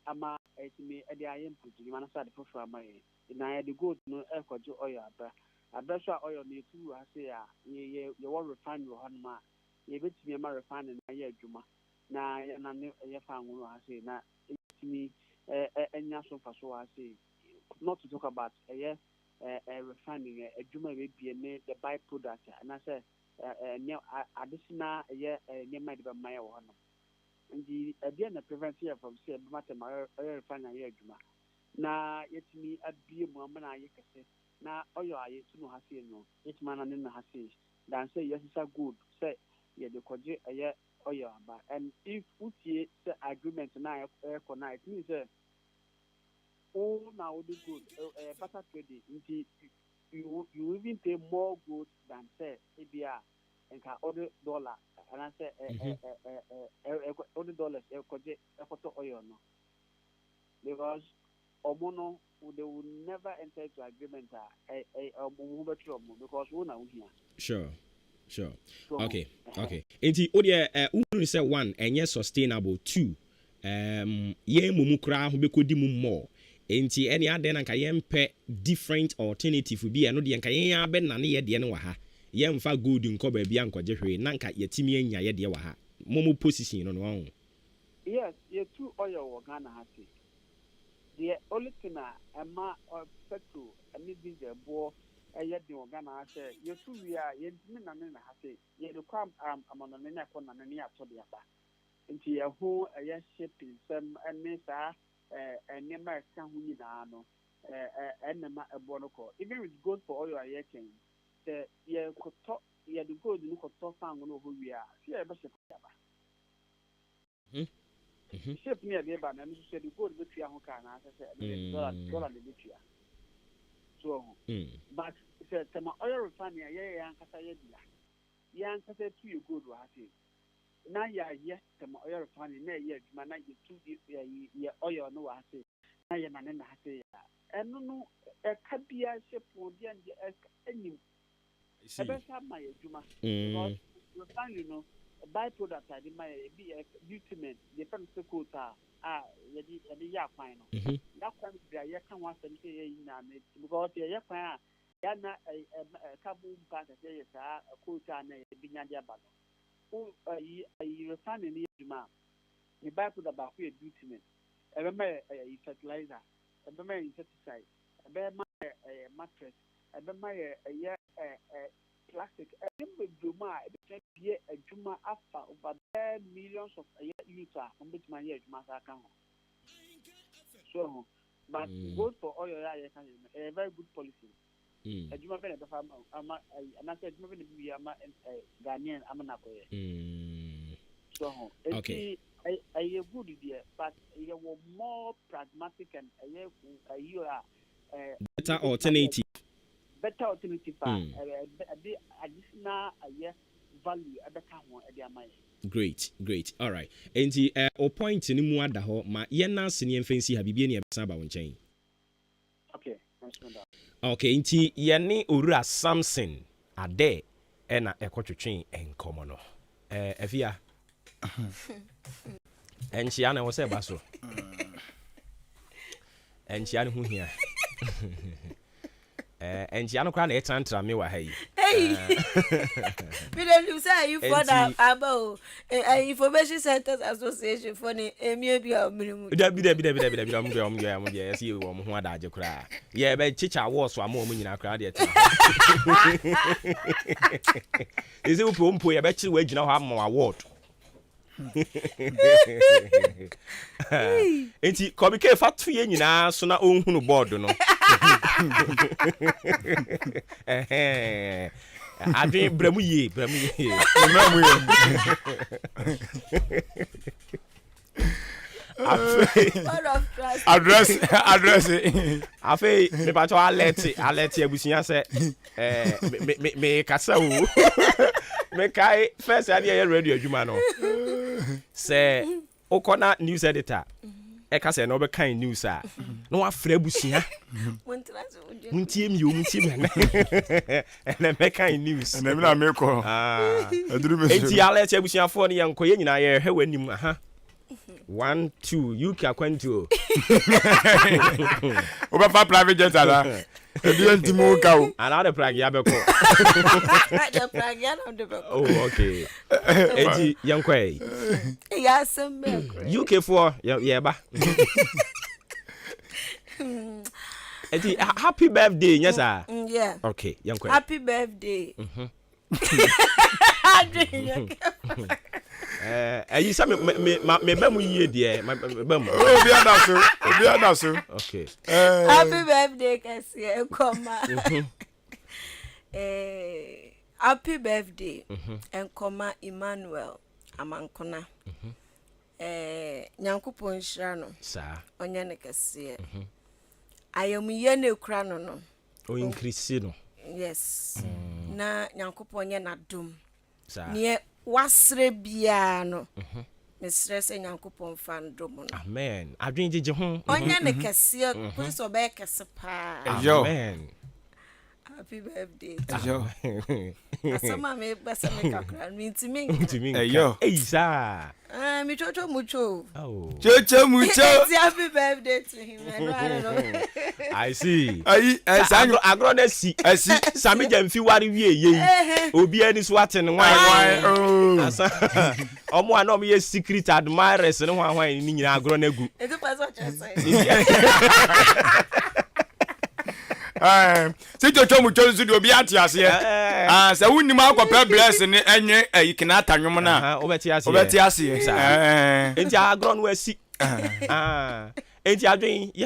ama etimi e de aye input you man say the foforo ama ye na ye de good no e kwajo oil aba abesha oil na etu ha say ye wo refine wo hanma ye betimi ma refine na ye adwuma na ye fa nwuru ha say na etimi enya so faso ha say not to talk about refining adwuma we be ne the byproduct and I say additional nneɛma de bɛma yɛ wɔ hɔ no nti ɛdeɛ na prevent yɛ from sɛ ɛbɛma tɛm ɔyɛ refine ayɛ adwuma na yɛtumi abie mu amana ayɛ kɛse na ɔyɛ a yɛtu no ha sei no yɛtumi anane no ha sei dan sɛ yɛsesa good sɛ yɛde kɔgye ɛyɛ ɔyɛ aba and if wotie sɛ agreement na ɛkɔ na it means sɛ wo na wode good better trading nti you even pay more good than say ebia nka other dollar and I say other dollars ekoto oil no because omono they will never enter into agreement because we na here. Sure. Okay. Enti odie unu say one enye sustainable, two ye mumu kra ho bekodi mu more. Enti any other na nka yempe different alternative bi eno de nka yen abe na ne ye de ne wa ha yemfa good nko ba bia nko jehwe na nka yetimi anya ye de wa ha momo position no no. Yes, ye two oil wo Ghana ha say the only thing ama petrol ani diesel bo eye de wo Ghana ha say ye two wi a ye ntimi na ne na ha say ye de kwam amano ne na ko na ne ato de aba nti ye ho eye shipping sam ani sa enema ka hu nyina no enema ebo no ko even with gold for oil aye ken the ye koto ye the gold no koto fan no ho wi a se ye be shepa ba ship ni e ba na no se the gold be tua ho ka na se dollar de be tua so but se tema oil refinery ye ankasa ye dia ye ankasa tu ye gold wa ha na ya ye tema oil refinery na ye adwuma na ye tu ye oil no wa se na ye na ne na se ya eno no ka bia shepo dia enim ebe sa ma ye adwuma because refinery no by product ade ma be bitumen the fan se quota ye ya kwan no that kwan bia ye kan wa se se ye na me because ye kwan ya na carbon pass se ye sa quota na ye binya dia ba no I refine ni adwuma ni buy product ba ko ye bitumen ebe ma fertilizer ebe ma insecticide ebe ma mattress ebe ma plastic ebe adwuma ebe be adwuma afa over millions of youth on betuma ye adwuma sa kan ho so but go for oil ya kan a very good policy adwuma be na be fa ama anase adwuma be na bi ama Ghanaian ama na ko ye so okay a good idea but you were more pragmatic and you are better alternative additional value abeka ho e dia mai. Great. All right. Enti o point ni mu ada ho ma ye na se ne mfansi ha bibie ne ebesa ba wonchen. Okay, enti ye ne Owura Samson ade e na ekotwetwen enkomo no. Afia. Enchia na wo se ba so. Enchia ne hu hia. Enchia no kwa na etantra me wa ha yi. We don't say you for that about Information Centers Association for the Emia minimum. Am see you who had a cry. Yeah, but teacher was so more money in a crowd yet. Is it Pumpo? I bet you wage now have more award. Enti komike factory nyina so na onhunu board no adwen bramu ye address afei me pato alert abusia se me kasa wo me kai first ade radio adwuma no se okona news editor e ka se na obekan news a na wa fra abusia muntie mi na me kan news na me na me ko aduru me enti alert abusia fo ne yanko ye nyina ye hwe wanim aha 1 2 you can quanto oba fa private jet ala ebi ntimo ka o another plug ya beko the plug ya no de beko oh okay enti yankwe ya sembe UK for ya ba enti happy birthday yes sir yeah okay yankwe happy birthday You say me be mu yie de me be mu. Obi adaso. Okay. Happy birthday, Cassie. Come on. Happy birthday. And come Emmanuel Amankona. Nyankopon Shirano. Sa. Onyane Cassie. I am yene krano no. O increase no. Yes. Na Nyankopon ye na dum. Sa. Nie wasre bia no. Mesre se Nyankopon fan dum no. Amen. Adwen jeje ho. Onyane Cassie, police obey kese pa. Amen. Happy birthday. Yo. Asama me basa me kakra ntimi. Yo. Hey sa. Mi chocho mucho. Oh. Chocho mucho. Happy birthday to him. I see. Agro na si. Sami jamfi wari wie ye. Obi ani swate ne wan. Asa. Omo ana omo ye secret admirers ne hwan ni nyina agro na gu. E to pass what you say. Se chocho mucho nso de obi ate ase se wunnim akopɛ bless ne enye ayikina atanwom na obeti ase enti agro no asi enti adwen ye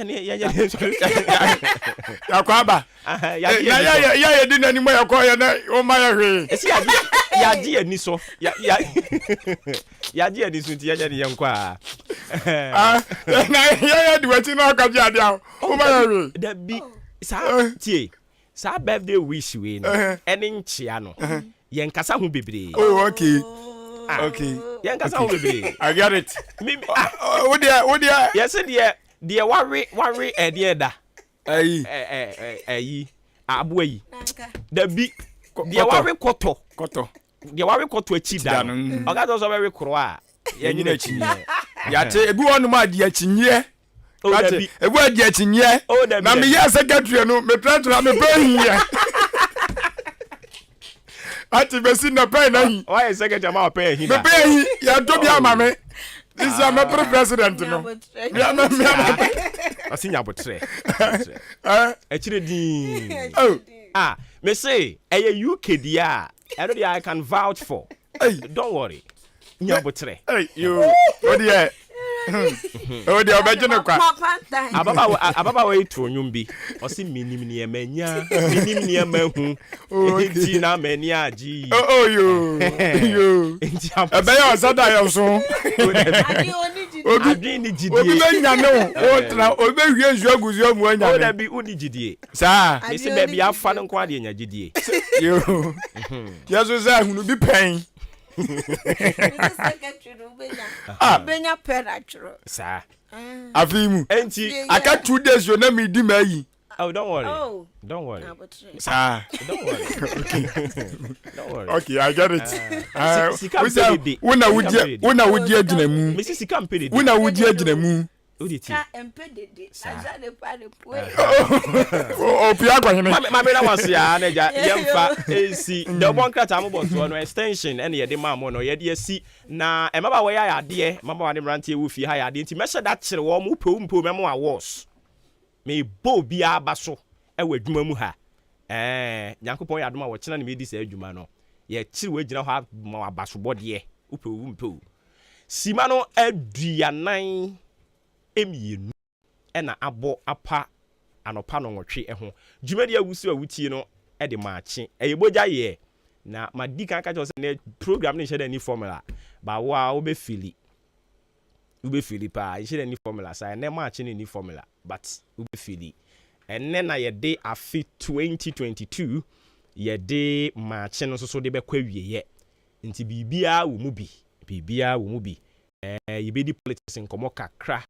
yakwaba ya di nani mo yakɔ ya na o ma ya hwe esi ya di ani so ya di ani so nti ya de yenko a na ya di wati na ka ji ade a o ma ya hwe da bi sa birthday wish we no ene nchia no yen kasa ho bebre. Oh, okay. Yen kasa ho bebre. I get it. What dia yes dia worry e dia da ayi abo ayi da bi dia worry koto dia worry koto achi da no oga do so worry kro a yen nyina achi ya te ebi wonu ma dia chinye ebu adi atinye na me ya secretary no me try me pay here ati besi na pay na hi why secretary ma pay hi me pay hi ya to bia ma me this is my president no ya me asinya botre chire din me say UK dia I can vouch for. Don't worry nya botre you what there oh dia obejene kwa ababa we to onwum bi o si minim ne emanya minim ne emahu enti na mani agi yo ebeya osada yo so obi ni jidie obi benya no o tra obi hwie nsu aguzu mu anya o da bi uni jidie sa me se be bia fa no kwa de nya jidie yo yeso za hunu bi pen Benya perachro. Sa. Afimu. Enti aka 2 days yo na me di mayi. Oh, don't worry. Don't worry. Sa. Don't worry. Don't worry. Okay, I get it. Una wudi aginamu. Mrs. Sika mpede. Una wudi aginamu. Uditi. Ka empede. Aja de pare poe. O pia kwahene. Ma me na wase ya na ja yemfa AC. The one crata am bo so no extension ene ye de ma mo no ye de asi na e maba we ya ade, maba wa de mrantie wo fi ha ya ade nti me hye da kire wo mo mpo me mo awards. Me bo bia aba so e wadwuma mu ha. Nyankopon ya adoma wo kina na me di sa adwuma no. Ye kire wo gina ho ma abaso bode mpo. Sima no aduanan emienu ena abo apa anopa no nwotwe ho dwumadi awusu awutie no e de maache eyeboja ye na madika ka jo se program ne shede ni formula ba wa obe fili pa shede ni formula sa na maache ni formula but obe fili enne na ye de afi 2022 ye de maache no so de be kwa wieye nti bibia wo mu bi yebedi politics nkomo kakra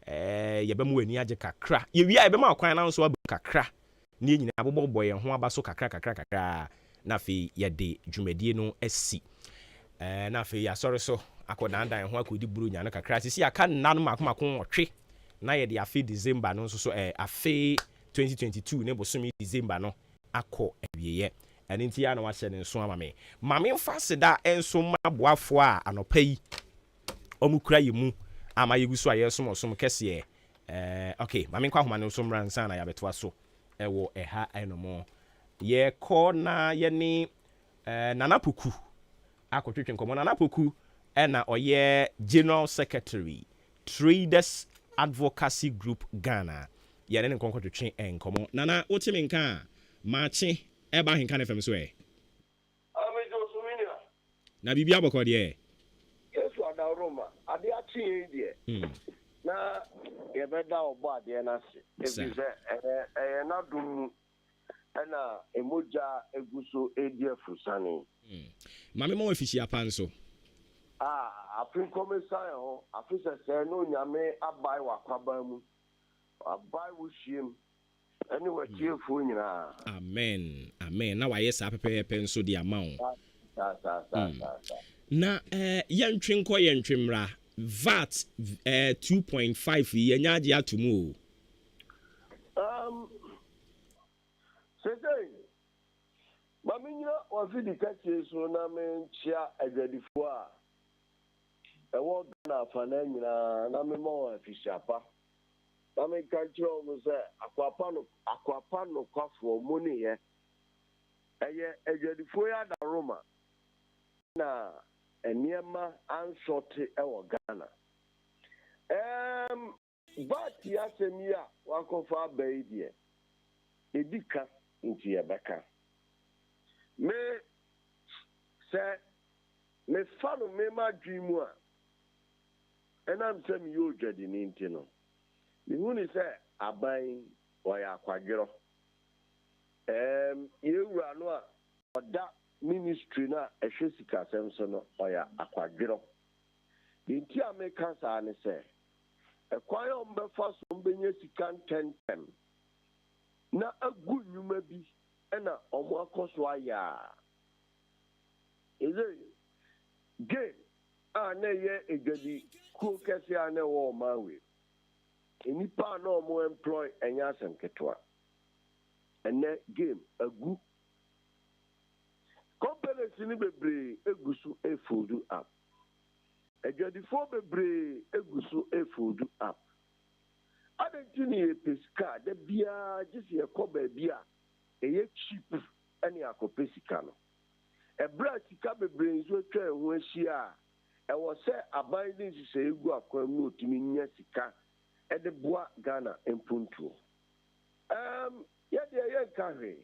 yebemu ani age kakra yewia yebema akwan na nso abu kakra ne nyina abobbo ye ho abaso kakra na fe yede dwumadie no asi na fe ya sori so akodandan ho akodi buru nya no kakra sisi aka nanu makomako otwe na yede afi December no nso so afi 2022 ne bosomi December no akọ awieye ene nti ya na wa hye ne nso amame mame mfa seda enso maboafo a anopa yi omukura yimu ama yegusu ayesom kese okay mame kwa homa ne so mransa na yabetoa so ewo eha enomo ye ko na ye ni Nana Poku akotwetwe nkɔmɔ. Nana Poku ɛna ɔyɛ General Secretary Traders Advocacy Group Ghana. Yɛne ne nkɔnkɔtwetwe nkɔmɔ. Nana wote me nka a maache ɛba henka ne fam so ɛ. Na bibia bɔkɔ deɛ. Yesu adaroma ade achi die. Na yɛbɛda ɔbɔ adeɛ no ase. Ebi sɛ na dum ɛna emoja eguso edi afusane. Mame mo afihia pa nso. Afin komisan ho afisa sɛ no nyame abai wakwaba mu. Abai wo hiem. Ɛne wakiefo nyina. Amen. Amen. Na wayɛ saa pɛpɛɛpɛ nso di ama wo. Na yɛntwe nkɔ yɛntwemra VAT 2.5 yɛnya agye atomu o. Sese maminya wafidi kache so na menchia adwadifo a ɛwɔ Ghana afana nyina na memo afisiapa na me kanchiro mo sɛ akwapa no kwafo mo ne ye ɛyɛ adwadifo ya da Roma na eniema ansɔte ɛwɔ Ghana but ya semia wakofa abaidie edika nti yɛbɛka me sɛ mefa no mema dwi mu a ɛnam sɛ meyɛ odwadini nti no mehu ne sɛ aban ɔyɛ akwadwerɔ yɛwura no a ɔda ministry no a ɛhwɛ sikasɛm so no ɔyɛ akwadwerɔ nti a meka saa ne sɛ ɛkwan a ɔmbɛfa so ɔmbɛnya sika ntɛntɛm na agu nnwuma bi ɛna ɔmo akɔ so ayɛ a ɛdɛ game a na ɛyɛ edwadi kuo kɛse a na ɛwɔ ɔmo awe nnipa a na ɔmo employ ɛnyɛ asɛm ketewa ɛnɛ game agu companies ni bebree egu so efoldu up edwadifo bebree egu so efoldu up adenti ni pesika da bia gisi ekoba bia eye cheap ani akopesika no ebra sika bebree nso atwa ehu ahia e wo se aban din sise egu akwan mu otumi nya sika e de boa Ghana empuntuo ye nka hwe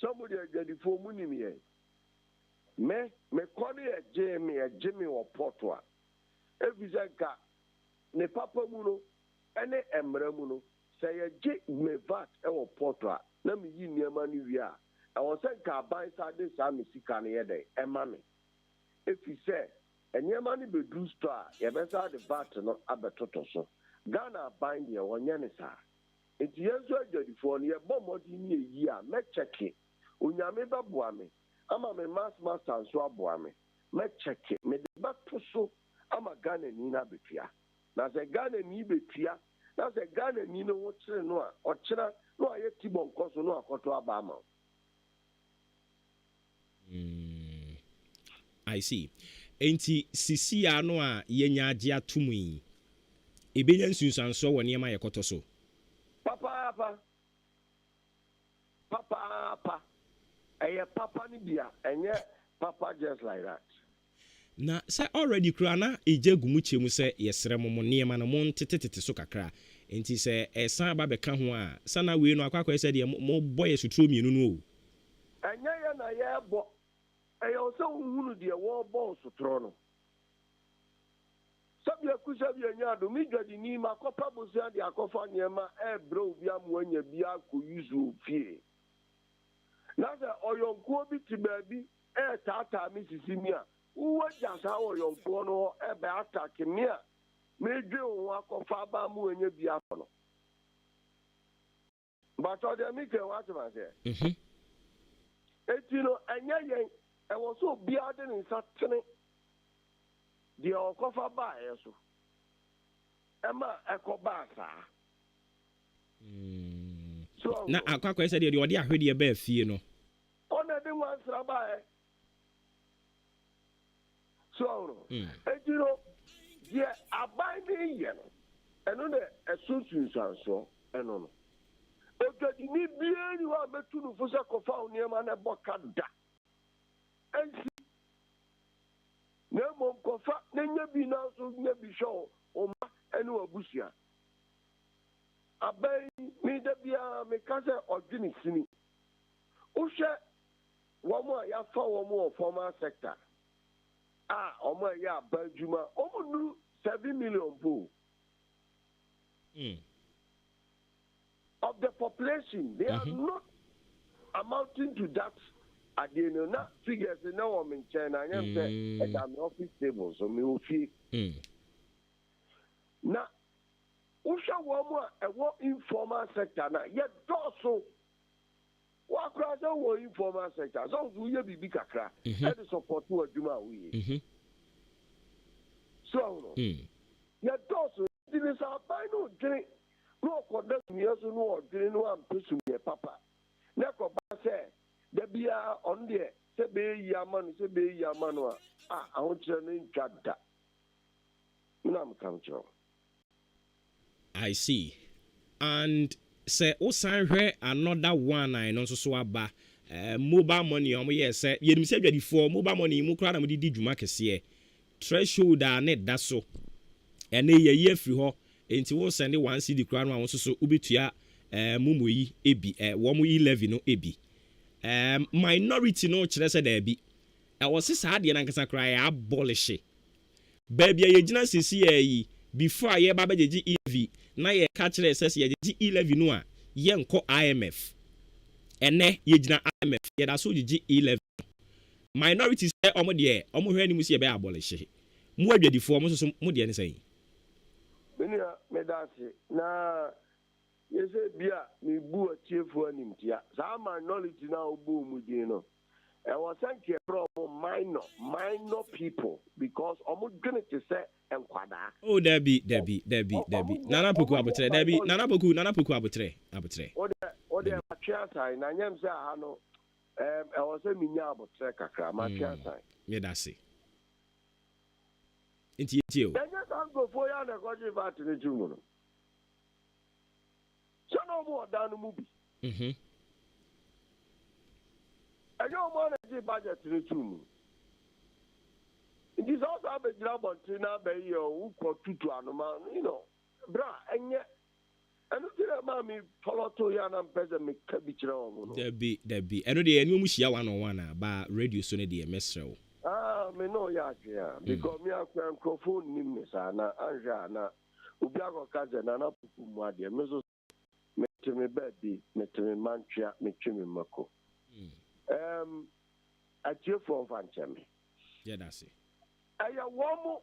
somebody edwadifo mu nim ye me kɔne ɛgye me wɔ pɔtɔ a efisɛ nka ne papa mu no ɛne mmara mu no sɛ yɛgye me VAT ɛwɔ pɔtɔ a na meyi nneɛma no wie a ɛwɔ sɛ nka aban sa de saa me sika no yɛ dɛ ɛma me efisɛ nneɛma no bɛduru store a yɛbɛsa de VAT no abɛtotɔ so Ghana aban deɛ wɔnyɛ ne saa nti yɛn nso adwadifoɔ no yɛbɔ mmɔden ne yɛyi a mɛkyɛke onyame bɛboa me ama me mass master nso aboa me mɛkyɛke mede bɛto so ama Ghana ni na betua na sɛ Ghana ni betua na sɛ Ghana ni no wo kyere no a ɔkyerɛ no a yɛ tibɔ nkɔ so no akɔtɔ aba ama I see. Enti sisi ya no a yɛnya agye atom yi ebenya nsunsuanso wɔ nneɛma yɛkɔtɔ so papa ɛyɛ papa ni bia ɛnyɛ papa just like that. Na sɛ already kura na eje gumu kyemu sɛ yɛsrɛ mo nneɛma no mo ntetetete so kakra enti sɛ ɛsan aba bɛka ho a sana wei no akwa sɛ deɛ mo bɔ yɛ suturo mienu no o ɛnyɛ yɛ na yɛbɔ ɛyɛ sɛ wohunu deɛ wɔbɔ suturo no sabia kusabia nya do mi dwadi ni makɔpa bosia de akɔfa nneɛma ɛbrɛ obi amoanya bi akɔ yuzu fie na sɛ ɔyɔnkuo bi te baabi ɛɛtaataa me sisi mi a wowagya saa ɔyɔnkuo no hɔ ɛbɛ atake me a medwe wo ho akɔfa aba mu anya bi afɔ no but ɔdeɛ mekɛ woatema sɛ eti no ɛnyɛ yɛn ɛwɔ sɛ obiara de ne nsa tene deɛ ɔkɔfa baeɛ so ɛma ɛkɔbaa saa na akwa sɛ deɛ ɔde ahwedeɛ baa fie no ɔna de nwansra baeɛ so eti no deɛ aban ne yɛ no ɛno ne ɛso nsunsuansoɔ ɛno no odwadini biara ni hɔ a bɛtu no fo sɛ kɔfa wo nneɛma no ɛbɔ ka da nya bi na so nya bi show o ma ene wabusia abai mi da bia me ka se odwini sini o hwe womo ya fa womo formal sector omo ya banjuma omo nu 7 million po of the population they are not amounting to that at the end na figures na wo in China I am say at an office table so me ofi na usha womo e wo informal sector na ye doso wa kra so wo informal sector so do ye bibi kakra e dey support wo adwuma we so ye doso this abai no dream no koda miyaso no dream no am pesu me papa na ko ba say da bia on there se be yi amanu ahon kire no ntwada na am kam cho I see. And say osan hwe another one I no so aba mobile money omo ye say yenim say dwadifo mobile money mu kra na mo di dwuma kese threshold a ne da so ene ye afiri ho enti wo send one cd kra no awon so ubetua mumoyi ebi wo mo 11 no ebi minority no kire say da bi e wo se sa de na nkasa kra ya abolish baby ye gina sisi yi before ye ba beji ev na ye ka kire say ye gi 11 no a ye nko IMF ene ye gina IMF ye da so gi 11 minorities say omo de omo hwe ni mu si ye be abolish mu adwadifo omo so mu de ne say Benia medasi na yese bia mi bu achiefo animtia sa minority na obu mu din no e was sanke from minor people because omo dwene te say enkwada oh debi nana poku abotre debi nana poku abotre o de atwa sai na nyam say ha no e was say minya abotre kakra ma atwa sai medasi Inti o. Enya tango for ya na koji vat ni jumu no. So no more than mubi. Enya mo na ji budget ni jumu. It is also a bit job on Tina Bay who got tutu anoma, you know. Bra, enya. And you tell mammy follow to Yana Peza me cabichro. Debi. I know the enemy shia 101 ba radio so ne de mesro. Me no ya because me akwa microphone nim sa na anja na obi akokaje na na pupu mu ade me so me teme baby me teme mantua me tweme mako atie from fancheme yeah that's it aya womo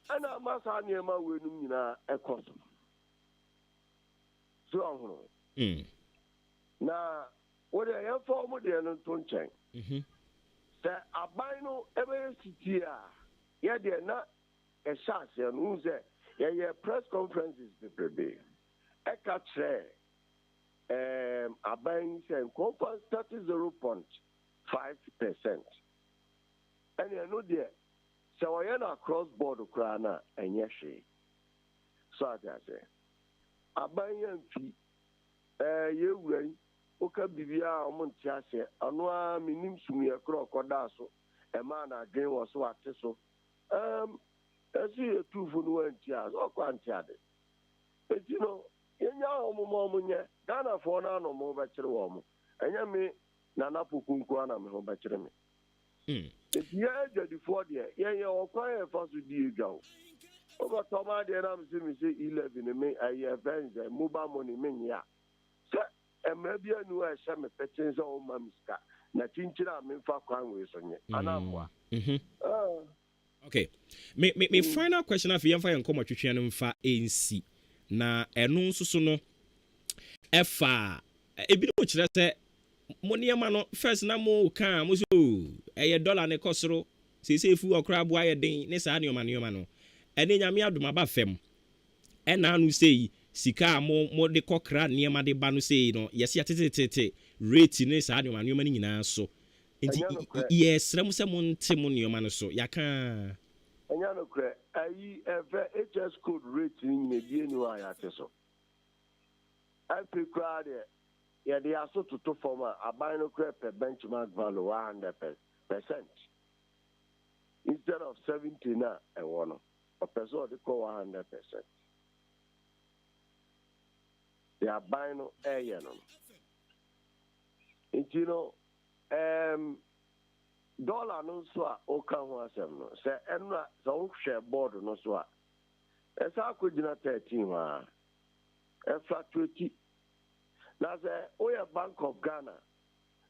ana masa ne ma wenum nyina ekoso so ahoro na wo de ya fo mo de no to nchen the abino ever city yeah there na a chance no say yeah press conferences the be e ka tre abin say conference 30.5% and you know there so we are cross border krana enye hwe so I say abin fi ye wura oka bibia omonti ase ano a minim sumi ekro koda so e ma na adwen wo so ate so esi etufu no anti a so kwanti ade eti no yenya omomo omunye Ghana fo na no mo ba kire wo mo enya me na napokunku ana me ho ba kire me eti ye adwadifo de yenya okwan e fa so di edwa o ba to ma de na me se 11 me aye events mobile money me nya emebia nu a sha me petin so ma miska na chinchira me fa kwan we so nye anamwa okay me final question afi yemfa yen komo twetwe no mfa ensi na eno nsusu no efa ebi no kire se mo niema no first na mo kan mo so eye dollar ne kosoro se fu okra bo aye den ne sa nioma no ene nyame adoma ba fem ena anu sei sika mo de kokra niema de ba no sei no yesi atetete rate ne sa nioma no nyina so enti yes rem se mo ntem nioma no so yaka enya no kre ayi ever HS code rate ni medie ni wa ya teso alpecra de ya de aso to form aban no kre per benchmark value 100%. instead of 70 na ɛwɔ no ɔpɛ sɛ ɔde kɔ 100%. The aban no ɛyɛ no nti no dollar no nso a ɔka ho asɛm no sɛ ɛno a sɛ wohwɛ board no so a ɛsa akɔgyina 13 hɔ a ɛfluctuate na sɛ woyɛ Bank of Ghana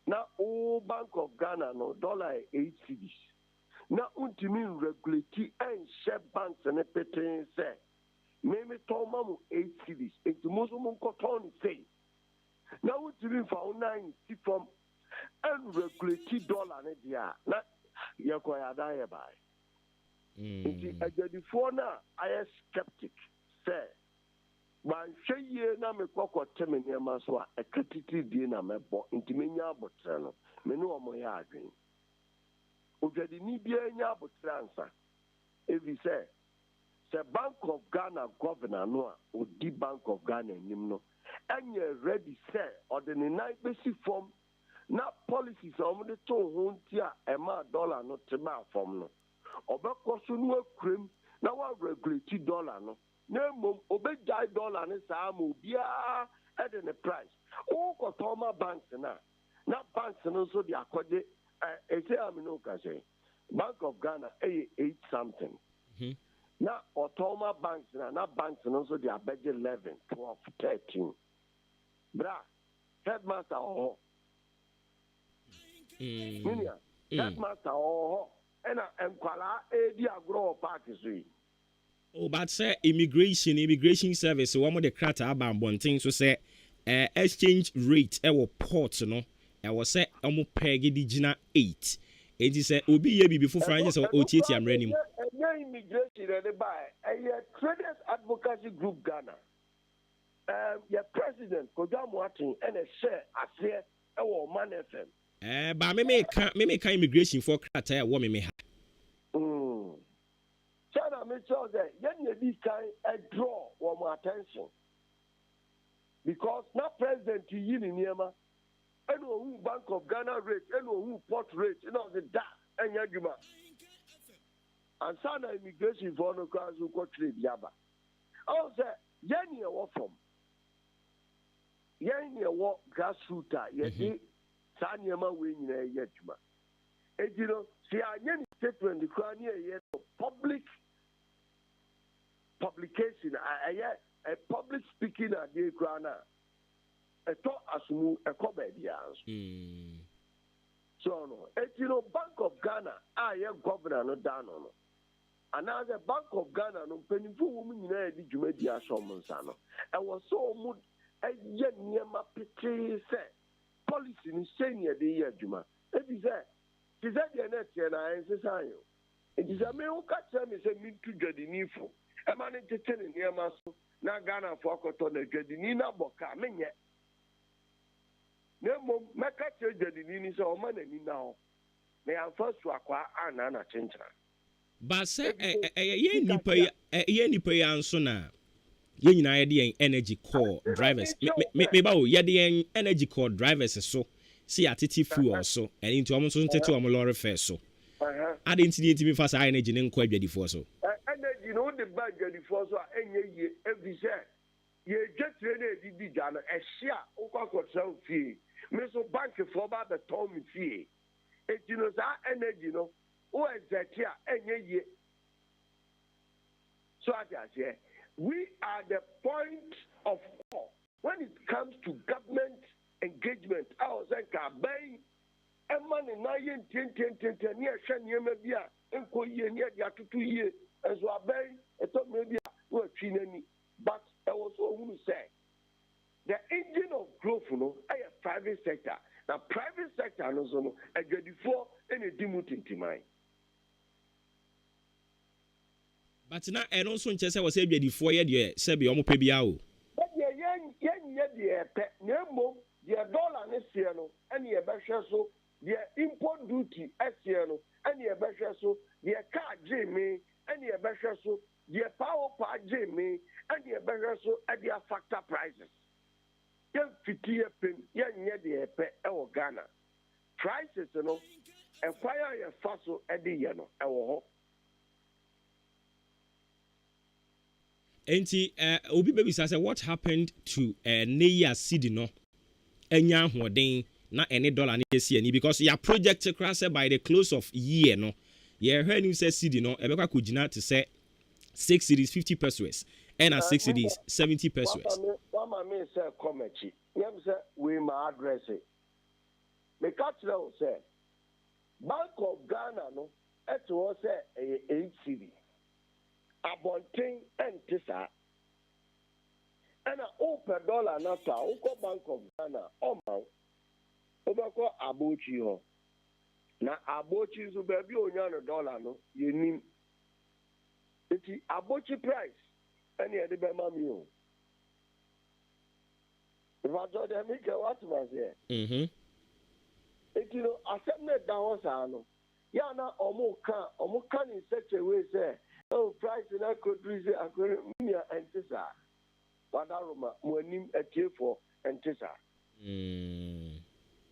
na wo Bank of Ghana no dollar 8 cedis na wontumi regulate ɛnhyɛ banks ne petee sɛ meme tɔn ma mo 8 cedis nti mo nso monkɔtɔn ne sei na wontumi mfa wo nan si fam ɛnregulate dollar ne deɛ a na yɛkɔ yɛada yɛ bae nti agyadifoɔ no a ayɛ skeptic sɛ manhwɛ yie na mekɔkɔte me nneɛma so a ɛka titiridie na mɛbɔ nti menya abotrɛ no me ne ɔmo yɛ adwene odwadini biara nya abotrɛ ansa ɛfi sɛ Bank of Ghana governor no a odi Bank of Ghana anim no ɛnyɛ ready sɛ ɔde ne nan bɛsi fam na policies a ɔmode to ho nti a ɛma dollar no te ba fam no ɔbɛkɔ so no akuram na waregulate dollar no na mmom obɛgyae dollar no saa ma obiara ɛde ne price wokɔtɔn ma banks no na banks no nso de akɔgye ɛsɛ a me ne woka sɛ Bank of Ghana ɛyɛ 8 something na ɔtɔn banks na banks no nso de abɛgye 11 12 13 bra headmaster ɔhɔ minia headmaster ɔhɔ ɛna nkwalaa edi agorɔ wɔ paaki so yi. Oh, but sɛ immigration service wɔn de krataa aba abɔnten so sɛ exchange rate ɛwɔ port no ɛwɔ sɛ wɔn pɛɛge de gyina 8 eti sɛ obi yɛ bibi foforɔ anyɛ sɛ ɔtietie amena nim. ɛnyɛ immigration ɛde ba ɛyɛ traders advocacy group Ghana yɛ president Kodwo Amoaten ɛna ɛhyɛ aseɛ ɛwɔ Ɔman FM. Ba me ka immigration for krataa ɛwɔ me ha. China make sure that you this kind draw our attention because now President Yini Niema, and who Bank of Ghana rate, and who port rate, you know the da and Yaguma, and Sana immigration for no cars who got trade Yaba. Also, Yanni a from Yanni a walk grassroots, Yeti Sanyama winning a Yetuma. And you know, see, I Yanni statement the crown here public publication a public speaking at the grana a talk asumu a cobe so no you know Bank of Ghana governor no down on another Bank of Ghana no peniful woman di dwumadi asomnsa no e was so mood ye niema pete say policy ni senior de ye adwuma e bi say ti say the net na ensesan yo e di say me wo ka tell me say me tu dwadini fo e ma ne tete ne niema so na Ghana fo akoto na dwadini na boka menye nemo meka tell dwadini ni say o ma na ni na ho me amfa so akwa ana na chenchara ba se ye nipa ya nso na ye nyina ye de energy core drivers me ba o ye de energy core drivers so see atiti fuel so and into am so tete am lorry fare so ade ntini mi fa sa energy ne nkɔ adwadifo so energy no de ba adwadifo so a enye ye every share ye jetre na edidi ja no ehia ukwakotra fie me so bank for ba the tom fie ejino sa energy no o executive enye ye so atiase we are the point of call when it comes to government engagement. I was like, "Bay, a man in 1910 near Shania Bia, and Koye near the 2 years, and so I bay, I thought maybe I was any, but I was who say the engine of growth, you know, I have private sector. Now, private sector, no, so I get before any demuting to mine. But now, I don't so just say was able to 4 years, Sebi, almost pay out. But yeah, pet, no. The dollar this year, no, and the better so the import duty as year, no, and the better so the car Jimmy, and the better so the power part Jimmy, and the better so at their factor prices. Young 50 pen, young the pet, Ghana prices, you know, and fire yɛ fa so de yɛ no ɛwɔ hɔ. Enti obi bebisa say what happened to Neya City no enya ahoden na any dollar na yesi ani because your project cross by the close of year no ye heard him say cedi no ebekwa kugina to say 6 cedis 50 pesos and 6 cedis 70 pesos. Mama me say komechi yem say we my address it me catch now say Bank of Ghana no et was say 8 cedi abontin entisa and open dollar na ta uko Bank of Ghana oma obako abochi ho na abochi so baby onya no dollar no yenim eti abochi price any e de be ma mi o vajo de mi ke what was here eti no asem na down sa no ya na omo kan in such a way say oh price na could reason akore mi antisa wadaroma mo anim etie for antisa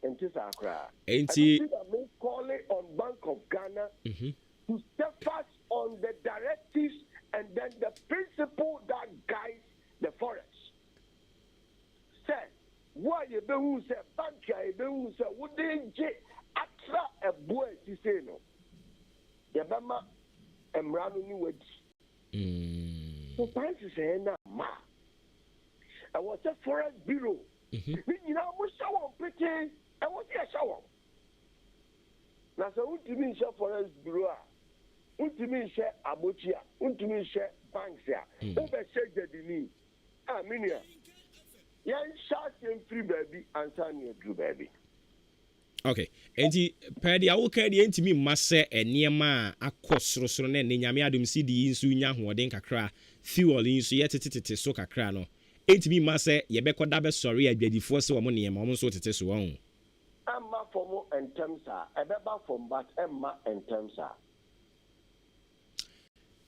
antisa akra enti calling on Bank of Ghana to step fast on the directives and then the principle that guides the forest. Say, why you be who say bank ya you be who say would they atra a boy to say no? The Bama emrano ni wedi. So fancy say na ma. I was a forest bureau. You know, we show pretty. I was here show. Na so ultimi share forest bureau. Ultimi share abochia. Ultimi share banks ya. Over share jedini. Ah, minia. Yan share sem free baby and sign your blue baby. Okay. Enti per dia wo ka dia ntimi mase enema akosrosro na nyame adom CD nsu nya hoden kakra fuel nsu yetetete so kakra no. Entimi mase yebekoda be sori adwadifo se wo mo ne ma mo so tete so won. Amma for and terms are ebeba from but emma and terms are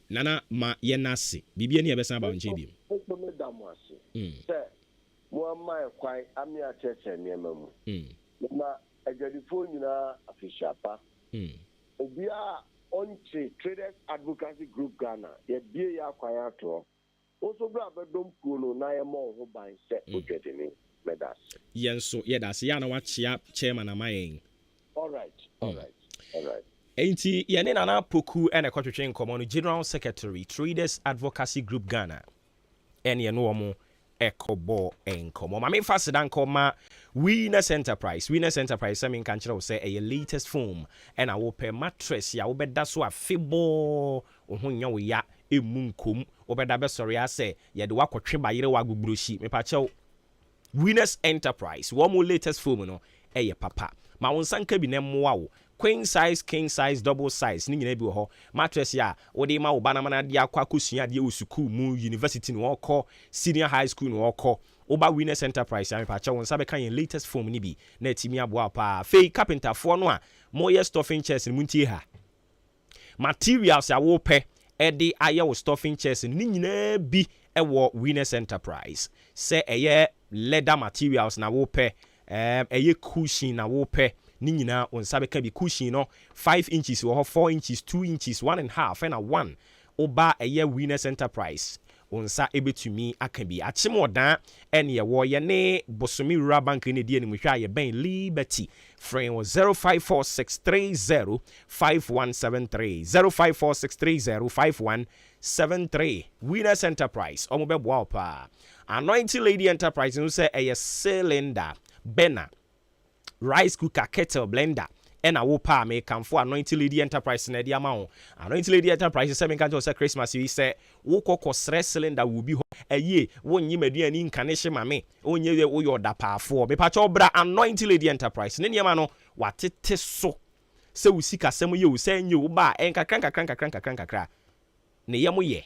Nana ma yenase bibia ne yebesa ba nche bi. Ekpo me damwase. Se mo ma kwai ami acheche ne mamu. Na adwadifo nyina afishapa. Obia onche Traders Advocacy Group Ghana ye bie ya kwai ato. Also bra bedom kuno na ye mo ho ban se odwedeni medas. Yenso yedas ya na wachia chairman amayen. All right. Enti yene nana poku ene kwatwetwe nkomo no General Secretary Traders Advocacy Group Ghana ene no omo ekobo enkomo ma me fasida nkoma Winners Enterprise say me kan kire wo say e latest foam ena wo pe mattress ya wo beda so afebo wo nya wo ya emu nkom wo beda be sori ase ye de wakotwe bayire wa gbugburoshi me pa chew Winners Enterprise wo mo latest foam no eye papa ma won sanka bi ne mmoa wo queen size, king size, double size ni nyina bi ho mattress ya wo de ma wo bana mana de akwa kosua de wo school mu university no ko senior high school no ko Oba Winners Enterprise ya pacha won sabe kan latest form ni bi na etimi aboa pa fei carpenter fo no a moye stuffing chairs ni muntie ha materials ya wo pe e de aye wo stuffing chairs ni nyina bi e wo Winners Enterprise se eye leather materials na wo pe eye cushion na wo pe ni nyina on sabe ka bi cushion no 5 inches wo 4 inches 2 inches 1.5 and a 1 oba eye Winners Enterprise onsa ebetumi aka bi achimodan ene ye wo ye ne bosomi rural bank ne die ne muhwa ye ben Liberty friend 0546305173 0546305173 Winners Enterprise omo be boa pa Anointing Lady Enterprise no say eye cylinder burner rice cooker kettle blender ena wo pa me kamfo Anointing Lady Enterprise na dia ma ho Anointing Lady Enterprise say me kan say Christmas yi say wo kokọ stress cylinder wo bi ho aye wo nyi maduani nkane hye mame onye wo yoda paafo me pa cho bra Anointing Lady Enterprise ne niam no watete so se wo sika sem ye wo say nye wo ba enkakran ne ye mo ye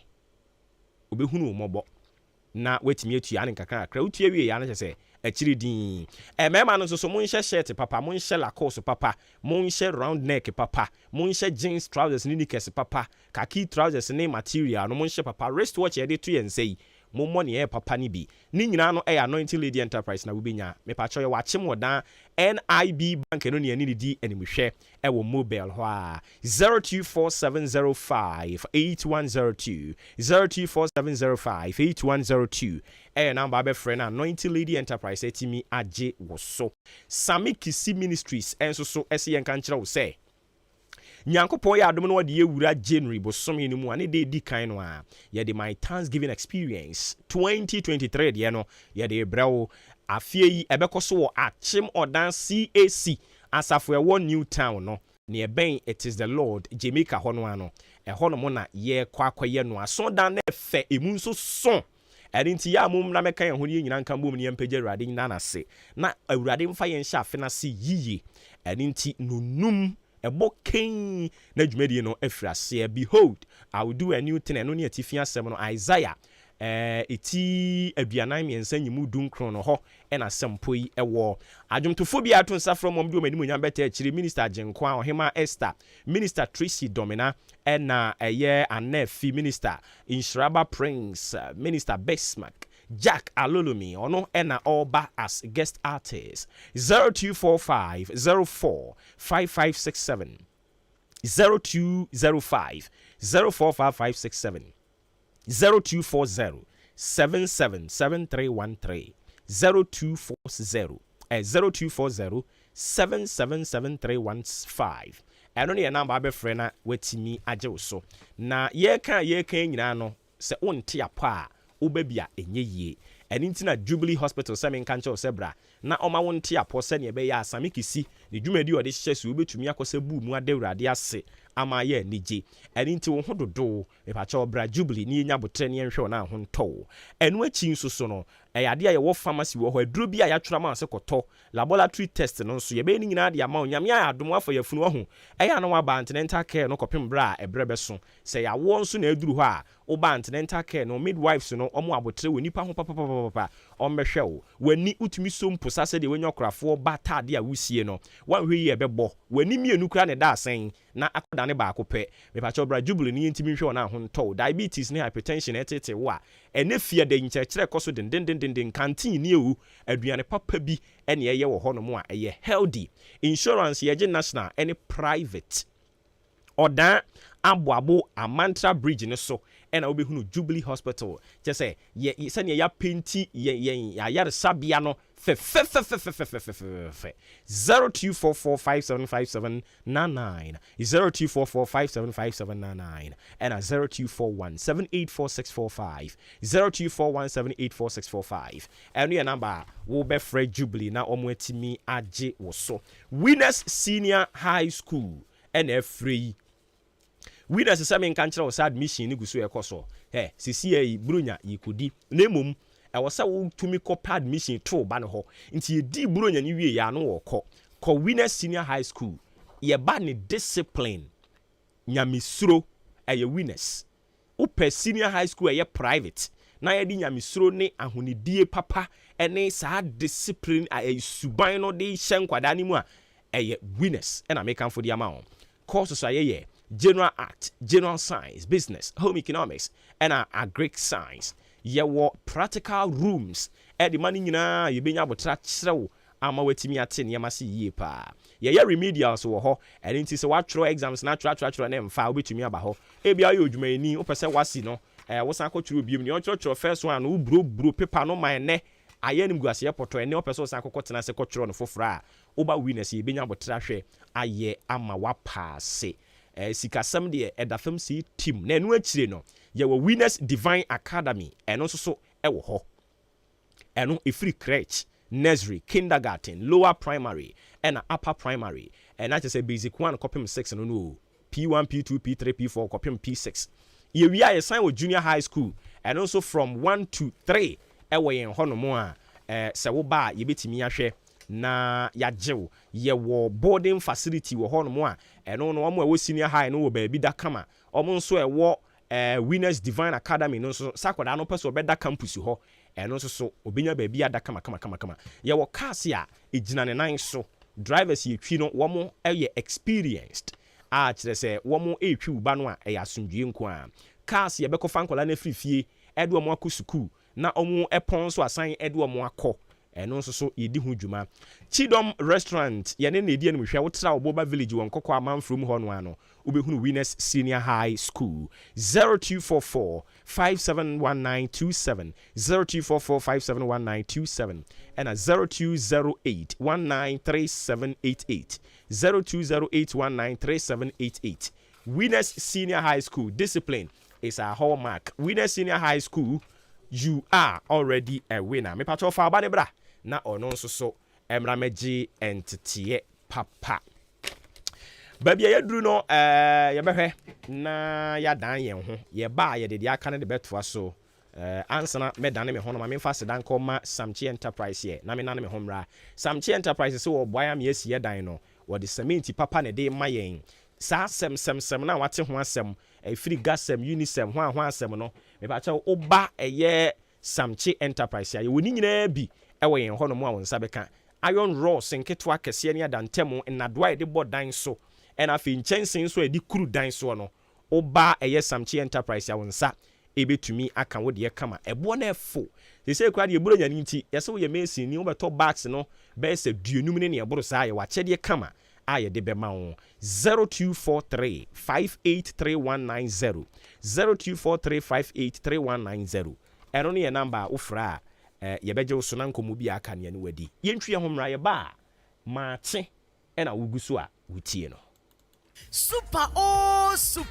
obehunu mobo na wetimi atua ne nkakran utua wie ya na say achiri din mema no so mun shirt papa mun lacoste papa mun round neck papa mun jeans trousers ni knickers papa khaki trousers ni material no mun papa wristwatch e de to yen sei mo money e papa ni bi ni nyina no e Anointing Lady Enterprise na wo benya me pa cho ye wache mo dan NIB bank no ne ni di animhwe e wo mobile ho a 0247058102 0247058102 e number be friend Anointing Lady Enterprise etimi age wo so Sami Kisi Ministries enso so ese yen kan kire wo se Nyankopon ya adom no de ewura January bosome ni mu ane de di kan no a ye de my Thanksgiving experience 2023 de no ye de brewo afie yi ebekoso wo Achim Odan CAC asafo e wo New Town no ne ben it is the Lord Jamaica hono ano e hono mo na ye kwakoye no aso dan na efe emu nso so erinti ya mum na meka ye ho ni nyina nka bom ne mpagye Awurade nyina na se na Awurade mfa ye nhya afe na se yiye erinti nunum ebo ken na dwumadi no afirase behold I will do a new thing eno ne atifia asem no Isaiah eti aduanan miensa nyimu dunkron no ho ena sempo yi ewo adwomtofo bia to nsa from mom de omani munya beta akiri minister Jenkwa Ohema Esther minister Tracy Domina ena eye Anefi minister Inshiraba Prince minister Besmak Jack Alolomi ono ena oba as guest artist 0245 04 5567 0205 045567 0240 777313 0240 0240 777315 eno ne number be frɛ na watimi agye wo so na ye kan nyina no sɛ wonte apa a wobabia enye yie ɛne ntina Jubilee Hospital sɛ menka nkyɛw sɛ bra na ɔma wonte apɔ sɛ ne ɛbɛyɛ Asame Kisi ne dwumadi ɔde hyehyɛ so wobɛtumi akɔsɛ bu mu ade Awurade ase ama ye nigye ɛne nti wo ho dodo mepakyɛw bra Jubilee ne nya botre ne nhwɛ na ho ntɔ ɛno achi nso so no ɛyade a yɛwɔ pharmacy wɔ hɔ aduro bi a yɛatwera ma sɛ kɔtɔ laboratory test no nso yɛbɛ ni nyina de ama onyame a adom afɔ yɛfunu ho ɛyɛ na waba antenatal care no kɔpem bra a ɛbrɛ bɛ so sɛ yɛawɔ nso na aduru hɔ a woba antenatal care no midwives no ɔmo abotre wɔ nipa ho papapapa ɔmbɛhwɛ wo wani utumi so mposa sɛ de wanya okrafo ba taade a wusie no wanhwɛ yi ɛbɛbɔ wani mienu kra ne da asen na akoda ne baako pɛ mepakyɛw bra Jubilee ne ntimi hwɛ na ho ntɔ diabetes ne hypertension ɛtete wo a ɛne fie de nkyerɛkyerɛ kɔ so den canteen ne ewu aduane papa bi ɛne ɛyɛ wɔ hɔ no mu a ɛyɛ healthy insurance yɛgye national ɛne private ɔdan aboabo Amantra Bridge ne so ɛna wobɛhunu Jubilee Hospital kyɛ sɛ sɛnea ya penti yɛayare sabia no fɛ 0244575799 0244575799 ɛna 0241784645 0241784645 ɛno yɛ number wobɛfrɛ Jubilee na ɔmo atimi agye wo so Winners Senior High School ɛna afrɛ Winners sɛ menka nkyerɛ wo sɛ admission ne gu so ɛkɔ so sisi yi Bronya yikodi na mmom ɛwɔ sɛ wotumi kɔpa admission to ba ne hɔ nti yɛdi Bronya ne wie ya no wɔkɔ Winners Senior High School yɛba ne discipline nyamesuro ɛyɛ Winners wopɛ Senior High School ɛyɛ private na yɛde nyamesuro ne ahonidie papa ɛne saa discipline ɛyɛ suban no de hyɛ nkwadaa ne mu a ɛyɛ Winners ɛna mekamfo de ama wɔn courses ayɛyɛ General Art, General Science, Business, Home Economics, and Agric Science. Yewo practical rooms. The money nyina yebenya botra kyerɛw ama watimi ate ne yamase yie pa. Ye remedials wo ho, and nti se watro exams na atro na mfa obetumi aba ho. Ebia ye odwumayini, opese wasi no, wo san akɔtwero biem ne ɔtwero first one no bro paper no man ne ayenim guase poto ene opese wo san akɔtena se kɔtwero no fofora a oba Winners yebenya botra hwɛ aye ama wa paase. Sikasam de edafam si team na enu akire no ye wo Winners Divine Academy eno so ewo ho eno free crèche nursery kindergarten lower primary and upper primary and that is a basic 1 copy 6 no P1 P2 P3 P4 copy P6 ye we are sign with junior high school and also from 1 to 3 ewo yen ho no mo a se wo ba ye betimi ahwe na yajew ye wo boarding facility wo hono mo a eno no omo e senior high no wo ba bi da kama omo nso e wo Winners Divine Academy no so sakoda no person obeda campus ho eno nso so obenya ba bi ada kama ye wo cars ya ejina ne nan so drivers ye twi no wo mo e experienced a kire se wo mo e twi uba no a e asundwie nko a cars ye bekofa nkola na frifie edo mo akɔ school na ɔmo ɛpɔn so asan ɛde ɔmo akɔ ɛno nso so yɛdi ho dwuma Chidom restaurant yɛne na ɛdi anim hwɛ wotra Oboba village wɔn kɔkɔ amanfrom hɔ no ano wobɛhunu Winners Senior High School 0244 571927 0244 571927 and 0208 193788 0208 193788 Winners Senior High School. Discipline is our hallmark. Winners Senior High School, you are already a winner. Me patro fa ba ne bra na ono nso so emra meji entity papa. Baby ya duru no ya behwe na ya dan yen ho. Ye ba ye de aka ne de beto so. Ansana me dan me ho no ma me fa sedan ko ma Samchi Enterprise ye. Na me nan me ho mra. Samchi Enterprise so wo boya me esi ye dan no. Wo de cement papa ne de ma yen. Sa sem na wate ho asem free gas sem unisem ho asem no me ba cha oba eye Samchi Enterprise ya woni nyina bi ewo yen ho no mo a wonsa beka iron rods nketo akese ne adantemo nadoa de bodan so ena afi nchensen so edi kuru dan so no oba eye Samchi Enterprise ya wonsa ebetumi aka wo de kama ebo na efo they say kwa de eburo nyane nti yese wo ye mesi ni wo beto box no be se duonum ne eburo sa ye wa chede kama aye de bema wo 0243 583190 0243 583190 eno ne number ufra ye beje so na nkomo bi aka ne wadi yentwie ho mra ye ba ma che ena wugusu a wutie no Super Some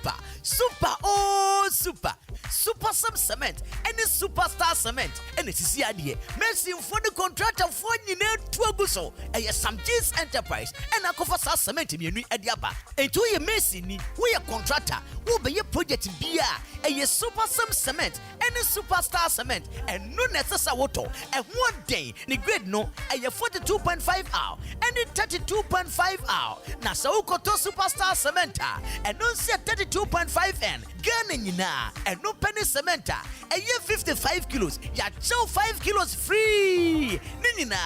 Cement and the Superstar Cement and it's the idea. Mercy for the contractor for you know Tuabuso and Samchi's Enterprise and Akofasa Cement in your new Ediaba. And to your Mercy, we are contractor who be your project beer and your Super Some Cement and the Superstar Cement and no necessary water. And one day, the grade no and your 42.5 hour and the 32.5 hour. Now, so Koto Superstar Cementa and don't say 32.5 N Ghana and no penny cementa and you 55 kilos ya chow 5 kilos free Ninina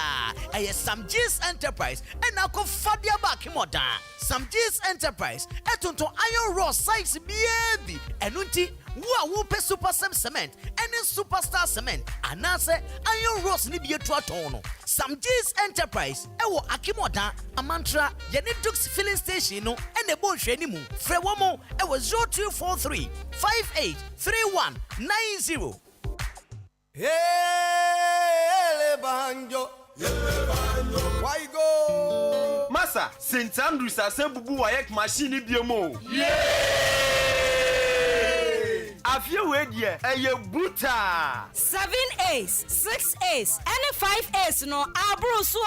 and yes Samchi's Enterprise and now go Fadia back him Samchi's Enterprise etonto iron raw size baby and unti wo pe super cement and Superstar Cement and now say iron rods ni bi etu aton Samchi's Enterprise ewo Akimoda Amantra Yeni Dux filling station no and ebo hwe ni mu frɛ wo mo ewo 0243 583190 Banjo why go Masa St Andrews asebubu wayek machine biomo Afia we die eye buta 7 A's 6 A's and 5 A's no abruso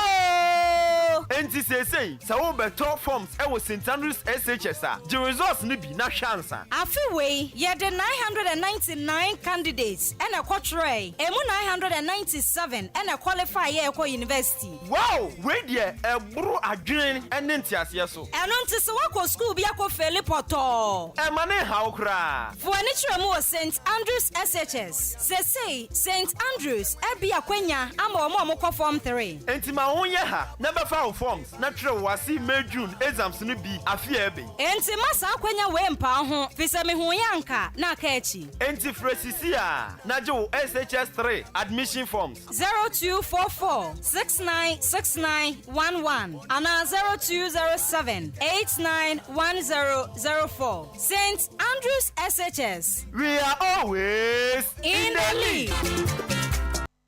enti say wo beto forms e wo St Andrews SHS a the results ni bi na hwansa afia we ye the 999 candidates and a quatrain emu 997 and a qualify ye ko university wow we die e buru adwen ene ntiase so eno nti se wako school bi akofeli poto e mane ha okra for any tremo St Andrews SHS say St Andrews ebi akwanya ama omo ko form 3 enti ma won ye ha na be fa forms na tre wasi May June exams no bi afia ebe enti masa akwanya we mpa ho fisa me hu yanka na aka echi enti fresisi a na je wo SHS 3 admission forms 0244 696911 and 0207 891004 St Andrews SHS. We are always in the league.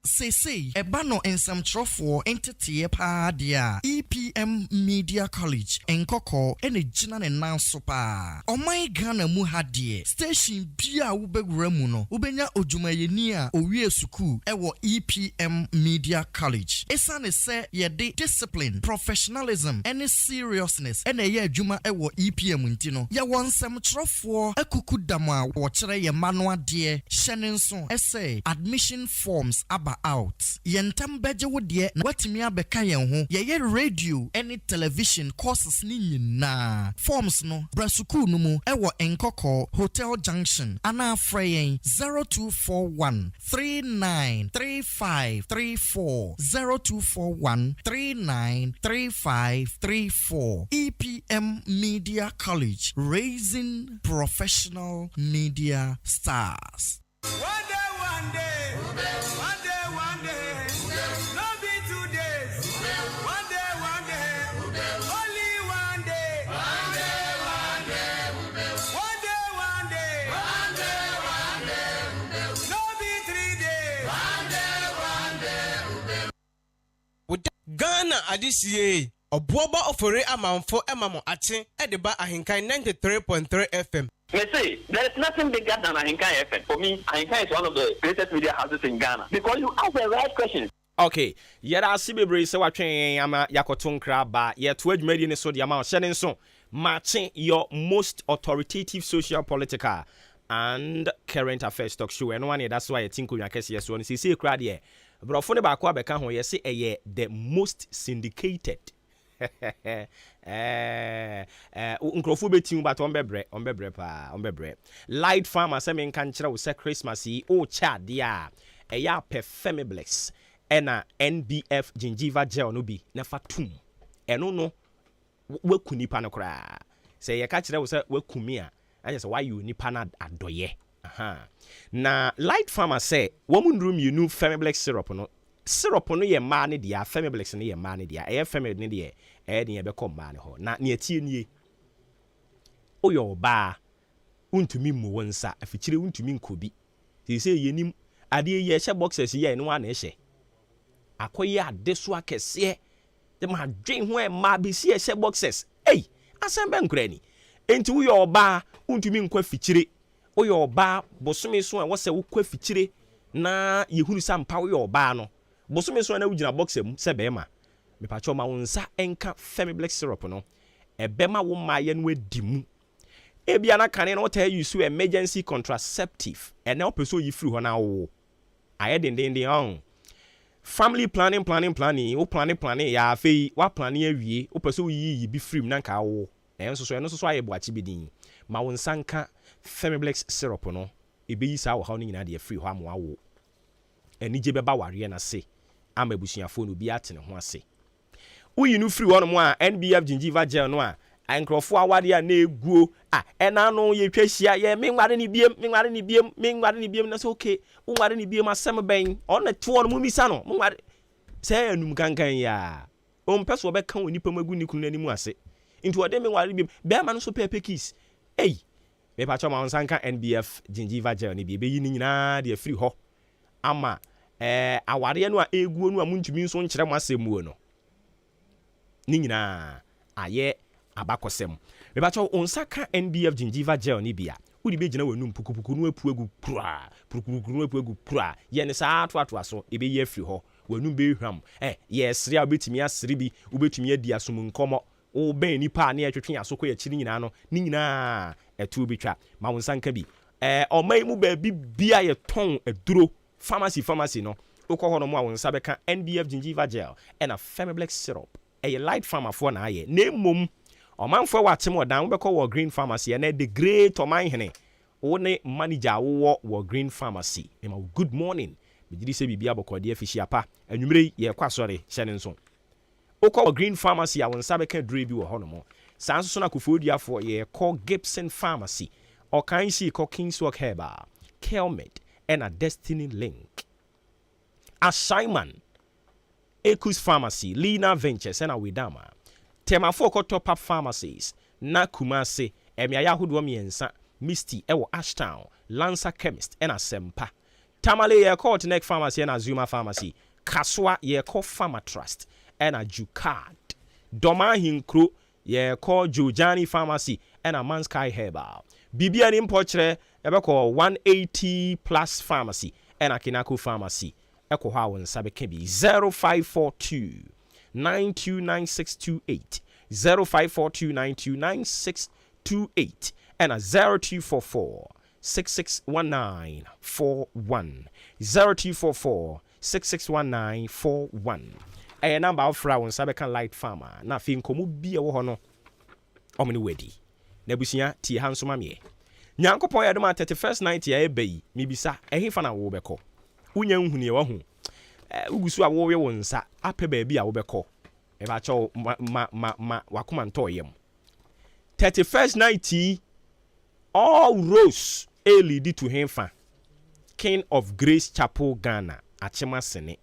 Say ebano ensamtrofo entity pa dia EPM Media College enkoko ene gina ne nanso pa omai Ghana mu ha die station bia wo bewura mu no ubenya odwumayeni a owie suku ewo EPM Media College esane se ye de discipline professionalism ene seriousness ene ye adwuma ewo EPM ntino ye wonsamtrofo akuku dama wo kire ye manoa die hyenenso ese admission forms aba out yentam beje wo de na watimi abeka yen ho ye radio any television courses ni nyina forms no brasuku no mu ewo enkoko Hotel Junction ana freyen 0241 393534 0241 393534 EPM Media College, raising professional media stars. One day Ghana adisiye obuoba ofore amanfo emamo ache edeba ahinkan 93.3 FM. Me say, there is nothing bigger than Ahinkai FM. For me, Ahinkai is one of the greatest media houses in Ghana because you ask the right questions. Okay, yɛda ase bebree sɛ watwɛn ama yakoto nkra ba yɛto adwumadi ne so de ama ɔhyɛ ne nso matching your most authoritative social, political and current affairs talk show ɛno one that's why yɛti nkonnwa kɛseɛ so no sisi kra deɛ brɔfo ne baako abɛka ho yɛse ɛyɛ the most syndicated nkrofo betim but on bebre pa on bebre light farmer say men kan kire wo say Christmas yi o cha de a eya Femiblex ena NBF gingiva gel no bi na fatum eno no waku nipa no kra say ye ka kire wo say wakumi a anya say why you nipa na adoye na light farmer say wo munrum yinu Femiblex syrup no ye ma ne dia Femiblex ne ye ma ne dia e Femiblex ne dia e de ye be kom ma ne ho na ne atie nie oyo ba untumi mu wonsa afikire untumi nkobi ti se yenim ade ye hye boxes ye no na hye akoye ade so akese de ma dwen ho e ma be si hye boxes ei asembe nkrani enti uyo ba untumi nkwa fikire oyo ba bosome so a wo se wo kwa fikire na yehuru sampa uyo ba no bosome so na wugina box em se be ma me pa cho ma wonsa enka Femiblex syrup no ebema wo ma ye no adimu ebia na kane no tell you so emergency contraceptive and now person yi free ho na wo aye den on family planning wo planning ya afei wa planning awie wo person yi bi free na nka wo enso so aye boachi bidin ma wonsa nka Femiblex syrup no ebeyi sa wo ha no nyina de free ho amwa wo enije beba ware na se ama busuafo no bi atene ho ase uyi no free one mo a NBF gingiva gel no a ankrofo awade a na eguo ena no ye twahia ye menware ni biem na so okay unware ni biem asem ben on to no mumisa no munware say anum kankan ya o mpeso be kan onipa magu ni kunu animu ase into ode menware biem be ma no so pepe kiss ei be pa choma onsanka NBF gingiva gel ni be yi ni nyina de free ho ama aware no a eguo no a muntumi nso nkyere mo asemu no ni nyina aye abakosem mebacho onsaka NBF gingiva gel ni bia udi be gina wanum pukupuku no apu egu pra ye ne sa ato aso ebe ye free ho wanum be hwam yesre a obetimi asre bi obetumi adi asom nkomo o ben nipa na etwetwe asoko ye kiri nyina no ni nyina etu betwa ma wonsanka bi omai mu ba bibia ye ton aduro pharmacy no ukọ hono mu a wonsa beka NBF gingiva gel and Femiblex syrup light farmer for na aye na mom omanfo watem odan wo beko wo green pharmacy na the great oman hene wo ne manager wo green pharmacy ema good morning bigiri se bibia bokode afihia pa anwumre ye kwa sori hye ne nso ukọ green pharmacy a wonsa beka dure bi wo hono mo sanso so na kofodiafo ye call Gibson pharmacy o kan si call Kingswalk Herbal Kelmed and a Destiny Link Ashaiman Ekus Pharmacy Lina Ventures and a Widama Temafoko Top Up Pharmacies na Kumase Emiaya Hudu Miensa Misty Ewo Ashtown Lancer Chemist and a Sempa Tamale ye call Neck Pharmacy and a Zuma Pharmacy Kaswa ye call Pharma Trust and a Jukad Doma Hinkru ye call Jojani Pharmacy and a Manskai Herbal Bibian Importre ebe call 180 Plus Pharmacy and a Kinako Pharmacy eko ha won sabe ke bi 0542 929628 0542929628 and a 0244 661941 0244 661941 a number of fra won sabe kan light farmer na fi nkomu bia wo ho no omni wedi na busia tie hanso mamie nyankopon yadoma 31st night ya ebeyi mibisa ehefa na wo beko unya nhuni wa hu ugusu a wo we wonsa ape ba bi a wo beko e ba cho ma wakoma ntoyem 31st night all rose lead to himfa King of Grace Chapel Ghana achema sene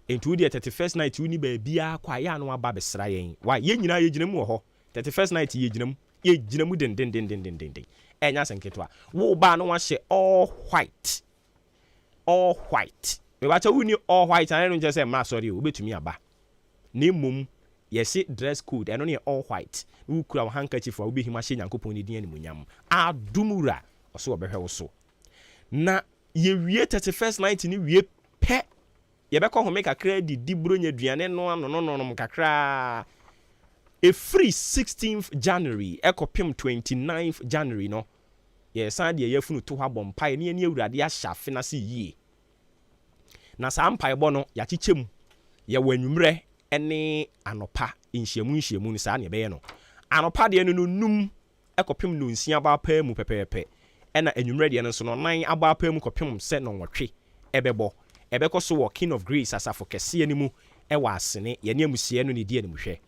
entu die 31st night uni ba bia kwa ya no aba besra yen wa ye nyina ye ginam wo ho 31st night ye ginam den enya senketwa wo ba no wa hye all white me ba cha wuni all white anu nje se ma sorry obetumi aba na mmom yɛse dress code ɛno ne all white na wokura wo handkerchief a wobɛhim ahyɛ nyankopɔn ne din animuonyam adomwura ɔso wɔbɛhwɛ wo so na yɛwie 31st night ne wie pɛ yɛbɛkɔ home kakra didi buronya aduane no anononom kakra ɛfiri 16th January ɛkɔpem 29th January no yɛsan deɛ yɛfunu to hɔ abɔ mpae ne ani awurade ahyɛ afe no ase yie na saa mpaebɔ no yɛakyekyɛ mu yɛwɔ anwummerɛ ne anɔpa nhyiamu no saa ne ɛbɛyɛ no anɔpa deɛ no num ɛkɔpem no nsia aba apaa mu pɛpɛɛpɛ ɛna anwummerɛ deɛ no nso no nan aba apaa mu kɔpem sɛ nɔnwɔtwe ɛbɛkɔ so wɔ King of Grace asafo kɛseɛ no mu ɛwɔ asene yɛne amusiɛ no ne di animhwɛ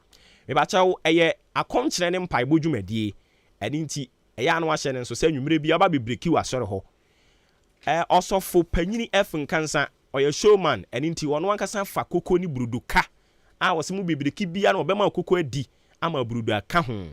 mebakyɛw ɛyɛ akɔnkyerɛ ne mpaebɔ dwumadie ɛne nti ɛyɛ ano ahyɛ no nso sɛ anwummerɛ bi aba bebreki wɔ asɔre hɔ ɔsɔfo panyini F Nkansa ɔyɛ showman ɛne nti ɔno ankasa fa koko ne burudu ka a wɔsɛ mu bebreki bia na ɔbɛma koko adi ama burudu aka ho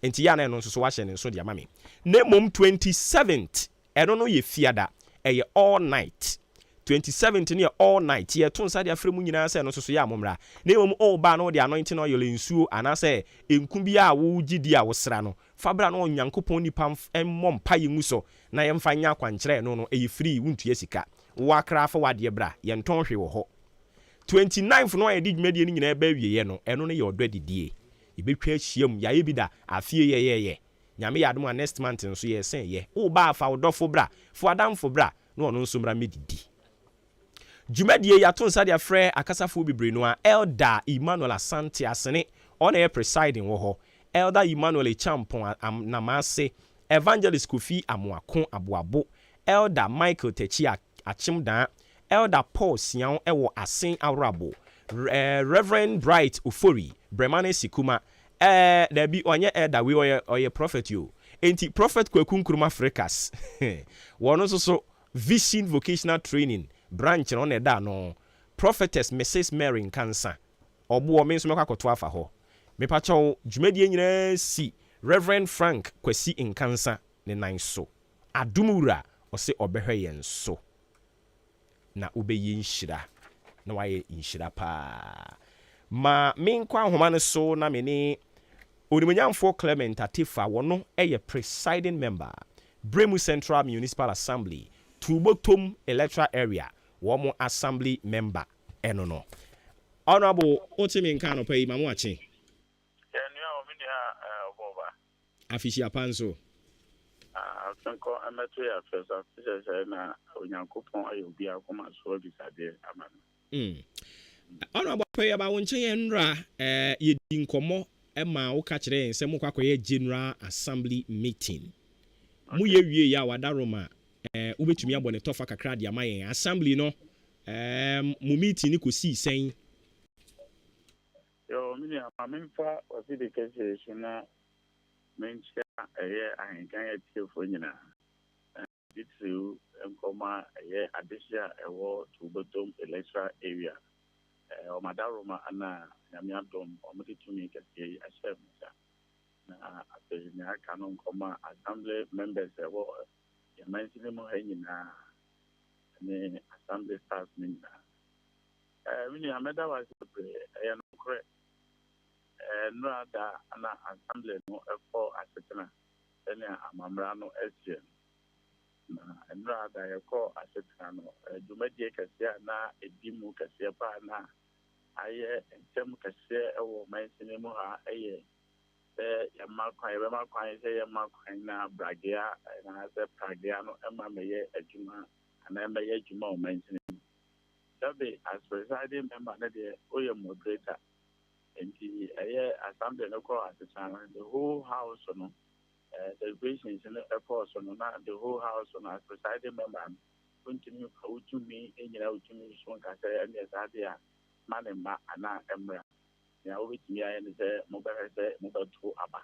enti ya na ɛno nso so wahyɛ ne nso de ama me na mmom 27th ɛno no yɛ fiada ɛyɛ all night 27th ne yɛ all night yɛto nsa de afrɛ mu nyinaa sɛ ɛno nso so yɛ amomra na mmom all ba no de anointing oil nsuo anaasɛ enku bi a wogyi di a wosra no fabra no onyankopɔn nipa mmɔ mpa yɛ ngu so na yɛmfa nya akwankyerɛ no ɛyɛ free wontua sika wakra fa wadeɛ bra yɛntɔn hwe wɔ hɔ 29th no ayɛ di dwumadie no nyinaa ba wieɛ no ɛno no yɛ ɔdɔ adidie yɛbɛtwa ahyiam yɛayɛ bi da afie yɛyɛyɛ nyame yɛ adom a next month nso yɛsɛn yɛ woba afa wodɔfo bra fo adamfo bra na ɔno nso mmra mɛdidi dwumadie yɛato nsa de afrɛ akasafoɔ bebree no a Elder Emmanuel Asante Asene ɔna yɛ presiding wɔ hɔ Elder Emmanuel Champon Namase Evangelist Kofi Amoako Aboabo Elder Michael Techi Achimdan Elder Paul Sian ɛwɔ Asen Awrabo Reverend Bright Ofori Bremane Sikuma dabi ɔnyɛ Elder we ɔyɛ prophet yo enti prophet Kwaku Nkrumah Africas wɔno nso so Vision Vocational Training branch no da no prophetess Mrs Mary Nkansa obo me nso mekɔ akɔto afa hɔ mepakyɛw dwumadie nyinaa si Reverend Frank Kwasi Nkansa ne nan so adomwura ɔse ɔbɛhwɛ yɛn so na wobɛyɛ nhyira na wayɛ nhyira paa ma menkɔ ahoma no so na mene onimonyamfoɔ Clement Atifa wɔno ɛyɛ presiding member Bremu Central Municipal Assembly Tubotom electoral area wɔn assembly member ɛno no honorable otimi nka no pɛ mamu ache nua omini ha oboba afisi apanso afanko ameto ya fesa fesa na onyankopɔn ayo bi akoma so bisade amano honorable pɛ ba won che nra ye di nkomo ma wo ka kire nsɛ mo kwakoyɛ general assembly meeting mu ye wie ya wadaroma ubetumi abɔ ne tɔfa kakra de ama yɛn assembly no mu meeting ni kosi sɛn yo mini amamfa osi de kese na menchia ahenkan ya tiefo nyina ditru nkoma adehia ɛwɔ Tubotom electoral area o madaroma ana nyamiadom omutitumi kese ahyɛ msa na apɛnya kanon nkoma assembly members ɛwɔ yɛmansini mu ha nyinaa ne assembly staff nyinaa mini ameda was ɛyɛ no korɛ no da ana assembly no ɛkɔ asetena ɛne amamra no asie na no da yɛkɔ asetena no dwumadie kɛseɛ na edi mu kɛseɛ pa na ayɛ ntɛm kɛseɛ ɛwɔ mansini mu ha ɛyɛ yɛma kwan sɛ yɛma kwan na bragea na sɛ bragea no ɛma mɛyɛ adwuma anaa mɛyɛ adwuma wɔ mansini mu sɛbe as presiding member na deɛ oyɛ moderator nti ɛyɛ assembly no kɔ asesana the whole house no deliberations no ɛkɔ so no na the whole house no as presiding member no wontumi ka wotumi nyina wotumi so nkasɛ ɛne saa deɛ a ma ne mma anaa ɛmmra ya wobɛtumi ayɛ ne sɛ mobɛhwɛ sɛ mobɛto aba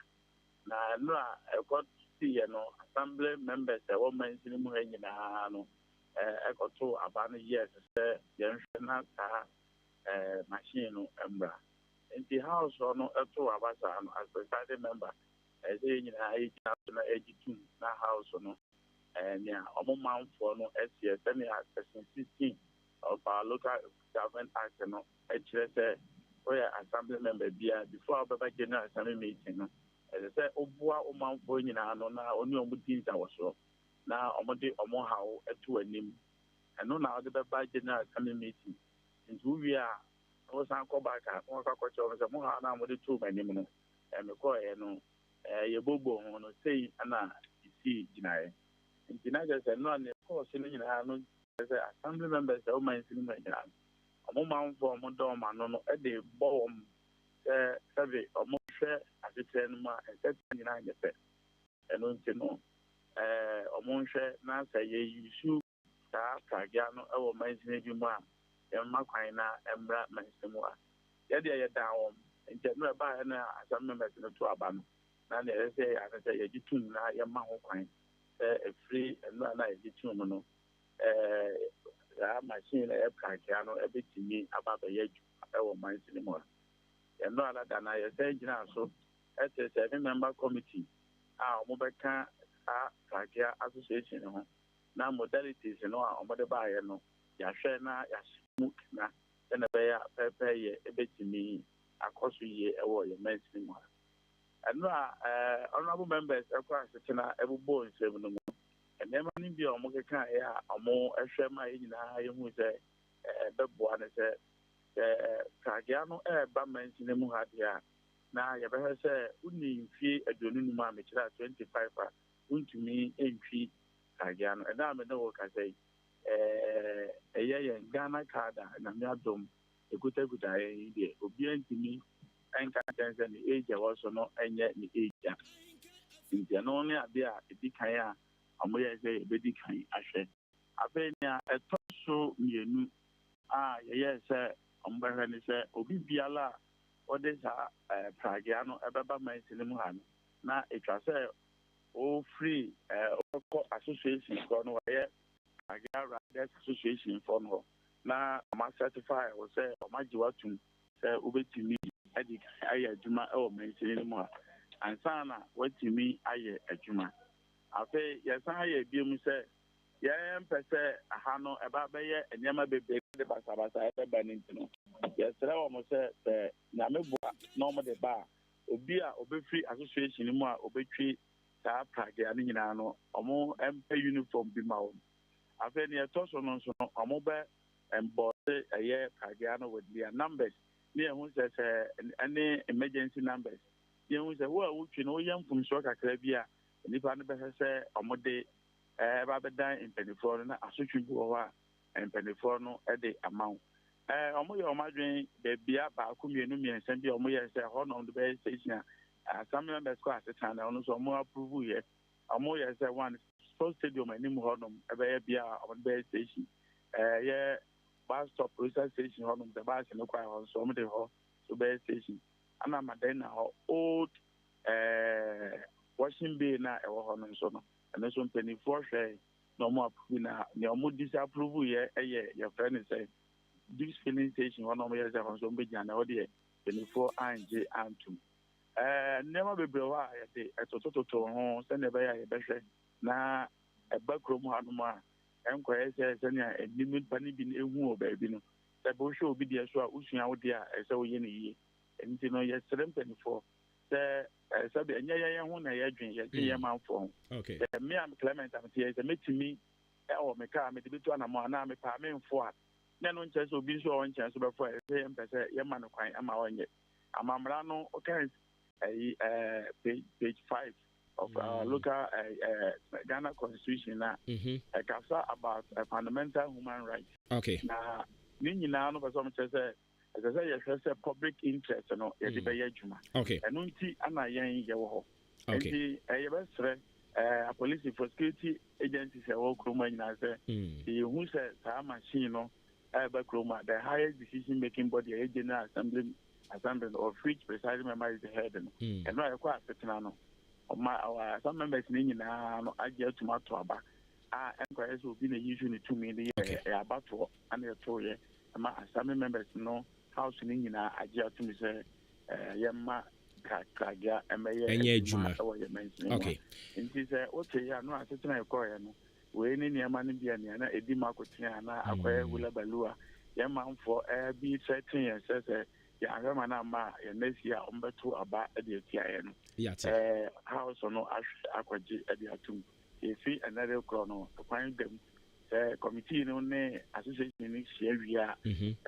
na ɛno a ɛkɔ siyɛ no assembly members ɛwɔ mansini mu ha nyinaa no ɛkɔto aba no yes sɛ yɛnhwɛ na saa machine no mmra nti house no ɛto aba saa no as presiding member ɛsɛ nyinaa yɛgyina so na ɛgye tum na house no nea ɔmo manfoɔ no ɛsiɛ sɛnea section 16 of our local government act no ɛkyerɛ sɛ oya assembly member bia before our general assembly meeting no as I say obua o man for nyina no na oni omu tinta woso na omode omo hawo eto anim eno na ode beba general assembly meeting ntu wi a o san ko back a o ka ko cho mo ha na amode to anim no me ko no ye bobo ho no sei ana isi ginae ntina je se no ne ko se no nyina no se assembly members o man sin no nyina omo man for omo do ma no no e de bom sabe omo hwe asetre no ma e nyina je pe eno ntino omo hwe na sa ye yisu ta kagya no e wo man sin bi ma e ma kwan na embra man sin mu a ye de ye da won nti no ba na assembly members no to aba no na ne say ya say ye jitum na ye ma ho kwan free no na ye jitum no machine e kagya no e betimi aba ba ye ju e wo man sin mu a no ala da na ye say gina so say every member committee mo beka kagya association ho na modalities no a mo de ba ye no ya hwe na ya smoke na na be ya pepe ye e betimi akoso ye e wo ye man sin mu no honorable members akwa setina ebubo nsem no mu enema ni bi o mo keka ya omo ehwe ma ye nyina ye hu se beboa ne se kagya no ba man sin mu ha dia na ye be se uni mfie adonu nu ma me kira 25 a untumi entwi kagya no na me no ka sei ye Ghana kada na me adom ekuta ye die obi antimi enka tense ni age also no enye ni age ntia no ne ade a edikan a amoye se ebedi kan ahwe abenya etoso mienu ye se ombere ni se obi biala ode sa pragya no ebeba man sinimu ha no na etwa se o free o association ko no ye pragya riders association for no na ma certify o se o ma jiwatum se obetimi adi aye adwuma e o man sinimu ha ansana watimi aye adwuma afi yesan aye biemu se ye mpese aha no eba beye enyama bebe de basabasa e ba nintino yesere wo mo se na mebua no mo de ba obi a obefri association mu a obetwi ta pragya ni nyina no omo mp uniform bi ma wo afi ne etoso no so no omo be embode eye pragya no with their numbers ne ehun se any emergency numbers ye hu se wo a wutwi no yam fum so kakra bi a nipa no be se omode ba be dan impenifo na asotwi bi wo a impenifo no de amount omo ye omadwen be bia ba ku mienu miensan bi omo ye se ho no do be station some members ko asetan na no so omo approve ye omo ye se one sports stadium ani mu ho no be bia omo be station ye bus stop police station ho no the bus no kwa ho so omo de ho so be station ana maden na ho old washing bay na e wo ho no so no and so penifo hwe no mo approve na ne omo disapprove ye your friend say this filling station one of years ago so be jana o de penifo anje antum never be brewa ya de etototo ho se ne be ya ye behwe na e bakrom ha no ma enkoye se ne enimi pani bi ehu o ba bi no se bo hwe obi de so a usua wo de a se wo ye ne yi enti no ye serem penifo se be enye ye ho na ye dwen ye manfo okay me am Clement am tie se metimi e o me ka me de bitu na mo na me pa me mfo a ne no nche so bi so o nche so be fo e mpese ye ma no kwan ama onye amamra no okay page 5 of our local Ghana constitution na kasa about fundamental human rights okay na ni nyina no person say ye say public interest no ye de be adwuma okay eno nti ana yen ye wo ho okay nti ye be sre a police for security agencies e wo kroma nyina say ye hu say ta machine no ba kroma the highest decision making body a general assembly of which presiding member is the head no eno e kwa asetina no some members ni nyina no agye tomato aba enquire so bi na issue ni tumi ni ye abato ana to ye ama assembly members no house ni nyina agye atumi say yemma kagya enye adwuma okay nti say okay ya no asetina e ko ye no we ni niam ni bia ni na edi makotia na akwai wula balua yemma mfo bi setting ye say ya ahema na ma ya nesi a ombeto aba e de tia no house no ahwe akwaji e de atum efi another chrono kwan dem committee no ne association ni share wia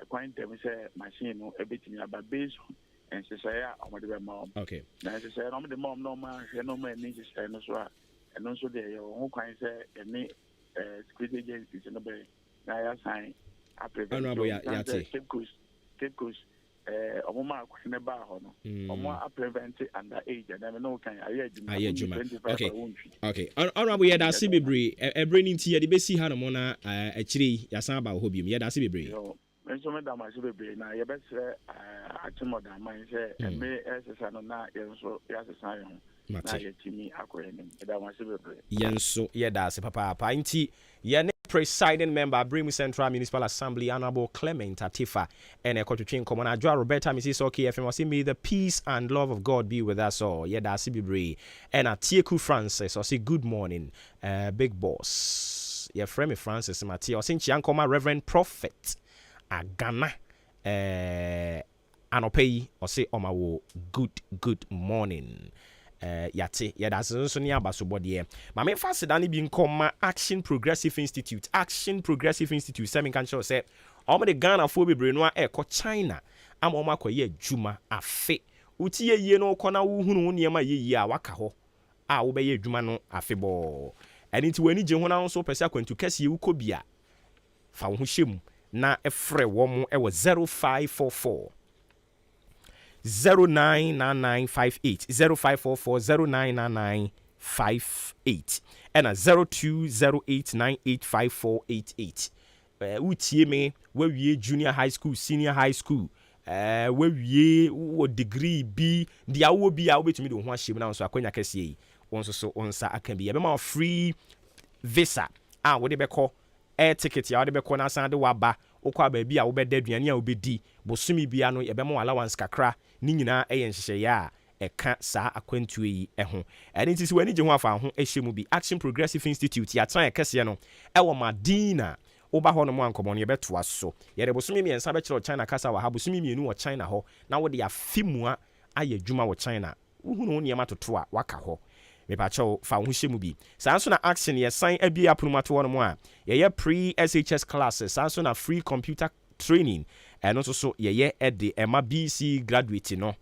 kwan dem say machine no e betimi aba based and say omode be ma okay na say no omode ma no ma hwe no ma ni say no so a eno so de yo ho kwan say any security agencies no be na ya sign a prevent Cape Coast omoma akwene ba ho no omo a prevent under age and no kan ayejuma okay honorable ye da se bebre ebre ni nti ye de besi ha no mo na akire ya san ba ho biom ye da se bebre yo menso me da ma se bebre na ye besre atimo da man se me esesa no na ye nso ya sesa yo na ye timi akoye ni da ma se bebre yenso ye da se papa nti ye presiding member Bremu Central Municipal Assembly Honorable Clement Atifa and a Kotwin Common Joa Roberta Mrs. OK FM was may the peace and love of God be with us all. Yeda Sibibre and a Tieku Francis or say good morning, big boss. Your friend Francis Matthew or Saint Yankoma Reverend Prophet Agana Anopei or say Omawo good morning. Yate yada so ni abaso bode ma me fa sedane bi nkoma Action Progressive Institute say me kan show say omo de Ghana fo bebre no a ekọ China ama omo akoye adwuma afe uti ye no kọ na wo hunu niema ye a waka ho a wo be ye adwuma no afe bo eni ti wani je ho na so pese akwantu kase ye wuko bia fa wo ho hyem na efre wo mo e wo 0544 099958 0544 099958 and a 0208985488 utie me we junior high school senior high school we degree B dia wo bi a wo betumi de ho ahyem na so akwanya kase yi won so onsa aka bi e be ma free visa a wo de beko air ticket ya wo de beko na san de waba okwa ba bi a wo be da aduane a wo be di bosumi bia no ye be ma allowance kakra ni nyina nhyehyɛ ya ɛka saa akwantuo yi ɛho ɛne nti sɛ wani gye ho afa ho ɛhyɛ mu bi Action Progressive Institute ya tran ɛkɛseɛ no ɛwɔ Madina woba hɔ no mu ankɔmɔ no yɛbɛtoa so yɛde bosome mmiɛnsa bɛkyerɛ China kasa wɔ ha bosome mmienu wɔ China hɔ na wode afemua ayɛ adwuma wɔ China wohunu wo nneɛma toto a waka hɔ mepakyɛw fa ho hyɛ mu bi saa nso na Action yɛsan abie aponomato hɔ no mu a yɛyɛ pre-SHS classes saa nso na free computer training and also so ye at the Emma BC graduate no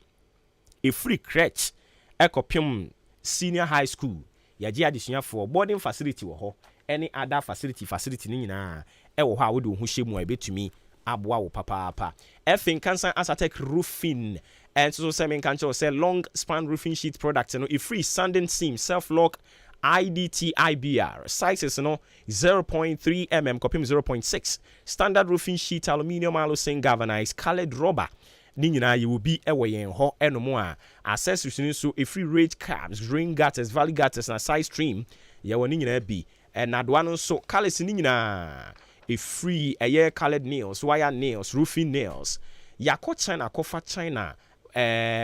a free crèche ekopim senior high school ye gi adesua for boarding facility wo ho any other facility ni nyina e wo ho a wo de ho hyemu a betumi aboa wo papa effing cancer asatec roofing and so say men can say long span roofing sheet products no a free sanding seam self lock IDT IBR sizes no 0.3 mm copim 0.6 standard roofing sheet aluminium alusin galvanized colored rubber ni nyina ye will be ewe yen ho enomo a accessories ni so a free rage cabs rain gutters valley gutters na side stream ye woni nyina bi and adwa no so colors ni nyina a free a colored nails wire nails roofing nails yakọ China kofa China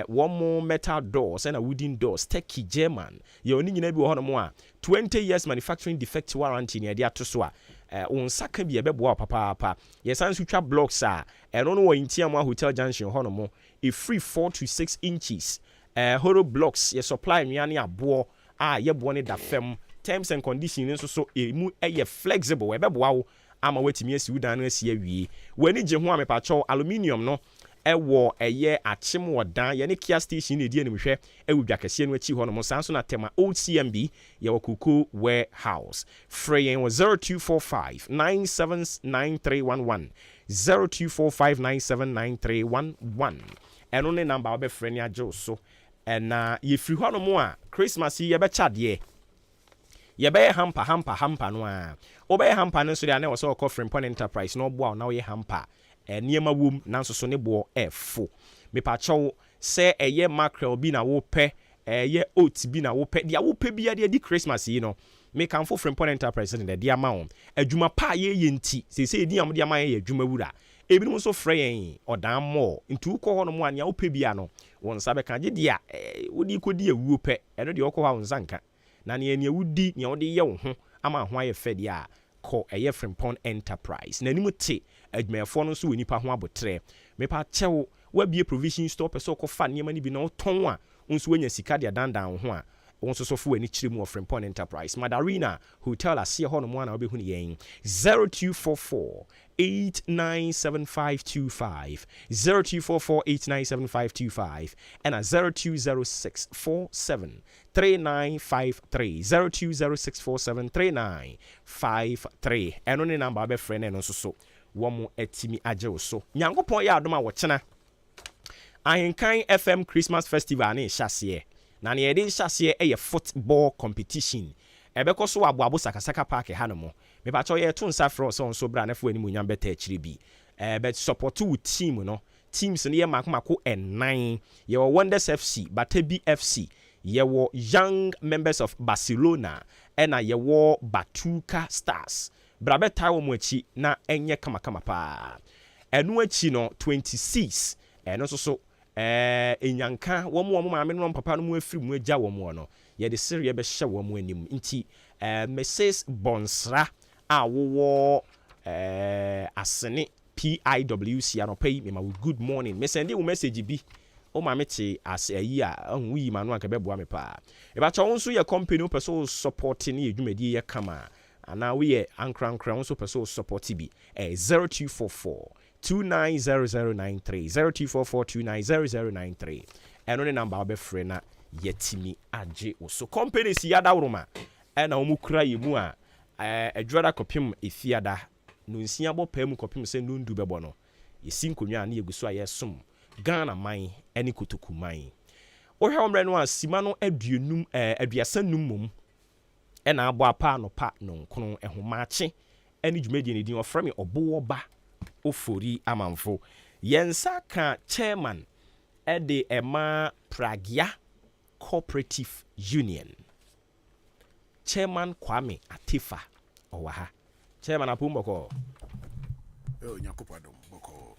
one more metal doors and a wooden doors Turkey German ye oni nyina bi wo hono mo a 20 years manufacturing defect warranty ne dia to so a on saka bi ebeboa papa ye san sutwa blocks a eno no wo Intiama Hotel Junction hono mo a free 4 to 6 inches horo blocks ye supply nnuane abo a ye bo ne da fam terms and conditions nso so emu ye flexible ebeboa wo ama watimi asi wudan no asi awie wani je ho amepacho aluminium no ewo eye achim wodan ye ne Kia station ne die ne hwɛ ewudwa kase no achi hɔ no mo sanso na tema old CMB ye Kuku warehouse freyen was 0245 979311 0245979311 eno ne number obe frɛ ne agye so na ye firi hɔ no mo a Christmas ye be chade ye be hampa no a obe hampa no so dia na wo so call Frimpon Enterprise no boa na wo ye hampa niema wom nanso so ne bo efo mepacho se eye mackerel bi na wo pɛ eye oat bi na wo pɛ dia wo pɛ bi ya di Christmas yi no me kan fo Frimpon Enterprise ne dia ma won adwuma pa ye nti se di am dia ma ye adwuma wura ebi no so frɛ yen odan mo ntu ko ho no mo ania wo pɛ bi ya no won sabe kan je dia wodi ko di awuo pɛ eno de okɔ ha won zanka na ne ania wudi ne wode ye wo ho ama ho aye fɛ dia ɛkɔ ɛyɛ Frimpong Enterprise na anim te adwumayɛfoɔ no nso wɔ nipa ho abotrɛ mepa kyɛw wabie provision store pɛ sɛ ɔkɔfa nneɛma no bi na ɔtɔn a nso wanya sika de adandan wo ho a wɔn nso so fo ani kyerɛ mu wɔ Frimpong Enterprise Madarina Hotel aseɛ hɔ no mu ana wobɛhu ne yɛn 0244 897525 0244897525 and 0206473953 0206473953 ɛno ne number abɛfrɛ no nso so wɔn atimi agye wo so nyankopɔn yɛ adom a wɔkyena Ahenkan FM Christmas Festival ne hyɛseɛ na ne yɛde hyɛseɛ ɛyɛ football competition ɛbɛkɔ so aboabo sakasaka park ha no mo mepakyɛ yɛ to nsa frɛ so nso bra na fo animu nyam bɛta akyire bi but support wo team no teams no yɛ mako ɛnan yɛwɔ Wonders FC Batabi FC yɛwɔ Young Members of Barcelona ɛna yɛwɔ Batuka Stars bra bɛta wɔ mo akyi na ɛnyɛ kamakama paa ɛno akyi no 26 ɛno nso so enyanka wɔn maame no papa no mu afiri mu agya wɔn no yɛde serie bɛhyɛ wɔn anim nti Mrs Bonsra a wɔwɔ asene PIWC anɔpa yi mema good morning me send you message bi o maame te as ayi a ahu yi ma no anka bɛboa me paa ebacha wɔn nso yɛ company wo pɛ so support ne edwumadi yɛ kama ana we yɛ ankrankra wɔn nso pɛ so support bi 0244 290093 0244290093 ɛno ne number wobɛfrɛ na yɛtimi agye wo so companies yada woroma ɛna wɔn kura yɛ mu a adwada kɔpem efiada no nsia bɔ paa mu kɔpem sɛ nundu bɛbɔ no yɛsi nkonnwa ne yɛgu so a yɛsom Ghana man ɛne Kotoku man wohwɛ wɔn no a sima no aduasa num mom ɛna abɔ apa no pa no nkono ɛho maakye ɛne dwumadie ne din ɔfrɛ me ɔbowɔ ba ofori amanfo yensa ka chairman ɛde ɛma Pragya Cooperative Union chairman Kwame Atifa ɔwɔ ha chairman apumbɔkɔ nyankopɔdom bɔkɔ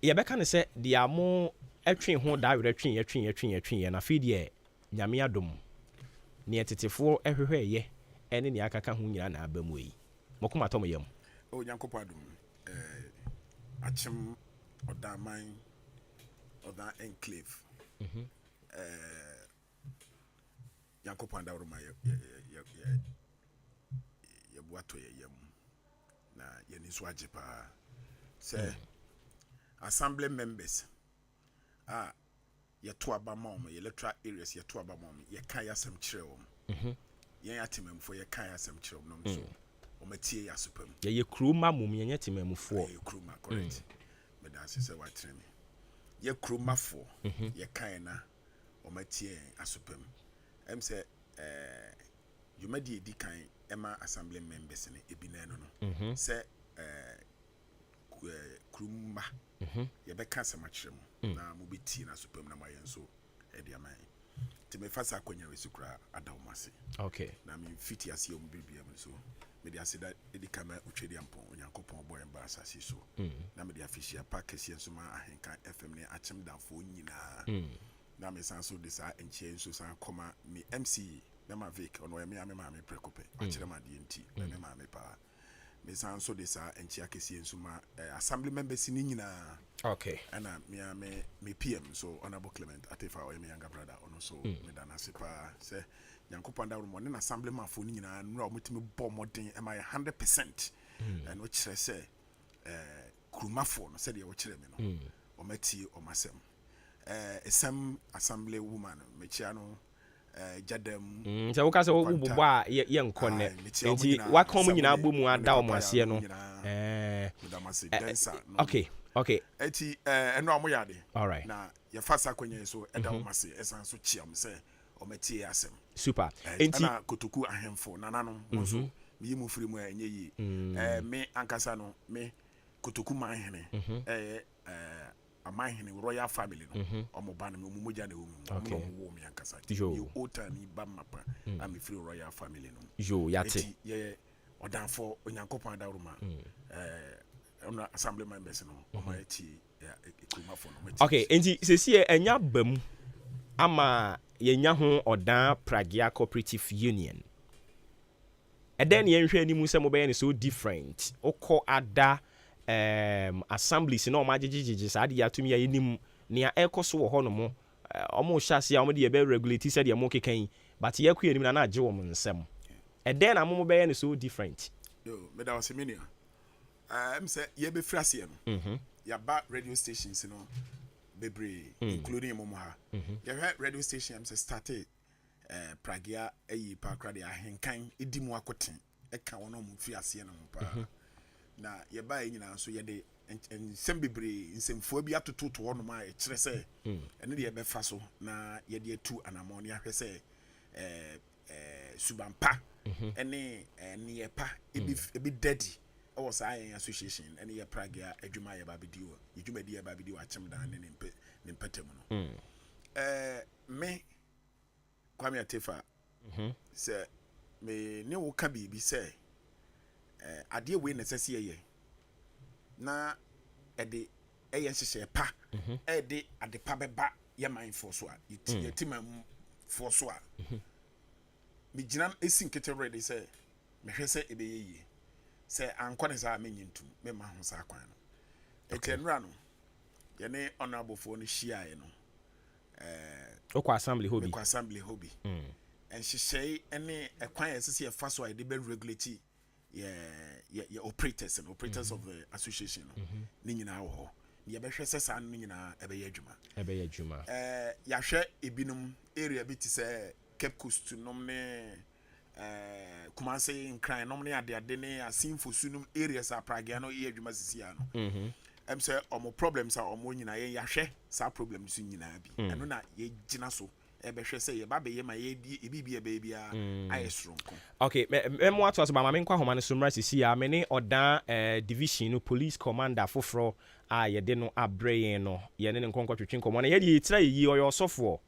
yɛbɛka ne sɛ deɛ amo ɛtwe ho da werɛ twe na afei deɛ nyame adom ne ɛtetefoɔ ɛhwehwɛ yɛ ɛne ne akaka ho nyina na aba mu yi mokoma tɔm yam nyankopɔn adom akyem ɔdaman ɔda enclave nyankopɔn dawroma yɛboato yɛyam na yɛni so agye paa sɛ assembly members yɛto aba ma wɔn electoral areas yɛto aba ma wɔn yɛka yɛasɛm kyerɛ wɔn yɛn atemamfo yɛka yɛasɛm kyerɛ wɔn no so omatie ya supam ye kroma mum ye temamufoɔ ye kroma correct me da se se watreme ye kroma fo ye kan na omatie asupam em se yumadi edi kan ema assembly members ne ebina no se kroma ye be kan se makyerem na mo beti na supam na mayen so edi aman te me fasa akonya resukura adawmase okay na me fiti ase o mbibia so media asida edi kama utwedi ampo onyankopɔn boy mba asase so na media fishia package enso ma Ahenkan FM ne achim danfo nyina na me sanso de sa enchie enso san koma me MC na ma Vic ono me ma me prekope achire ma de enti na me ma me pa me sanso de sa enchie akesi enso ma assembly members ni nyina okay ana me PM so honorable Clement Atifa o me younger brother ono so me dana se pa se nyankopɔn da wo ne assemblyman fo ni nyina nura omutimi bɔ modern am 100% and which say krumafo no said ye wo kyerɛ me no omati omasem esam assembly woman mechia no jadam nti wo ka sɛ wo bobɔ a ye nkɔnne nti wakom nyina abɔ mu ada o aseɛ no okay eti eno amo yade all right na ye fasa kwenye so eda o mase esan so chiam sɛ omati asem super enti na Kotoku ahemfo nananom nso mi mu firi mu enye yi me ankasa no me Kotoku manhene amanhene royal family no omo ba na me mumugya na wo mi ankasa you otani ba mapa am free royal family no yo yate ye odanfo onyankopɔn adawroma on assembly members no omaiti ekumafo no okay enti sesi enya bam ama yenya ho odan Pragya Cooperative Union then yen hwe ni mu se mo be so different okọ ada assemblies na o ma gigigigi sa de atumi ya nim nea ekoso wo ho no mo omo hyase a omo de ye be regulate said ye mo kekan but ye kọ nim na age wo mo nsem then na mo be so different yo me da wasemenia say ye be frase no ya ba radio stations no bebre including momo ha ya radio station say started Pragia eyi pa krade ahenkan edimu akoten eka wono mu fi ase no pa na ye ba nyina so ye de nsem bebre nsemfo bi atoto to wono ma e kire se ene de ye be fa so na ye de atu anamoni ahwe se subampa ene ne ye pa ebi daddy o sa yen association ene ye Pragia adwuma ye ba bedi o adwuma di ye ba bedi wa chem dan ne mpatem no me Kwame Atefa say me ne wo ka bibi say ade we necessary ye na ede eye hyehyɛ pa ede ade pa beba ye mindful so a yetima for so a me gina esi nkete ready say me hwɛ say ebe ye say ankɔ ne sa me nyintum me ma ho sa kwan no ekenra no ye ne honorable for no hia ye no Okwa assembly hobby and she say any ekwan esese fa so I dey be regulate yeah operators and operators of the association ni nyina ho ye be hwese sa no nyina ebe ye adwuma ya hwe ebinum area bi ti say Cape Coast nom ne Kumasi nkran nom ne ade ne asinfo sunum areas a Pragia no ye adwuma sisia no say omo problems are omo nyina ye yahwe sa problems nyina bi eno na ye gina so e be hwe say ye ba be ye ma ye di ebibia bia ayesronko okay me mo ato so ba ma me nkwa homa no so mra sisia me ne odan division no police commander foforo a ye de no abreye no ye ne nkonko twetwe nkomo na ye di tira yi oyo sofo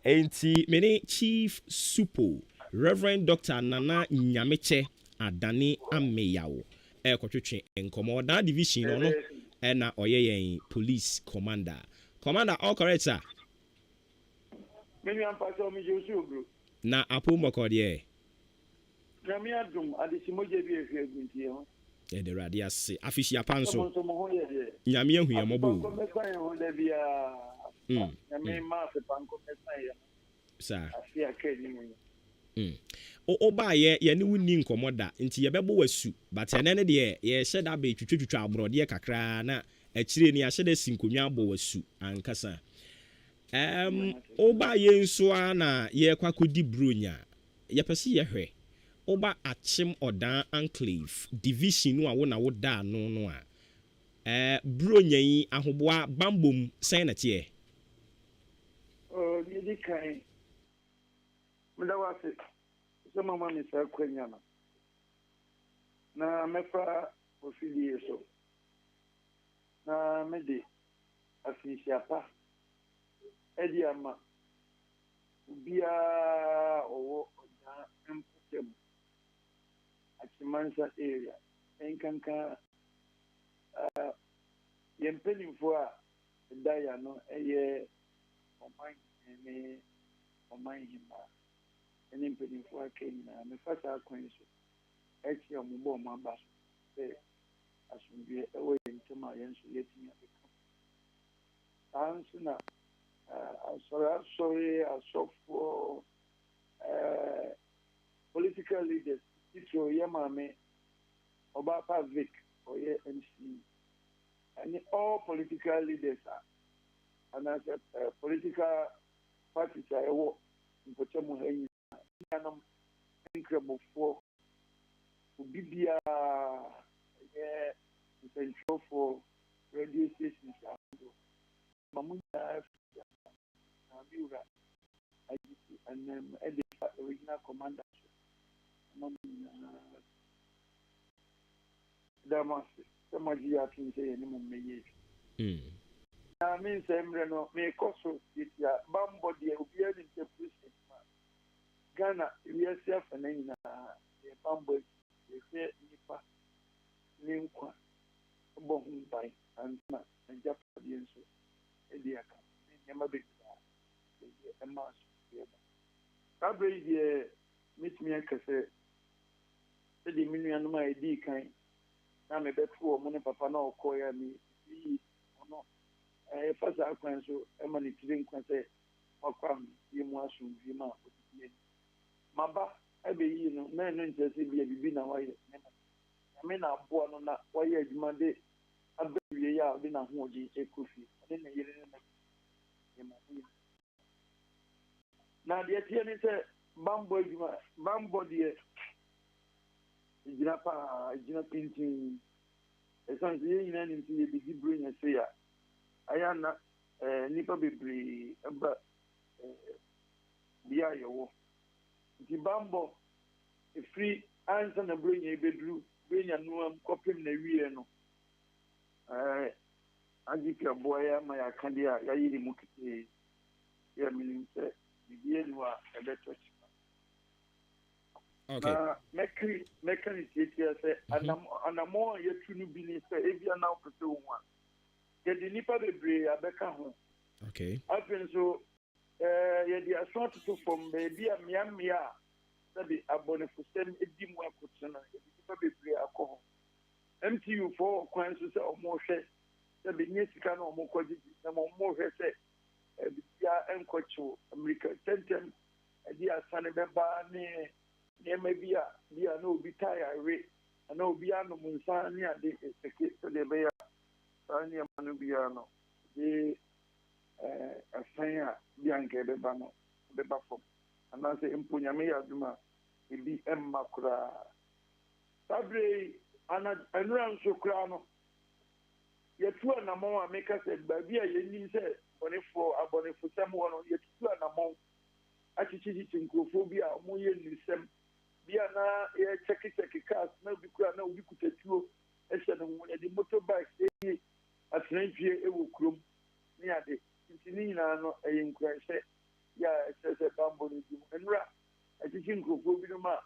enti me ne chief supo Reverend Dr. Nana Nyameche Adani Ameyawo kwatwetwe enkomo that division no na oyeyen police commander all correct sir many am paso mi Joshua bro na apo mokode Nyame adum adesimoje bi ehwe aguntie ho de rade ase afishia panso Nyame ahu yemobo Nyame ma fe panko mesan ya sir afia kedi mu oba ye ne wuni nkomoda nti ye bebo wasu but ene ne de ye hyeda be twitwitwa abrode kakra na akire ni ahyeda sinkonwa abo wasu ankasa oba ye nso na ye kwakodi bronya ye pese ye hwe oba achim odan enclave division no a wo na wo da no a bronya yi ahoboa bambom sen na tie ni di kai mdawase sama mami sa kwenya na mefa ofili eso na mede afisia pa edi ama bia owo oja emputem Achimansa area enkanka yempelimfo a daya no eye oman hima ene mpedimfo akenya me fasa kwen so echi ombo mo aba so asumbi ewo yentema yenso yetinya beka ansuna sorry asofo political leaders itro yemame oba Vic oye MC and all political leaders and as political parties are ewo mpotemu henyi anam incredible for bibia central for radio stations mamunya biura and original commander damas samaji ya kinse ni mummeye na min semre no me koso ya bambo de obia ni interpretation Ghana USF na ina e bambo e fe nipa ninkwa bo humbai anna Japadi enso e dia ka nyama be e mas e ba abre die mitmi akase sɛdeɛ me nuanom a ɛdii kan na mebɛto wɔ mo ne papa na ɔkɔeɛ a meyi ɔno ɛfa saa kwan so ɛma ne tiri nkwa sɛ wakɔ a yɛ mu asomdwie ma ɔtitiɛ maba abɛyii no na ɛno nkyerɛ sɛ bia biribi na wayɛ nyame na aboa no na wayɛ adwuma de aba wie a ɔde n'ahoɔden ɛkɔ fie ɔde ne yere ne na deɛ teɛ ne sɛ bambɔ adwuma bambɔ deɛ gyina paa gyina pintin ɛsiane sɛ yɛn nyinaa nim sɛ yɛbɛdi buro nya sei a ayɛ na nnipa bebree ɛba bia yɛwɔ nti bambɔ ɛfiri ansa na buro nya ɛbɛduru buro nya noa kɔpem na wie no agye piaboa yɛ ama yɛaka deɛ a yɛayere mu ketee yɛ menim sɛ bibia nu a ɛbɛtɔ kyima na mɛka ne tietia sɛ anammɔ a yɛtu no bi ne sɛ ebia na wopɛ sɛ wo mu a yɛde nnipa bebree abɛka ho afei nso yɛde aso atoto fam baabi a mmeammea a sɛde abɔnefosɛm di mu akotene no yɛde nnipa bebree akɔ ho mtu foɔ kwan so sɛ ɔmohwɛ sɛ bɛnyɛ sika na ɔmokɔgyegye na ma ɔmohwɛ sɛ bibia ɛnkɔkyew amerika tɛntɛm ɛde asa ne bɛba ne nneɛma bi a na obi tae awe ana obi anom nsa ne ade ɛseke sɛdeɛ ɛbɛyɛ a saa nneɛma no biara no de ɛfɛn a bi anka ɛbɛba no bɛba fam anaasɛ mpo nyame yɛ adom a ebi ɛmma koraa saa berɛ ɛnora nso koraa no yɛtu anammɔn a meka sɛ baabi a yɛnim sɛ abɔnefosɛm hɔ no yɛtutu anammɔn akyekyekye nkurɔfoɔ bi a ɔmoyɛ nnusɛm bi a na yɛkyɛkekyɛke cars na obi kura na obi kutatuo ɛhyɛ no ho yɛde motorbike ɛyi atenantwie ɛwɔ kurom ne ade nti ne nyinaa no ɛyɛ nkurahyɛ yɛ a ɛkyerɛ sɛ bambɔ no di mu ɛnora akyekye nkurɔfoɔ binom a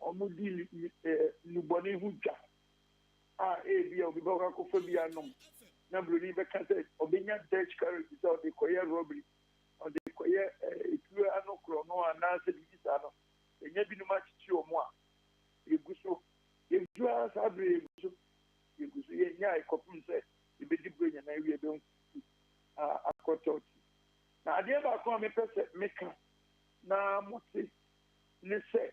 ɔmo di nnubɔne ho dwa a ebi a obi bɛkɔ akɔfa bi anom na buroni bɛka sɛ ɔbɛnya dutch carriage sɛ ɔde kɔyɛ robbery ɔde kɔyɛ etuo ano korɔ no anaasɛ biribi saa no ɛnya binom akyekye ɔmo a yɛgu so yɛgu ara saa berɛ yɛgu so yɛnya ɛkɔpem sɛ yɛbɛdi buro nya na awie bɛhu akɔtɔ ti na adeɛ baako a mepɛ sɛ meka na mote ne sɛ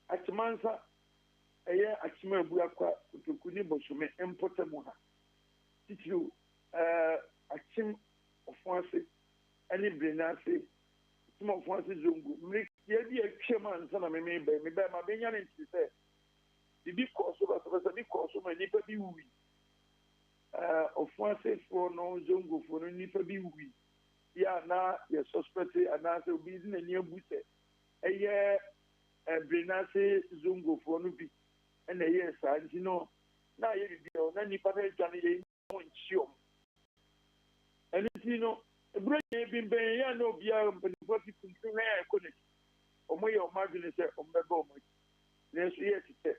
akyemansa ɛyɛ akyema abu akwa kotoku ne bɔsome mpɔta mu ha titiriw akyem ɔfo ase ɛne brene ase akyem ɔfo ase zongo yɛdi atwam ansa na mebɛɛ ma bɛnya ne nti sɛ bibi kɔɔ so basabasa bi kɔɔ so ma nnipa bi wuwi ɔfo asefoɔ no zongofoɔ no nnipa bi wuwi yɛ a na yɛ suspect anaasɛ obi di n'ani abu sɛ ɛyɛ brene ase zongofoɔ no bi ɛna ɛyɛ saa nti no na ayɛ biribi na nnipa no atwa no yɛ ho nkyiom ɛno nti no ɛberɛ nyɛ bi mbɛn yɛ na obiara mpanimfoɔ te kuntum hwɛ a ɛkɔ n'akyi ɔmoyɛ ɔmo adwene sɛ ɔmbɛba ɔmo akyi nanso yɛ te sɛ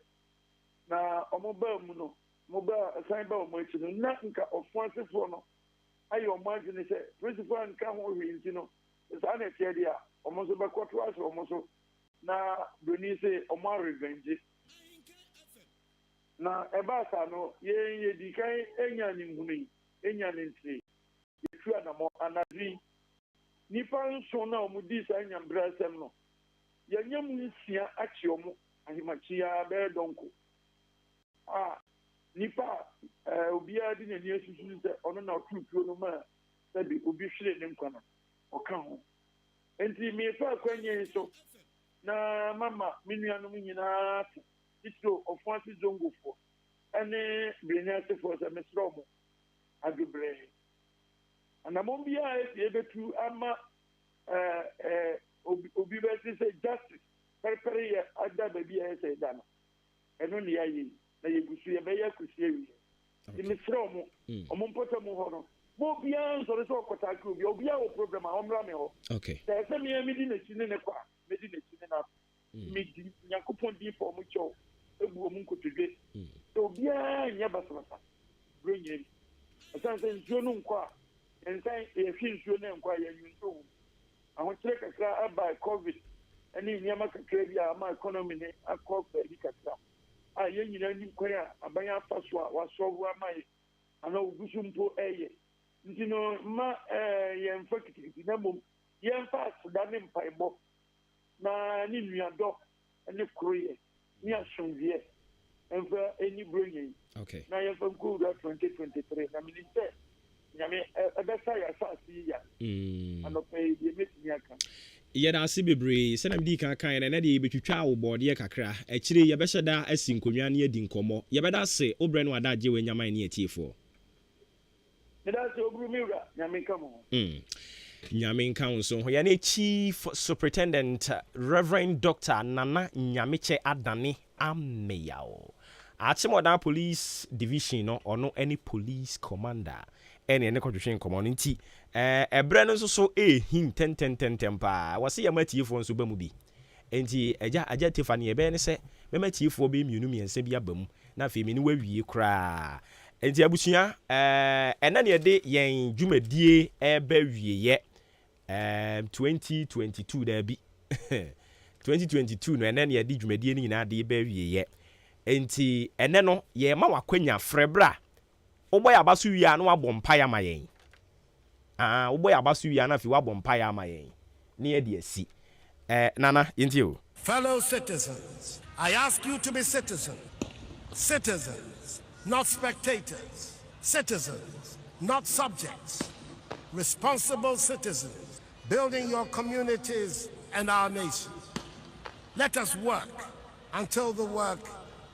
na ɔmo baa mu no ɛsan baa ɔmo akyi no na nka ɔfo asefoɔ no ayɛ ɔmo adwene sɛ polisifoɔ a nka ho hwee nti no saa na ɛteɛ deɛ a ɔmo nso bɛkɔto ahyɛ ɔmo so na buroni sɛ ɔmo arevenge na ɛbaa saa no yɛdi kan enya ne nhunu yi enya ne ntire yɛtu anammɔ anadwe nnipa nson na ɔmo di saa nyambere asɛm no yɛnyɛ mu nsia akye ɔmo ahemakyiaa bɛyɛ dɔnko a nnipa a obiara de n'ani asusu sɛ ɔno na ɔtutuo no ma sɛbi obi hwere ne nkwa no ɔka ho nti mmefa akwanya yi so na mama me nuanom nyinaa te titiro ɔfo ase zongofoɔ ɛne brene asefoɔ sɛ mesrɛ ɔmo adwobrɛ anammɔn biara esi ebetu ama obi bɛsi sɛ justice pɛrɛpɛrɛ yɛ ada baabi a ɛsɛ da no ɛno ne yɛayɛ yi na yɛgu so yɛbɛyɛ akusi awie nti mesrɛ ɔmo mpɔtɛ mu hɔ no mo obiara nsɔre sɛ ɔkɔtaake obiara wɔ program a ɔmmra me hɔ sɛ ɛsɛ meyɛ medi n'akyi ne ne kɔ a medi n'akyi ne no medi nyankopɔn din fɔ ɔmo kyɛw ebu ɔmo nkotodwe sɛ obiara nyɛ basabasa buro nyina bi ɛsiane sɛ nsuo no nkɔ a yɛnsan yɛhwe nsuo no nkɔ a yɛnwu nso wɔ ahokyerɛ kakra aba covid ɛne nneɛma kakra bi a ama economy ne akɔ baabi kakra a yɛn nyinaa nim kwan a aban afa so a wasɔro ama yɛ ana ogu so mpo ɛyɛ nti no mma yɛmfa kitikiti na mmom yɛmfa aseda ne mpaebɔ na ne nnuadɔ ne koroyɛ ne asomdwoeɛ ɛmfa ɛni buro yɛn na yɛmfa nkɔwura 2023 na menim sɛ nyame ɛbɛsa yɛ asase yi ya anɔpɛ yi deɛ mɛtumi aka yɛda ase bebree sɛna medi kan kan na deɛ yɛbɛtwitwa wo bɔɔdeɛ kakra akyire yɛbɛhyɛ da asi nkonnwa ne yɛdi nkɔmmɔ yɛbɛda ase wobrɛ no ada agye wɔ nyaman ne atiefoɔ meda ase oburu mi wura nyame nka mo nyame nka wo nso ho yɛne chief superintendent reverend dr nana nyamekyɛ adane ameyaw akyemɔdan police division no ɔno ne police commander ɛne ne kɔtwetwe nkɔmmɔ no nti ɛberɛ no nso so ɛhin tɛntɛntɛntɛm paa wɔse yɛma atiefoɔ nso ba mu bi enti agya tefa ne yɛbɛyɛ ne sɛ mɛma atiefoɔ bɛyɛ mmienu mmiɛnsa bi aba mu na afei me ne wawie koraa enti abusua ɛna ne yɛde yɛn dwumadie ɛbɛ wieyɛ 2022 daabi 2022 no ɛna ne yɛde dwumadie no nyinaa de bɛ wieyɛ enti ɛnɛ no yɛma wakwanya frɛ bra wobɔ yɛ aba so wie a na wabɔ mpaeɛ ama yɛn wobɔ yɛ aba so wie a na afei wabɔ mpaeɛ ama yɛn ne yɛde asi nana yɛnti o Fellow citizens, I ask you to be citizens. Citizens, not spectators. Citizens, not subjects. Responsible citizens, building your communities and our nation. Let us work until the work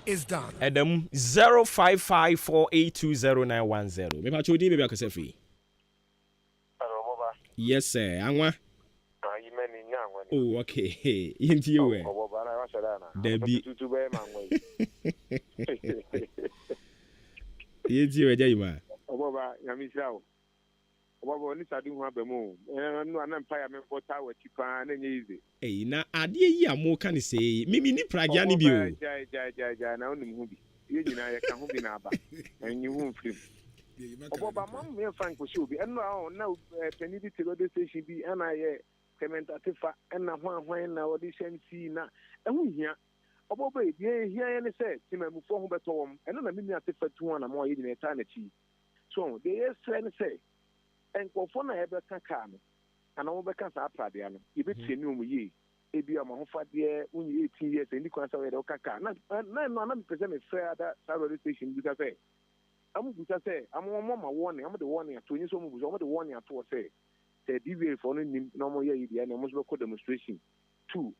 is done. Adam 0554820910. Me pa chodi baby akose free. Hello, Baba. Yes sir. Anwa. You many nyangwa. Oh okay. Yinti we. Oh Baba na washada na. Debi. Tutu be mangwe. Yinti we jayima. Oh Baba, nyamisao. Oh Baba oni sadi hu abemu. No anampa me bota wati pa na nye easy. Eh na ade yi amo ka ne sei. Mimi ni pragia ni bi o. Ja na onum hu bi. Ye nyina ye ka hu bi na aba. Enyi hu mfrim. Oboba mam me frank ko shobi eno na penidi telode station bi ana ye commentative na hwan na odi shanti na ehu hia oboba e hia ne se timamufo ho beto wom eno na mimi atefa tu na mo ye nyina ta na chi so de yes ne se enkofo na ebe ka ka no ana mo be ka sa aprade ano ye betie ni omu ye ebi ama ho fade unyi 18 years ndi kwan sa we de ka ka na no na me pese me frɛ ada radio station bi ka say amubuta say amoma ma warning am de warning ato nyi so mubuta am de warning ato say the DVA for no nim no mo ye idea na mo so ko demonstration 2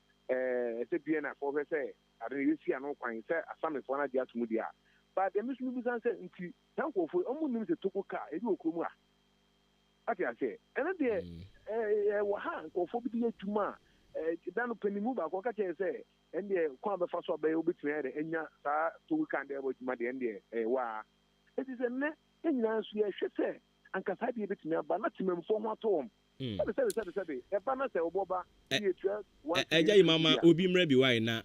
say BNA for say ade you see an kwan say asame for na dia to mu dia but dem so mubuta say nti tanko fo omu nim se toko ka e bi okromu a ati ase ene de wo ha ko fo bi di atuma dano penimu ba ko ka che say ende kwa be fa so ba e obetumi ere enya sa to kan de obetuma de ende wa it is a net in Nancy, say, and Casadi bit me, but not to for my tom. Sabe, a banner say, Oboba, Ejay Mama, Ubi Mrebi, why na?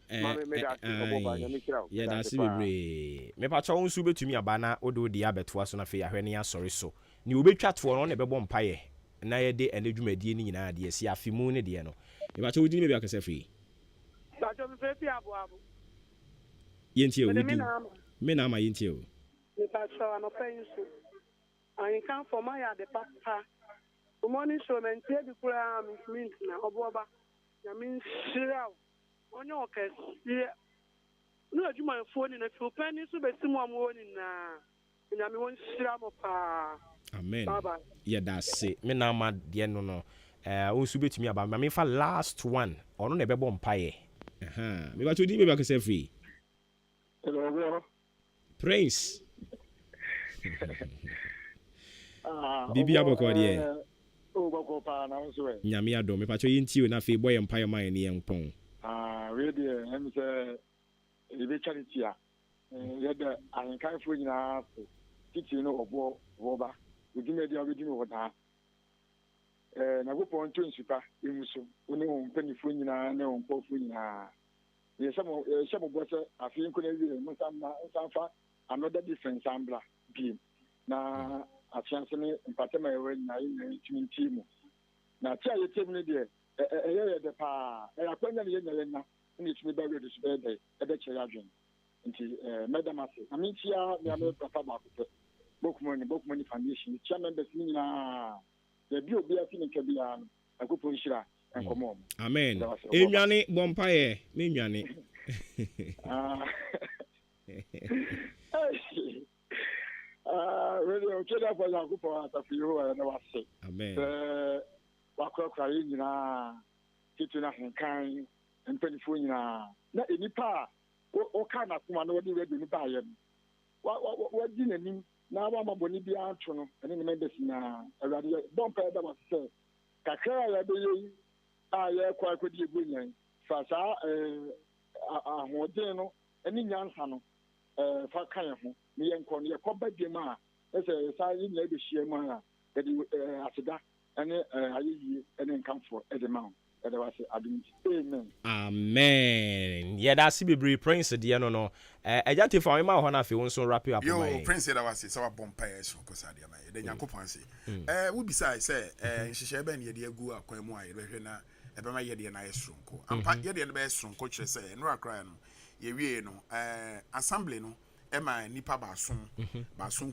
Yeah, that's it. Me patrol sube to me a banner, Odo the Abbot was on a fair when sorry so. You be chat for on a bebon pie. Na ye de and you made in idea, see a fimone diano. If I told you maybe I can say free. Yentio, Menama Yentio. Patrol and open so. I come for my the papa. The morning show and tell the program means now. Oboba, I mean, Shirao. On your case, yeah. No, you my phone in a few pennies to be someone warning now. And I mean, Shiramo. Amen. Yeah, that's it. Me now, my dear, no. Also bet me about me for last one. Or no, never bomb pie. Me what you do, maybe I can say free. Hello, Prince. Bibi aboko die. O boko pa na so e. Nyame adom me pacho yinti na fe boy empire man ne yenpon. We dey em say e be charity a. Ye da an kai fo nyina titi no obo ba. Udime dia obedi no hoda. Na go pon to nsupa emuso. One ho mpanifo nyina na ho mpofo nyina. Ye samo bo se afi nko na wi mu samfa another different sambla bi na afianse ne mpatema yewe na yin timi na tia ye temi ne de ɛyɛ de paa akwanya ne yɛnya yɛnya ne tumi bɛ ready so bɛɛ dɛ ɛbɛkyerɛ adwen nti madam ase na menkyia me ame papa baako pɛ bokumani foundation kyia members ne nyinaa yɛbi obi afi ne nka biara no akopɔ nhyira nkɔmmɔ amen enwane bɔmpaeɛ menwane radio tweda for yakopɔ asafo yehowa na wase amen wakɔkɔrɔ yɛ nyinaa titu na henkan mpanyinfoɔ nyinaa na enipa a wɔka n'akoma na wɔde radio nipa ayɛ no wɔdi n'anim na wama bɔne bi ato no ɛne ne members nyinaa awurade bɔmpa ɛda wase sɛ kakra a yɛbɛyɛ yi a yɛkɔ akɔdi egu nyan fa saa ahoɔden no ɛne nyansa no fa ka yɛn ho ne yɛnkɔ no yɛkɔ ba diem a ɛsɛ saa yɛ nyinaa bɛhyia mu a yɛde aseda ɛne ayɛyie ɛne nkamfoɔ ɛde ma ho ɛde wase adom amen amen yɛda ase bebree prince deɛ no ɛgya te fa ma hɔ no afei wo nso wrap up yo prince yɛda wase sɛ wabɔ mpaeɛ so kɔsa deɛ ma yɛda nyankopɔn ase wobisae sɛ nhyehyɛ bɛn yɛde agu akwan mu a yɛbɛhwɛ na ɛbɛma yɛdeɛ no ayɛ soronko ampa yɛdeɛ no bɛyɛ soronko kyerɛ sɛ ɛnora koraa no yɛwie no assembly no ɛma nipa baason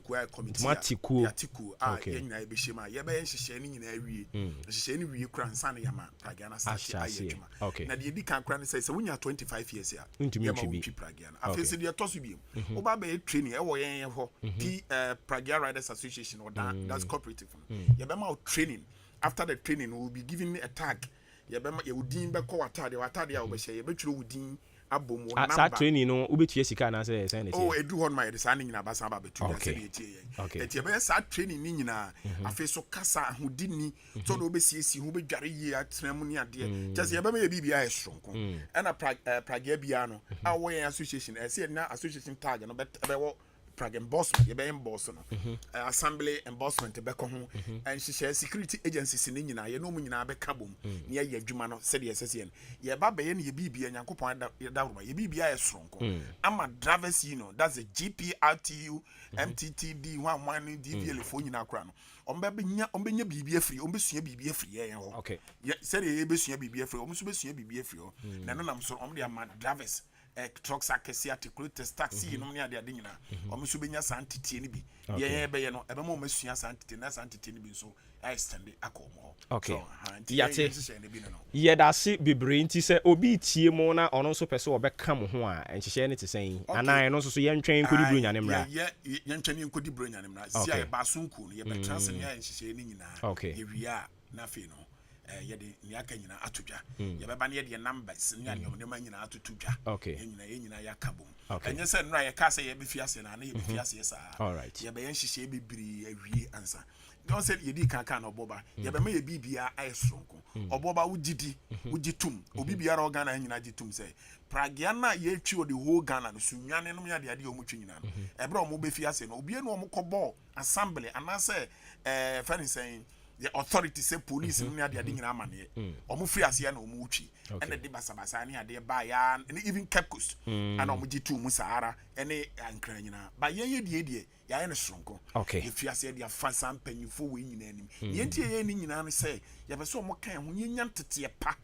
kuo committee yɛatiku a yɛnyina yɛbɛhyɛ mu a yɛbɛyɛ nhyehyɛ no nyinaa wie nhyehyɛ no wie kora nsa no yɛma pragea no asate ayɛ adwuma na deɛ di kan kora no sɛ wonya 25 years a yɛma wotwi pragea no afei sɛ deɛ ɛtɔ so biom woba bɛyɛ training ɛwɔ yɛn hɔ p pragea riders association ɔda that's cooperative no yɛbɛma wo training after the training we will be given a tag yɛbɛma yɛwodin bɛkɔ watadeɛ a wobɛhyɛ yɛbɛtwerɛ wodin abom wo sa training no wobɛtua sika na sɛ sɛ ne ɛdu hɔ no ma yɛde saa ne nyinaa basa ba bɛtu sɛ ne yɛtie yɛn ɛti yɛbɛyɛ saa training ne nyinaa afei so kasa ahodini sɛ na wobɛsiesie ho wobɛdware yie atena mu ne adeɛ kyɛ sɛ yɛbɛma yɛ biribiaa yɛ soronko ɛna pragea biara no a wɔwɔ yɛn association ɛsɛ yɛna association tag no bɛwɔ Prague embossment, yɛbɛyɛ emboss no assembly embossment bɛkɔ ho nhyehyɛ security agencies ne nyinaa yɛn mu nyinaa bɛka bom ne yɛyɛ adwuma no sɛdeɛ ɛsɛ sɛ yɛn yɛba bɛyɛ ne yɛbibia nyankopɔn yɛdawroma yɛbibia yɛ soronko ama drivers yi no that's the GP RTU MTTD one no DVL fo nyinaa kora no ɔmbɛnya biribi afiri ɔmbɛsua biribi afiri yɛn hɔ sɛdeɛ yɛbɛsua biribi afiri ɔmo nso bɛsua biribi afiri hɔ na no nam so ɔmo de ama drivers trucks akɛse articulated taxi no ne ade nyina ɔmo so benya saa ntetie ne bi yɛn bɛyɛ no ɛbɛma ɔmo asua saa ntetie na saa ntetie ne bi nso extend akɔmɔ yate yɛda ase bebree nti sɛ obi tie mu na ɔno nso pɛ sɛ ɔbɛka mo ho a nhyehyɛ ne te sɛn anaa ɛno nso so yɛntwɛn nkɔdi buro nyane mmra yɛntwɛn nkɔdi buro nyane mmra si a yɛba so nku no yɛbɛtra sɛ ne ayɛ nhyehyɛ ne nyinaa yɛwie a na afei no yɛde niaka nyina atodwa yɛbɛba ne yɛde numbers ne anema nyina atotodwa yɛnyina yɛaka bom ɛnyɛ sɛ nnora yɛka sɛ yɛbɛfi ase na yɛbɛfi ase saa yɛbɛyɛ nhyehyɛ bebree awie ansa dɔn sɛ yɛdi kankan na ɔbɔba yɛbɛma yɛ bibia ayɛ soronko ɔbɔba wogye tum obi biara ɔgana nyina gye tum sɛ pragea na yɛtwi ɔde whole Ghana no so nwane no yɛde ade ɔmo twi nyina no ɛbrɛ ɔmo bɛfi ase no obie no ɔmo kɔbɔ assembly anaasɛ fɛne sɛn the authority say police no ade ade nyina amane omo free asia na omo utwi ene de basabasa ne ade ba ya and even Kepcoast and omo gitu mu saara ene ankra nyina ba ye die ya ne soronko ye free asia de afa sam panyifo we nyina anim ye ntie ye ni nyina no say ye be so omo kan ho ye nya ntete pa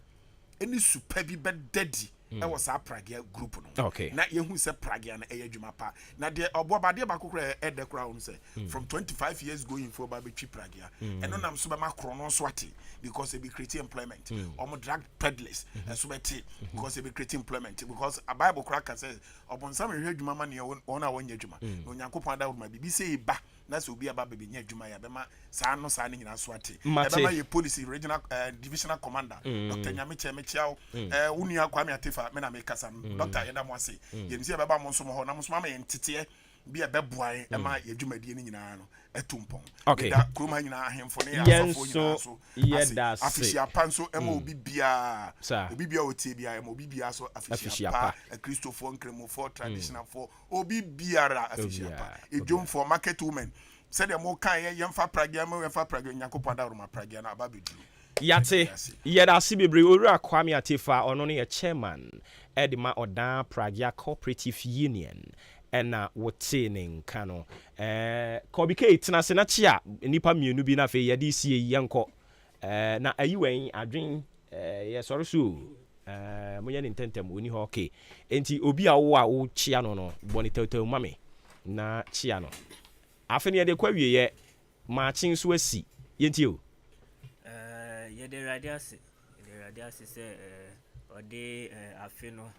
ene super bi be daddy ɛwɔ saa pragea group no na yɛhu sɛ pragea no ɛyɛ adwuma pa na deɛ ɔboabadeɛ baako kora ɛdɛ kora wo no sɛ from 25 years going for ba bɛtwi pragea ɛno nam so bɛma korɔ no nso ate because ɛbi create employment ɔmo drug peddlers ɛso bɛte because ɛbi create employment because a bible kora ka sɛ ɔbɔnsam hwɛ adwuma ma ne wɔn a wɔnyɛ adwuma na onyankopɔn ada woma bibi sɛ ɛba na sɛ obi aba bɛbɛnya adwuma yɛ bɛma saa no saa ne nyina so ate ɛbɛma yɛ policy regional divisional commander Dr. Nyameche Mechiao wo nua Kwame Atefa me na me kasa Dr. Yeda mo ase yɛn sɛ bɛba mo nso mo hɔ na mo nso ma yɛn teteɛ bi a bɛboae ɛma yɛ adwumadie ne nyinaa no ɛtumpɔn da kuroma nyinaa ahemfo ne asafo nyinaa so yɛda se afisia pa nso ɛma obi bia otie bia ɛma obi bia so afisia pa Christopher Nkremofo traditional for obi biara afisia pa edwom for market women said the mo kan yɛmfa pragea mo yɛmfa pragea nyankopɔn da roma pragea na aba beduru yate yɛda se bebree owura Kwame Atefa ɔno ne yɛ chairman edima Odan Pragea Cooperative Union ɛna wote ne nka no kɔbike tena se na kyia nipa mienu bi na fe yɛde sie yɛnkɔ na ayi wɛn adwen yes sorry so mo nya intentem oni ho okay enti obi a wo a wo chia no no boni tetew mame na chia no afeni ye de kwa wie ye machin so asi yenti o ye de radiasi se ode afeno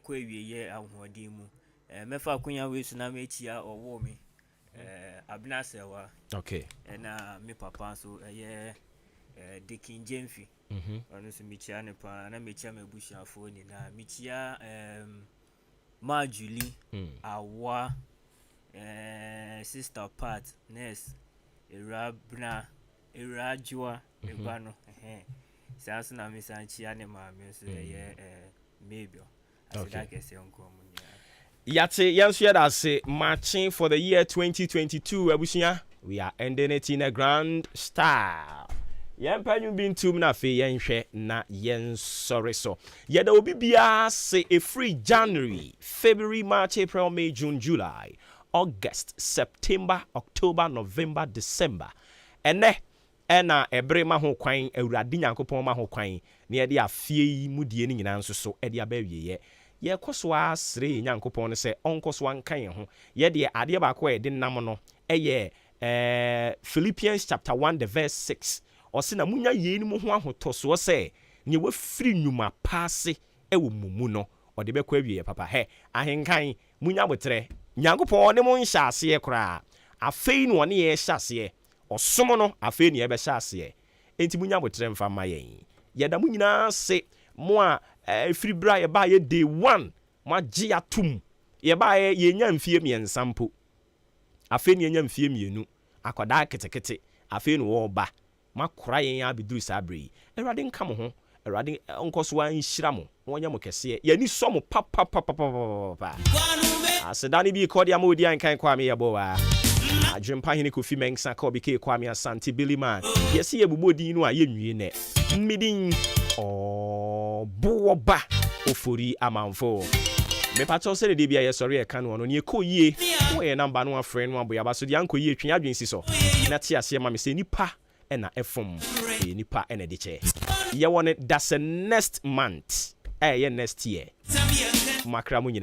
kwa wie ye ahodi mu mefa kunya we su na mechia owo mi abnasewa okay na me papa so ye Dikin Jemfi ono so mechia ne pa na mechia mebushafo ni na mechia Marjulie Awa Sister Pat Ness Erabna Erajua Ebano sasa na misanchia ne maame so ye maybe asida kese onko munya yate yanso that say marching for the year 2022 abusia we are ending it in a grand style yempanyu bintum na fe yenhwe na yensore so yeda obi bia say a free January, February, March, April, May, June, July, August, September, October, November, December. Ena ebre ma ho kwan awurade nyankopon ma ho kwan na ye de afie mu die ni nyina nso so e de abawie ye koso asre nyankopon ne se onkoso ankan ho ye de ade ba ko e de nam no eye Philippians chapter 1 the verse 6 ose na munya ye ni mu ho ahotoso se ne we firi nyuma paase e wo mumu no o de be ko awie papa ahenkan munya botre nyankopon ne mu nhyase ye kra afei no ne ye hyase osomo no afei ne ebe hyase enti munya botre mfa ma yen yeda mu nyina se mo a free bra ye ba ye day 1 mo agi atum ye ba ye nya mfie miensa mpo afei ne nya mfie mienu akoda ketekete afei no wo ba makora yen abiduru sabre erade nka mo ho erade onkoso an hyira mo wonya mo kese ye ni so mo papa asedani bi kodia mo di ankan kwa me yebo wa adwempa hene Kofi Mensah ka obi ke Kwame Asante Biliman yesi ye bubodi no a yenwie ne mmidin boba ofori amanfo me pacho se de bia ye sori e kan no ne ekoyie wo ye number no afre no aboyaba so de ankoyie twen adwensi so na te ase ma me se nipa ena efom nipa ena de che ye won that's next month ye next year makra mu